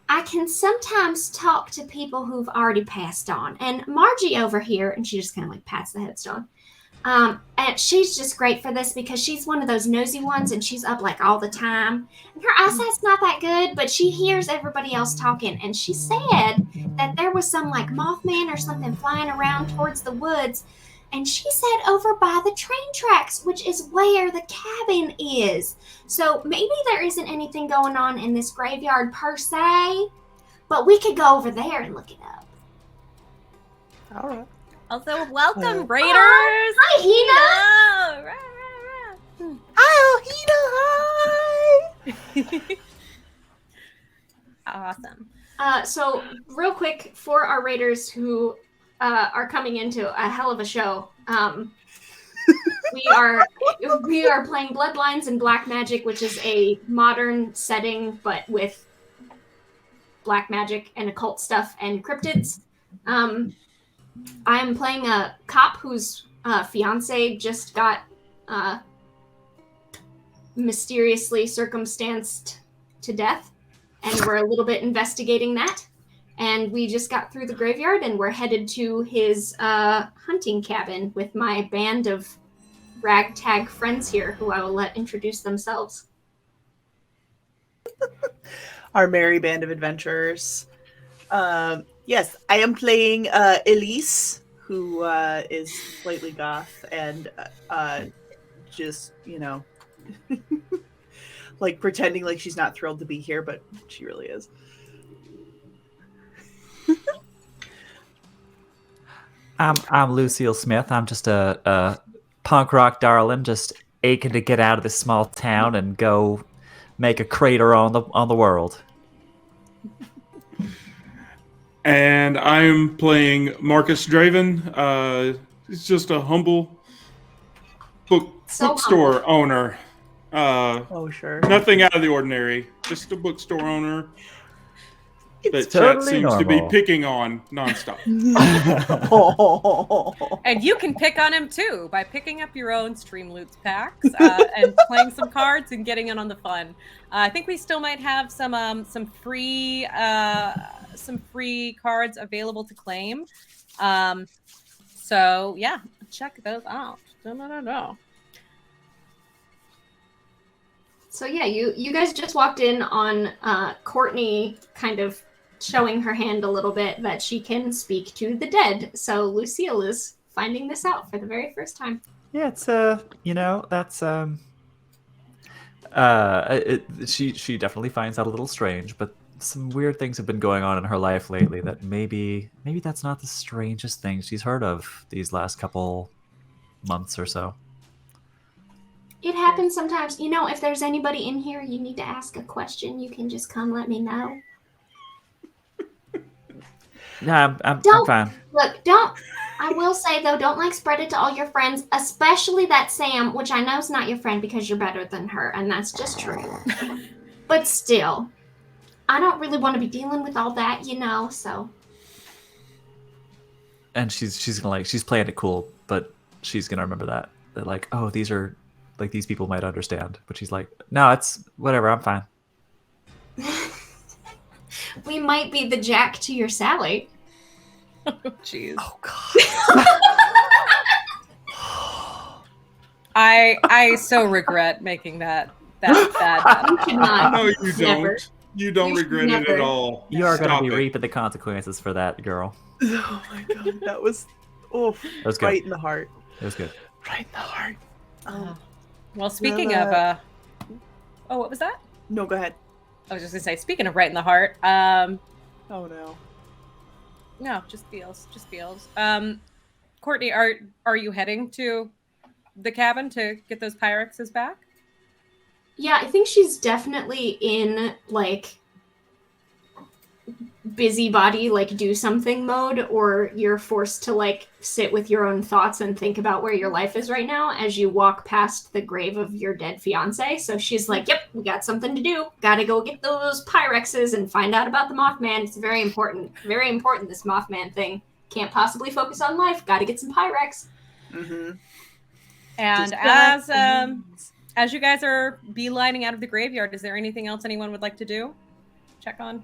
I can sometimes talk to people who've already passed on. And Margie over here, and she just kind of like pats the headstone, and she's just great for this because she's one of those nosy ones, and she's up like all the time. And her eyesight's not that good, but she hears everybody else talking. And she said that there was some like Mothman or something flying around towards the woods. And she said over by the train tracks, which is where the cabin is. So maybe there isn't anything going on in this graveyard per se, but we could go over there and look it up.
All right.
Also, welcome, Raiders.
Hi, Hina.
Hi, Hina. Hi.
Awesome.
So real quick for our Raiders who are coming into a hell of a show. We are playing Bloodlines and Black Magic, which is a modern setting, but with black magic and occult stuff and cryptids. I'm playing a cop whose fiance just got mysteriously circumstanced to death, and we're a little bit investigating that. And we just got through the graveyard, and we're headed to his hunting cabin with my band of ragtag friends here, who I will let introduce themselves.
Our merry band of adventurers. Yes, I am playing Elise, who is slightly goth and just, like pretending like she's not thrilled to be here, but she really is.
I'm Lucille Smith. I'm just a punk rock darling, just aching to get out of this small town and go make a crater on the world.
And I'm playing Marcus Draven. He's just a humble bookstore owner.
Oh, sure.
Nothing out of the ordinary. Just a bookstore owner that chat
totally
seems to be
normal.
picking on nonstop.
And you can pick on him too by picking up your own Stream Loots packs and playing some cards and getting in on the fun. I think we still might have some free cards available to claim. So yeah, check those out. No.
So yeah, you guys just walked in on Courtney kind of showing her hand a little bit that she can speak to the dead. So Lucille is finding this out for the very first time.
Yeah, it's that's she definitely finds that a little strange, but some weird things have been going on in her life lately that maybe that's not the strangest thing she's heard of these last couple months or so.
It happens sometimes. You know, if there's anybody in here you need to ask a question, you can just come let me know.
Yeah, I'm fine.
Look, I will say, though, don't, spread it to all your friends, especially that Sam, which I know is not your friend because you're better than her, and that's just true. But still, I don't really want to be dealing with all that, so.
And she's gonna she's playing it cool, but she's gonna remember that oh, these are these people might understand, but she's like, no, it's whatever, I'm fine.
We might be the Jack to your Sally.
Oh, jeez.
Oh, God.
I so regret making that bad.
You should not.
No, you
Never.
don't. You don't regret it at all.
You are going
Stop
to be
it.
reaping the consequences for that, girl.
Oh, my God. That was,
That was good.
right in the heart.
It was good.
Right in the heart.
Well, speaking of, what was that?
No, go ahead.
I was just gonna say, speaking of right in the heart,
Oh, no.
no, just feels. Courtney, are you heading to the cabin to get those PyreXs back?
Yeah, I think she's definitely in, busybody, do something mode, or you're forced to, sit with your own thoughts and think about where your life is right now as you walk past the grave of your dead fiance. So she's like, yep, we got something to do. Gotta go get those PyreXs and find out about the Mothman. It's very important. Very important, this Mothman thing. Can't possibly focus on life. Gotta get some Pyrex.
Mm-hmm.
And as you guys are beelining out of the graveyard, is there anything else anyone would like to do? Check on?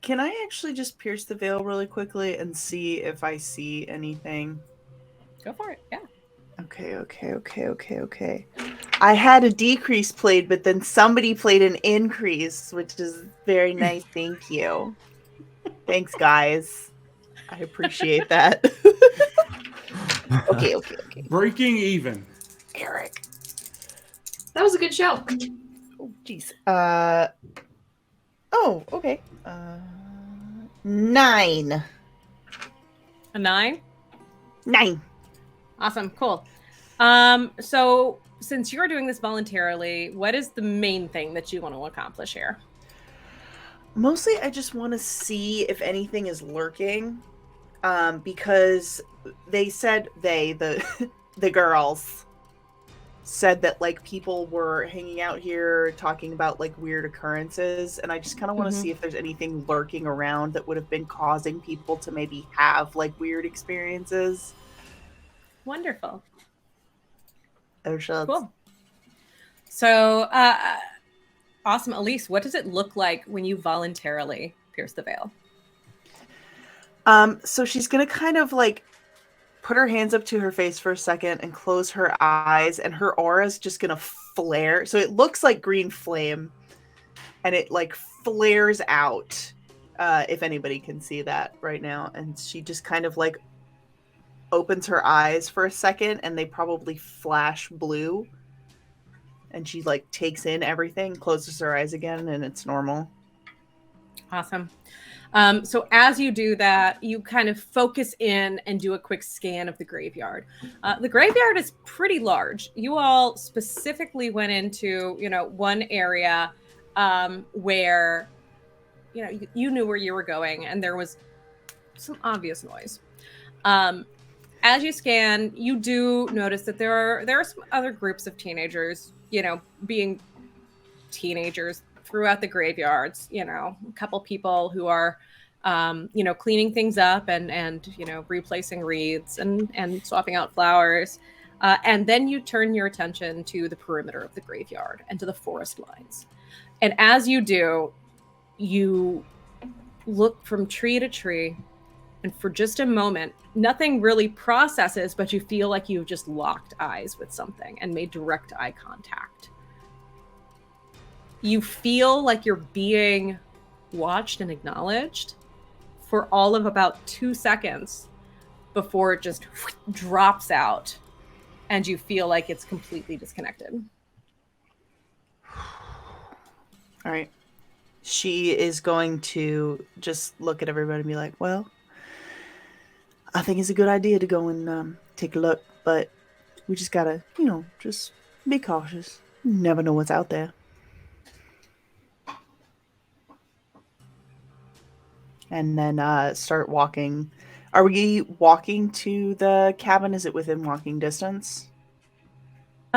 Can I actually just pierce the veil really quickly and see if I see anything?
Go for it, yeah.
Okay. I had a decrease played, but then somebody played an increase, which is very nice. Thank you. Thanks, guys. I appreciate that. Okay.
Breaking even.
Eric.
That was a good show.
Oh, jeez. Oh, okay. 9.
A 9?
9.
Awesome, cool. So since you're doing this voluntarily, what is the main thing that you want to accomplish here?
Mostly, I just want to see if anything is lurking, because they said the girls said that people were hanging out here talking about weird occurrences, and I just kind of want to see if there's anything lurking around that would have been causing people to maybe have weird experiences.
Wonderful.
Oh, shucks.
Cool. So, awesome. Elise, what does it look like when you voluntarily pierce the veil?
So she's gonna kind of put her hands up to her face for a second and close her eyes, and her aura is just gonna flare. So it looks like green flame, and it flares out. If anybody can see that right now, and she just kind of opens her eyes for a second, and they probably flash blue. And she takes in everything, closes her eyes again, and it's normal.
Awesome. So as you do that, you kind of focus in and do a quick scan of the graveyard. The graveyard is pretty large. You all specifically went into, one area where, you knew where you were going, and there was some obvious noise. as you scan, you do notice that there are some other groups of teenagers, being teenagers throughout the graveyards. A couple people who are, cleaning things up and replacing wreaths and swapping out flowers. And then you turn your attention to the perimeter of the graveyard and to the forest lines. And as you do, you look from tree to tree, and for just a moment, nothing really processes, but you feel like you've just locked eyes with something and made direct eye contact. You feel like you're being watched and acknowledged for all of about 2 seconds before it just drops out and you feel like it's completely disconnected.
All right. She is going to just look at everybody and be like, well, I think it's a good idea to go and take a look, but we just gotta, just be cautious. You never know what's out there. And then start walking. Are we walking to the cabin? Is it within walking distance?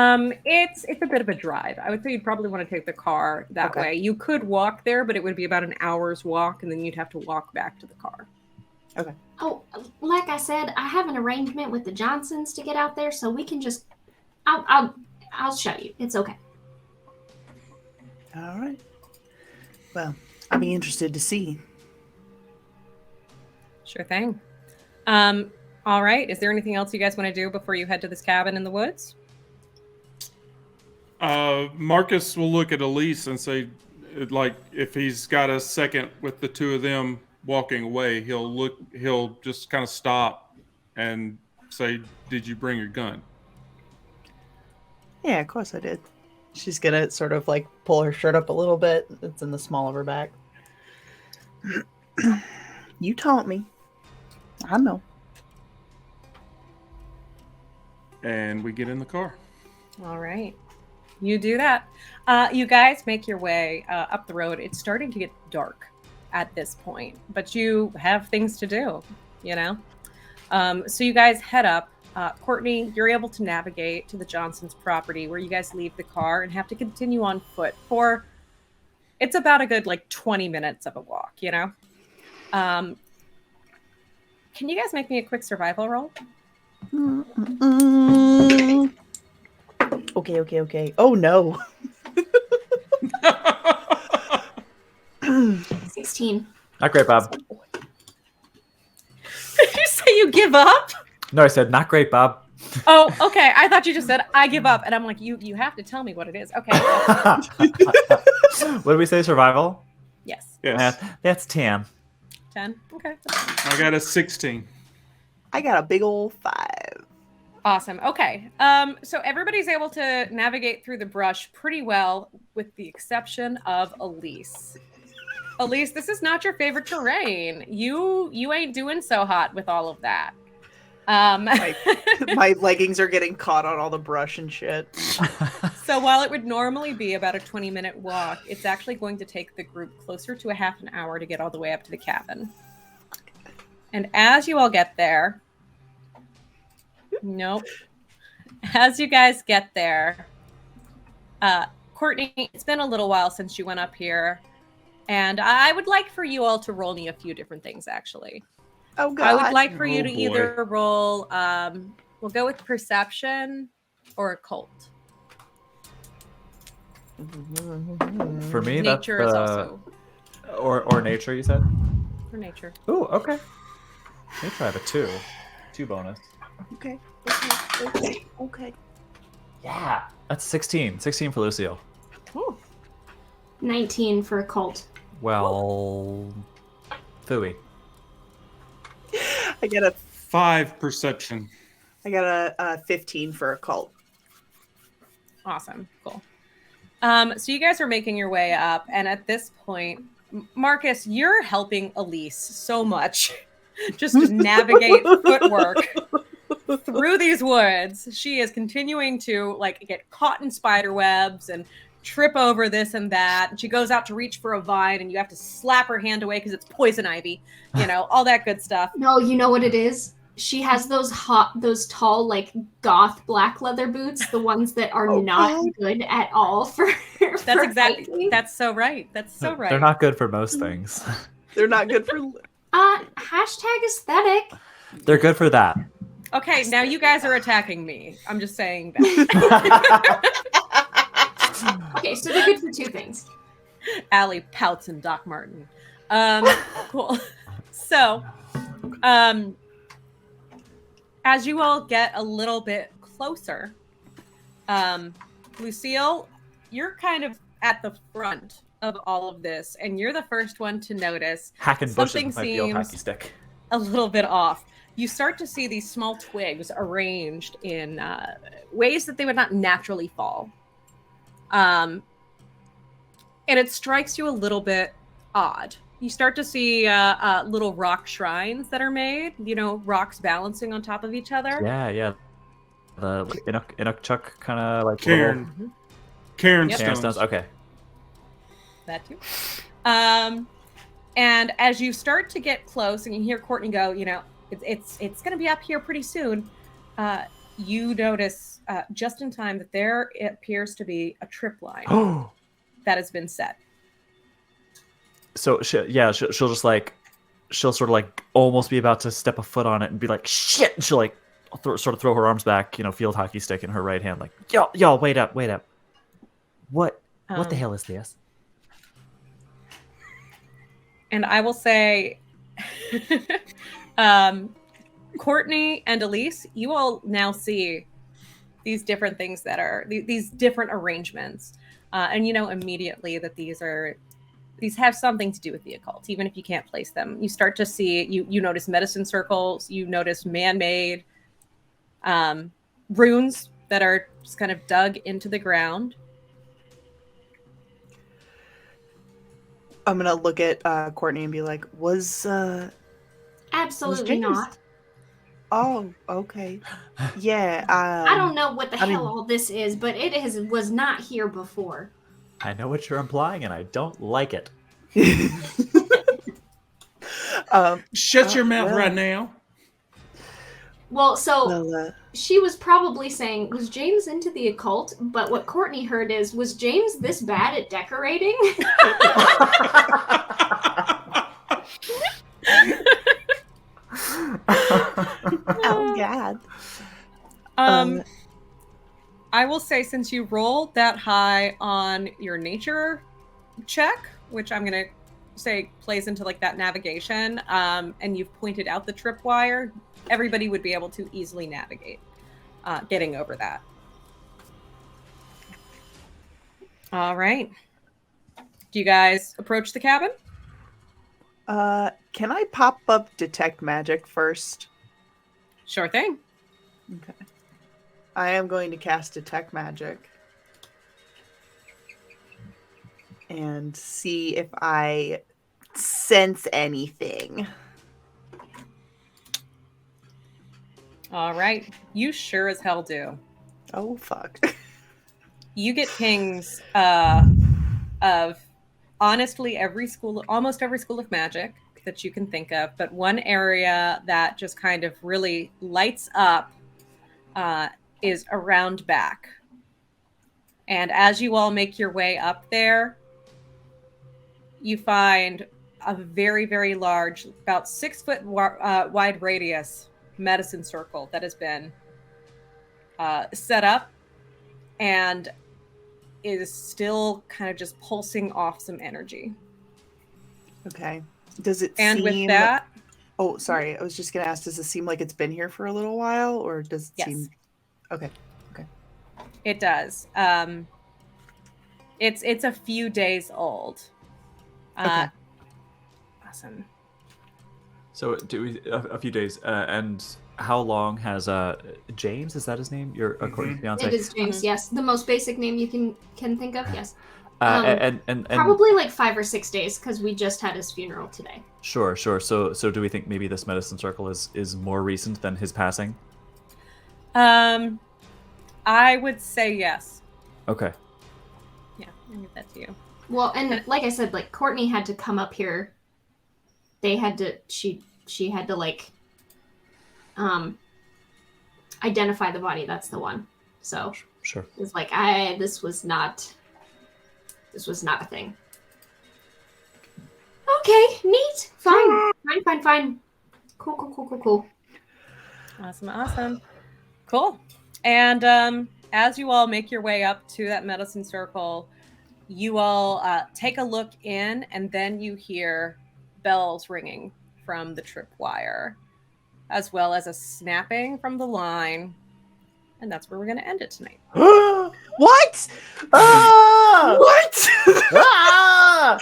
It's a bit of a drive. I would say you'd probably want to take the car that way. You could walk there, but it would be about an hour's walk, and then you'd have to walk back to the car.
Okay.
Oh, like I said, I have an arrangement with the Johnsons to get out there, so we can just. I'll show you. It's okay.
All right. Well, I'll be interested to see.
Sure thing. All right. Is there anything else you guys want to do before you head to this cabin in the woods?
Marcus will look at Elise and say, like, if he's got a second with the two of them walking away, he'll just kind of stop and say, did you bring your gun?
Yeah, of course I did. She's gonna sort of like pull her shirt up a little bit. It's in the small of her back. You taught me. I know.
And we get in the car.
All right. You do that. You guys make your way up the road. It's starting to get dark at this point, but you have things to do, So you guys head up. Courtney, you're able to navigate to the Johnson's property where you guys leave the car and have to continue on foot for, it's about a good 20 minutes of a walk, Can you guys make me a quick survival roll?
Okay. Oh no.
16.
Not great, Bob.
Did you say you give up?
No, I said not great, Bob.
Oh, okay. I thought you just said I give up, and I'm like, you have to tell me what it is. Okay.
What did we say? Survival?
Yes.
That's 10.
10. Okay.
I got a 16.
I got a big old 5.
Awesome. Okay. So everybody's able to navigate through the brush pretty well, with the exception of Elise. Elise, this is not your favorite terrain. You ain't doing so hot with all of that.
My leggings are getting caught on all the brush and shit.
So while it would normally be about a 20-minute walk, it's actually going to take the group closer to a half an hour to get all the way up to the cabin. And as you all get there, as you guys get there, Courtney, it's been a little while since you went up here, and I would like for you all to roll me a few different things, actually.
Oh, God.
I would like for you to
boy.
either roll, we'll go with perception or occult.
For me,
Nature
that's
is also
or nature. You said.
for nature.
Ooh, okay. Nature, I have a 2 bonus.
Okay.
Yeah, that's 16. 16 for Lucille.
Ooh.
19 for occult.
Well, Fooey.
I got a
5 perception.
I got a 15 for occult.
Awesome. Cool. So you guys are making your way up, and at this point, Marcus, you're helping Elise so much. Just navigate footwork through these woods. She is continuing to get caught in spider webs and trip over this and that. And she goes out to reach for a vine, and you have to slap her hand away because it's poison ivy. All that good stuff.
No, you know what it is? She has those tall, like goth black leather boots, the ones that are not good at all for.
That's exactly. That's so right. That's so right.
They're not good for most things.
They're not good for.
Hashtag aesthetic.
They're good for that.
Okay, now you guys are attacking me. I'm just saying that.
Okay, so they're good for two things.
Allie pouts and Doc Martin. Cool. So, as you all get a little bit closer, Lucille, you're kind of at the front of all of this, and you're the first one to notice
Hacking bushes
something
with my field hockey
seems
stick.
a little bit off. You start to see these small twigs arranged in ways that they would not naturally fall. And it strikes you a little bit odd. You start to see little rock shrines that are made, rocks balancing on top of each other.
Yeah. The Inukchuk kind of like
Cairn
Cairn
stones.
stones. Okay.
That too. And as you start to get close and you hear Courtney go, it's going to be up here pretty soon, you notice just in time that there appears to be a tripline that has been set.
So she'll just like, she'll sort of like almost be about to step a foot on it and be like, shit! And she'll like sort of throw her arms back, field hockey stick in her right hand, like, y'all, wait up. What the hell is this?
And I will say, Courtney and Elise, you all now see these different things that are these different arrangements, and you know immediately that these have something to do with the occult, even if you can't place them. You start to see you notice medicine circles, you notice man-made runes that are just kind of dug into the ground.
I'm gonna look at Courtney and be like, was
Absolutely not.
Oh, okay. Yeah.
I don't know what the hell all this is, but it was not here before.
I know what you're implying, and I don't like it.
Shut your mouth right now.
Well, she was probably saying, was James into the occult? But what Courtney heard is, was James this bad at decorating?
Oh, God.
I will say, since you rolled that high on your nature check, which I'm going to say plays into like that navigation, and you've pointed out the tripwire, everybody would be able to easily navigate getting over that. All right. Do you guys approach the cabin?
Can I pop up detect magic first?
Sure thing.
Okay. I am going to cast detect magic and see if I sense anything.
All right. You sure as hell do.
Oh, fuck.
You get pings of honestly almost every school of magic that you can think of, but one area that just kind of really lights up is around back. And as you all make your way up there, you find a very, very large, about 6 foot wide radius medicine circle that has been set up and is still kind of just pulsing off some energy.
Okay. Does it
and
seem...
with that...
Oh, sorry. I was just going to ask, does it seem like it's been here for a little while, or does it seem... Okay.
It does. It's a few days old.
Okay.
Awesome.
So do we a few days, and how long has James? Is that his name? Your Courtney's fiance?
It is James. Yes, the most basic name you can think of. Yes.
And
probably like 5 or 6 days because we just had his funeral today.
Sure. So do we think maybe this medicine circle is more recent than his passing?
I would say yes.
Okay.
Yeah, I'll give that to you.
Well, and like I said, like Courtney had to come up here. They had to. She had to like identify the body. That's the one. So
Sure.
it's like this was not a thing. Okay, neat. Fine. Cool.
Awesome. Cool. And as you all make your way up to that medicine circle, you all take a look in, and then you hear bells ringing from the tripwire, as well as a snapping from the line. And that's where we're going to end it tonight.
What? Ah! What? Ah!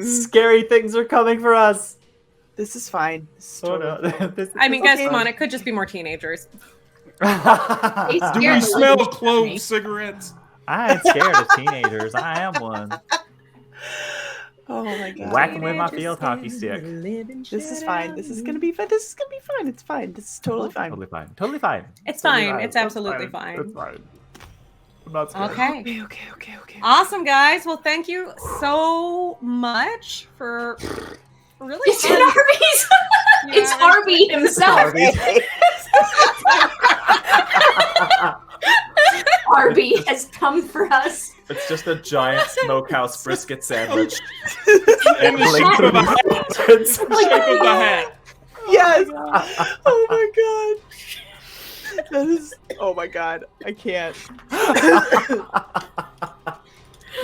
Scary things are coming for us.
This is fine.
I mean, guys, come on. It could just be more teenagers.
Do we smell clove cigarettes?
I ain't scared of teenagers. I am one.
Oh my god.
Whack 'em with my field hockey stick.
This is fine. This is gonna be fine. This is gonna be fine. It's fine. This is totally fine.
Totally fine.
It's fine. It's absolutely fine.
It's fine. I'm not scared.
Okay.
Okay.
Awesome, guys. Well, thank you so much for really.
It's an Arby's. It's Arby himself. Arby has come for us.
It's just a giant smokehouse brisket sandwich.
In the shape of a hat. In the shape of a hat.
Yes. Oh my god. That is. Oh my god. I can't.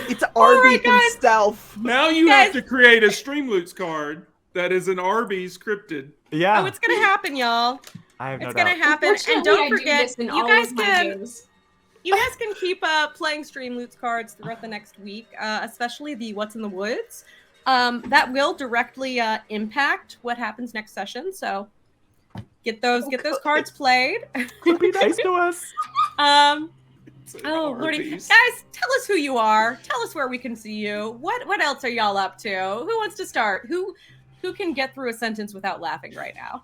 It's Arby himself.
Now you have to create a Streamloots card that is an Arby's cryptid.
Yeah.
Oh, it's gonna happen, y'all.
I have no
It's
doubt.
gonna happen, and don't forget, you guys can keep playing Streamloots cards throughout the next week, especially the What's in the Woods. That will directly impact what happens next session. So get those cards played.
Be nice to us.
Oh lordy, guys, tell us who you are. Tell us where we can see you. What else are y'all up to? Who wants to start? Who can get through a sentence without laughing right now?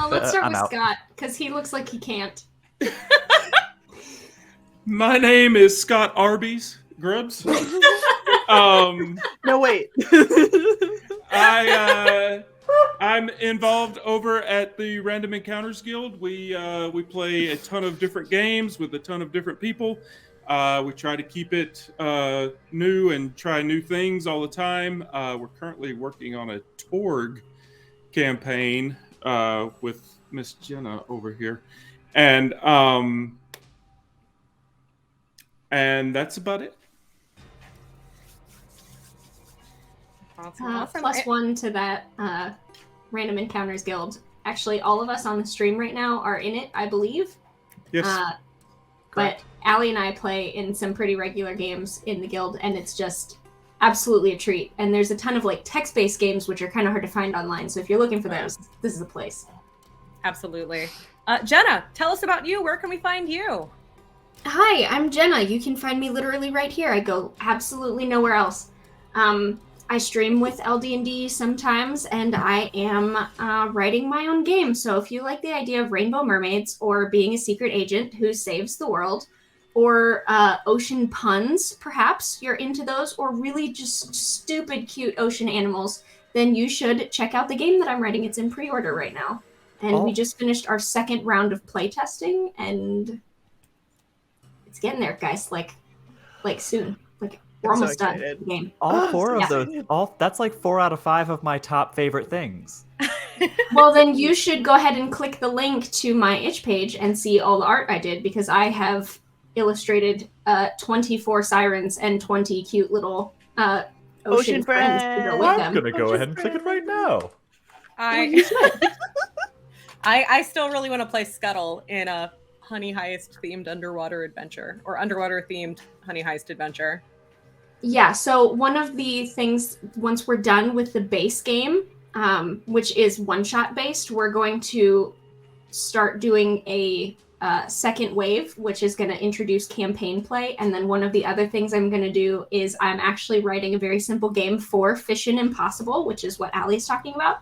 Let's start
I'm
with
out.
Scott, because he looks like he can't.
My name is Scott Arby's Grubbs.
No, wait.
I'm involved over at the Random Encounters Guild. We play a ton of different games with a ton of different people. We try to keep it new and try new things all the time. We're currently working on a Torg campaign with Miss Jenna over here, and that's about it.
Awesome.
Plus one to that Random Encounters Guild. Actually, all of us on the stream right now are in it, I believe.
Yes.
But Allie and I play in some pretty regular games in the guild, and it's just absolutely a treat. And there's a ton of like text-based games which are kind of hard to find online. So if you're looking for those, this is the place.
Absolutely. Jenna, tell us about you. Where can we find you?
Hi, I'm Jenna. You can find me literally right here. I go absolutely nowhere else. I stream with LD&D sometimes, and I am writing my own game. So if you like the idea of rainbow mermaids, or being a secret agent who saves the world, or ocean puns, perhaps you're into those, or really just stupid, cute ocean animals, then you should check out the game that I'm writing. It's in pre-order right now. And we just finished our second round of playtesting, and it's getting there, guys. Like soon. We're almost done with the game.
All four of those. That's like 4 out of 5 of my top favorite things.
Well, then you should go ahead and click the link to my itch page and see all the art I did, because I have illustrated 24 sirens and 20 cute little ocean friends to go with them.
I'm gonna go ahead and click it right now.
I still really want to play Scuttle in a Honey Heist themed underwater adventure, or underwater themed Honey Heist adventure.
Yeah, so one of the things, once we're done with the base game, which is one-shot based, we're going to start doing a second wave, which is going to introduce campaign play. And then one of the other things I'm going to do is I'm actually writing a very simple game for Fission Impossible, which is what Allie's talking about,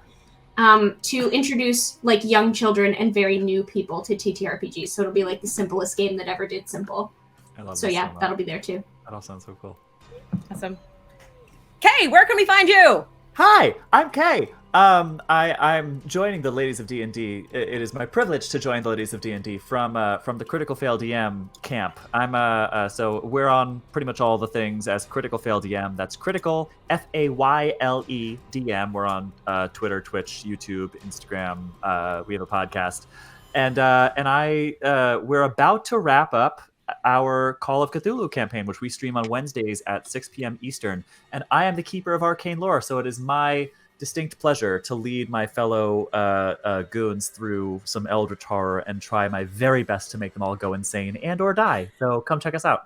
to introduce like young children and very new people to TTRPGs. So it'll be like the simplest game that ever did simple.
I love
So
this
yeah,
so much.
that'll be there too.
That all sounds so cool.
Awesome. Kay, where can we find you?
Hi, I'm Kay. I'm joining the Ladies of D&D. It is my privilege to join the Ladies of D&D from the Critical Fail DM camp. So we're on pretty much all the things as Critical Fail DM. That's Critical FAYLE DM. We're on Twitter, Twitch, YouTube, Instagram. We have a podcast, and we're about to wrap up our Call of Cthulhu campaign, which we stream on Wednesdays at 6 p.m. Eastern. And I am the keeper of arcane lore, so it is my distinct pleasure to lead my fellow goons through some eldritch horror and try my very best to make them all go insane and or die. So come check us out.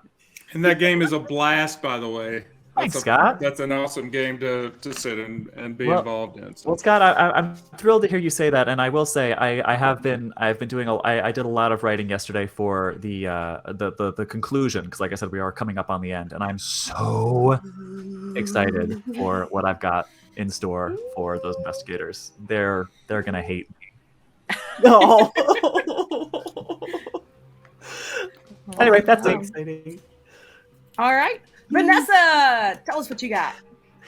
And that game is a blast, by the way.
Thanks, Scott.
That's an awesome game to sit and be involved in. So.
Well, Scott, I'm thrilled to hear you say that, and I will say I've been doing I did a lot of writing yesterday for the conclusion, because like I said, we are coming up on the end, and I'm so excited for what I've got in store for those investigators. They're gonna hate me.
No.
Anyway, that's it.
exciting.
All right. Vanessa, tell us what you got.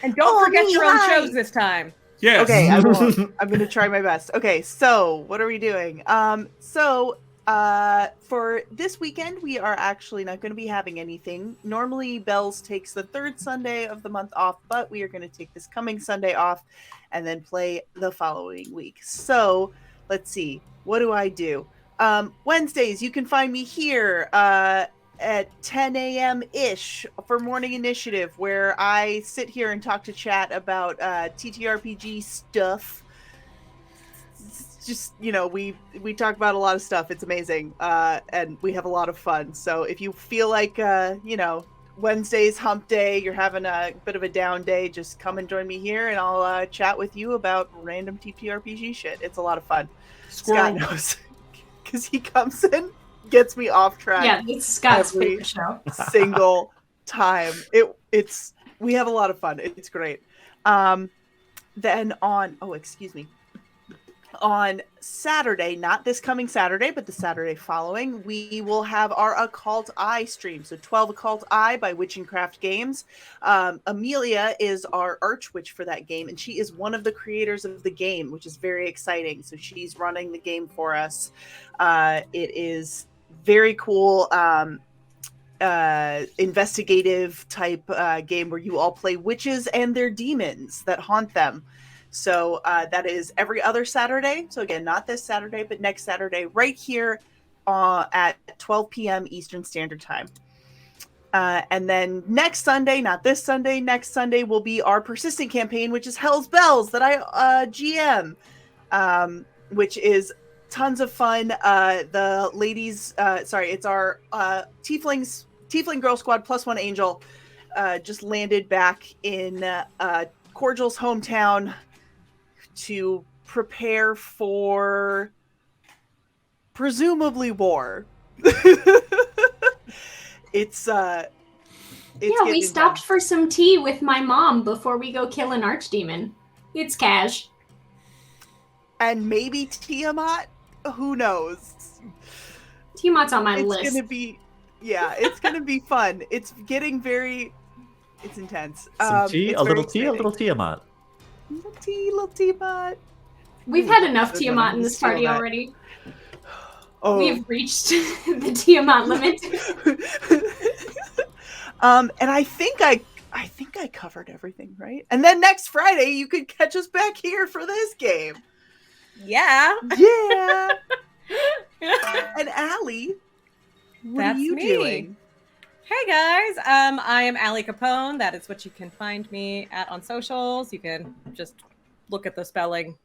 And don't forget your own shows this time.
Yes.
Okay, I won't. I'm going to try my best. Okay, so what are we doing? For this weekend, we are actually not going to be having anything. Normally, Bells takes the third Sunday of the month off, but we are going to take this coming Sunday off and then play the following week. So let's see. What do I do? Wednesdays, you can find me here at 10 a.m.-ish for Morning Initiative, where I sit here and talk to chat about TTRPG stuff. It's just, we talk about a lot of stuff. It's amazing. And we have a lot of fun. So if you feel like, Wednesday's hump day, you're having a bit of a down day, just come and join me here and I'll chat with you about random TTRPG shit. It's a lot of fun.
Squirrel.
Scott knows. Because he comes in, gets me off track.
Yeah, it's Scott's
every
favorite show.
single time. We have a lot of fun. It's great. Then on Saturday, not this coming Saturday, but the Saturday following, we will have our Occult Eye stream. So 12 Occult Eye by Witch and Craft Games. Amelia is our archwitch for that game, and she is one of the creators of the game, which is very exciting. So she's running the game for us. It is very cool, investigative type game where you all play witches and their demons that haunt them. So that is every other Saturday. So again, not this Saturday, but next Saturday, right here at 12 p.m. Eastern Standard Time. And then next Sunday, not this Sunday, next Sunday will be our persistent campaign, which is Hell's Bells that I GM, which is tons of fun. The ladies, it's our Tiefling Girl Squad +1 Angel just landed back in Cordial's hometown to prepare for presumably war. It's
we stopped for some tea with my mom before we go kill an archdemon. It's cash.
And maybe Tiamat? Who knows?
Tiamat's on my list.
It's gonna be fun. It's getting it's intense.
Some tea,
it's
a little
very
tea, a little Tiamat.
Little Tiamat.
We've had enough Tiamat in this party already. We've reached the Tiamat limit.
And I think I covered everything, right? And then next Friday you could catch us back here for this game.
Yeah.
Yeah. And Allie, what
That's
are you
me.
doing?
Hey guys, I am Allie Capwn. That is what you can find me at on socials. You can just look at the spelling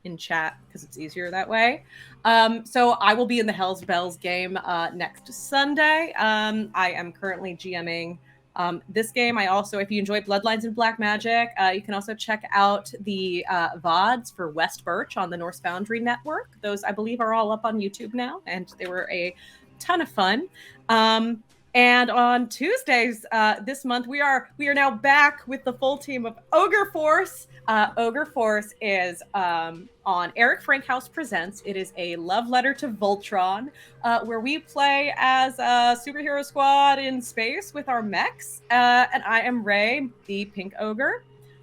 in chat because it's easier that way. So I will be in the Hell's Bells game next Sunday. I am currently GMing this game. I also, if you enjoy Bloodlines and Black Magic, you can also check out the VODs for West Birch on the Norse Foundry Network. Those, I believe, are all up on YouTube now, and they were a ton of fun. And on Tuesdays this month, we are now back with the full team of Ogre Force. Ogre Force is on Eric Frankhouse Presents. It is a love letter to Voltron, where we play as a superhero squad in space with our mechs. And I am Ray, the pink ogre.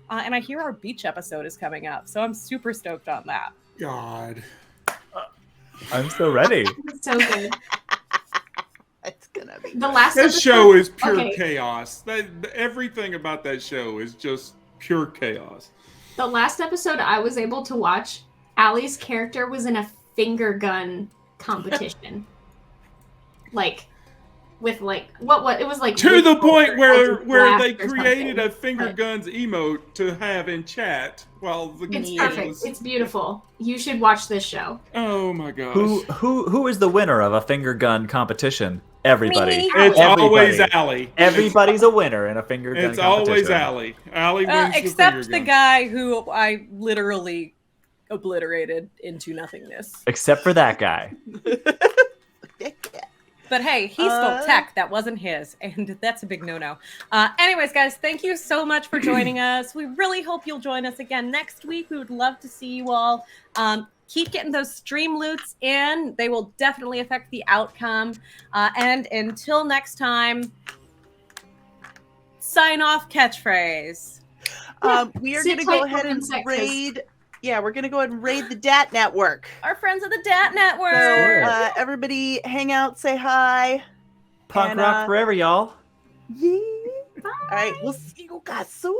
And I hear our beach episode is coming up, so I'm super stoked on that.
God.
I'm so ready.
So good.
It's gonna be
The last
That
episode,
show is pure
okay.
chaos. Everything about that show is just pure chaos.
The last episode I was able to watch, Allie's character was in a finger gun competition. With what it was like
To the point where
Blast
they
or
created
something.
a finger guns emote to have in chat while the
It's
game
perfect.
was-
It's beautiful. You should watch this show.
Oh my gosh.
Who is the winner of a finger gun competition? Everybody.
Me.
It's
Everybody.
always Allie.
Everybody's a winner in a finger gun
It's
competition.
always Allie. Allie wins
Except
the
the
finger gun.
guy who I literally obliterated into nothingness.
Except for that guy.
But hey, he stole tech that wasn't his, and that's a big no-no. Anyways, guys, thank you so much for joining us. We really hope you'll join us again next week. We would love to see you all. Keep getting those stream loots in. They will definitely affect the outcome. And until next time, sign off catchphrase.
We are
Sit
going to go
tight
ahead
for
and
insects.
raid. Yeah, we're going to go ahead and raid the DAT network.
Our friends at the DAT Network.
So, everybody hang out, say hi.
Punk
And,
rock forever, y'all.
Yeah. All right, we'll see you guys soon.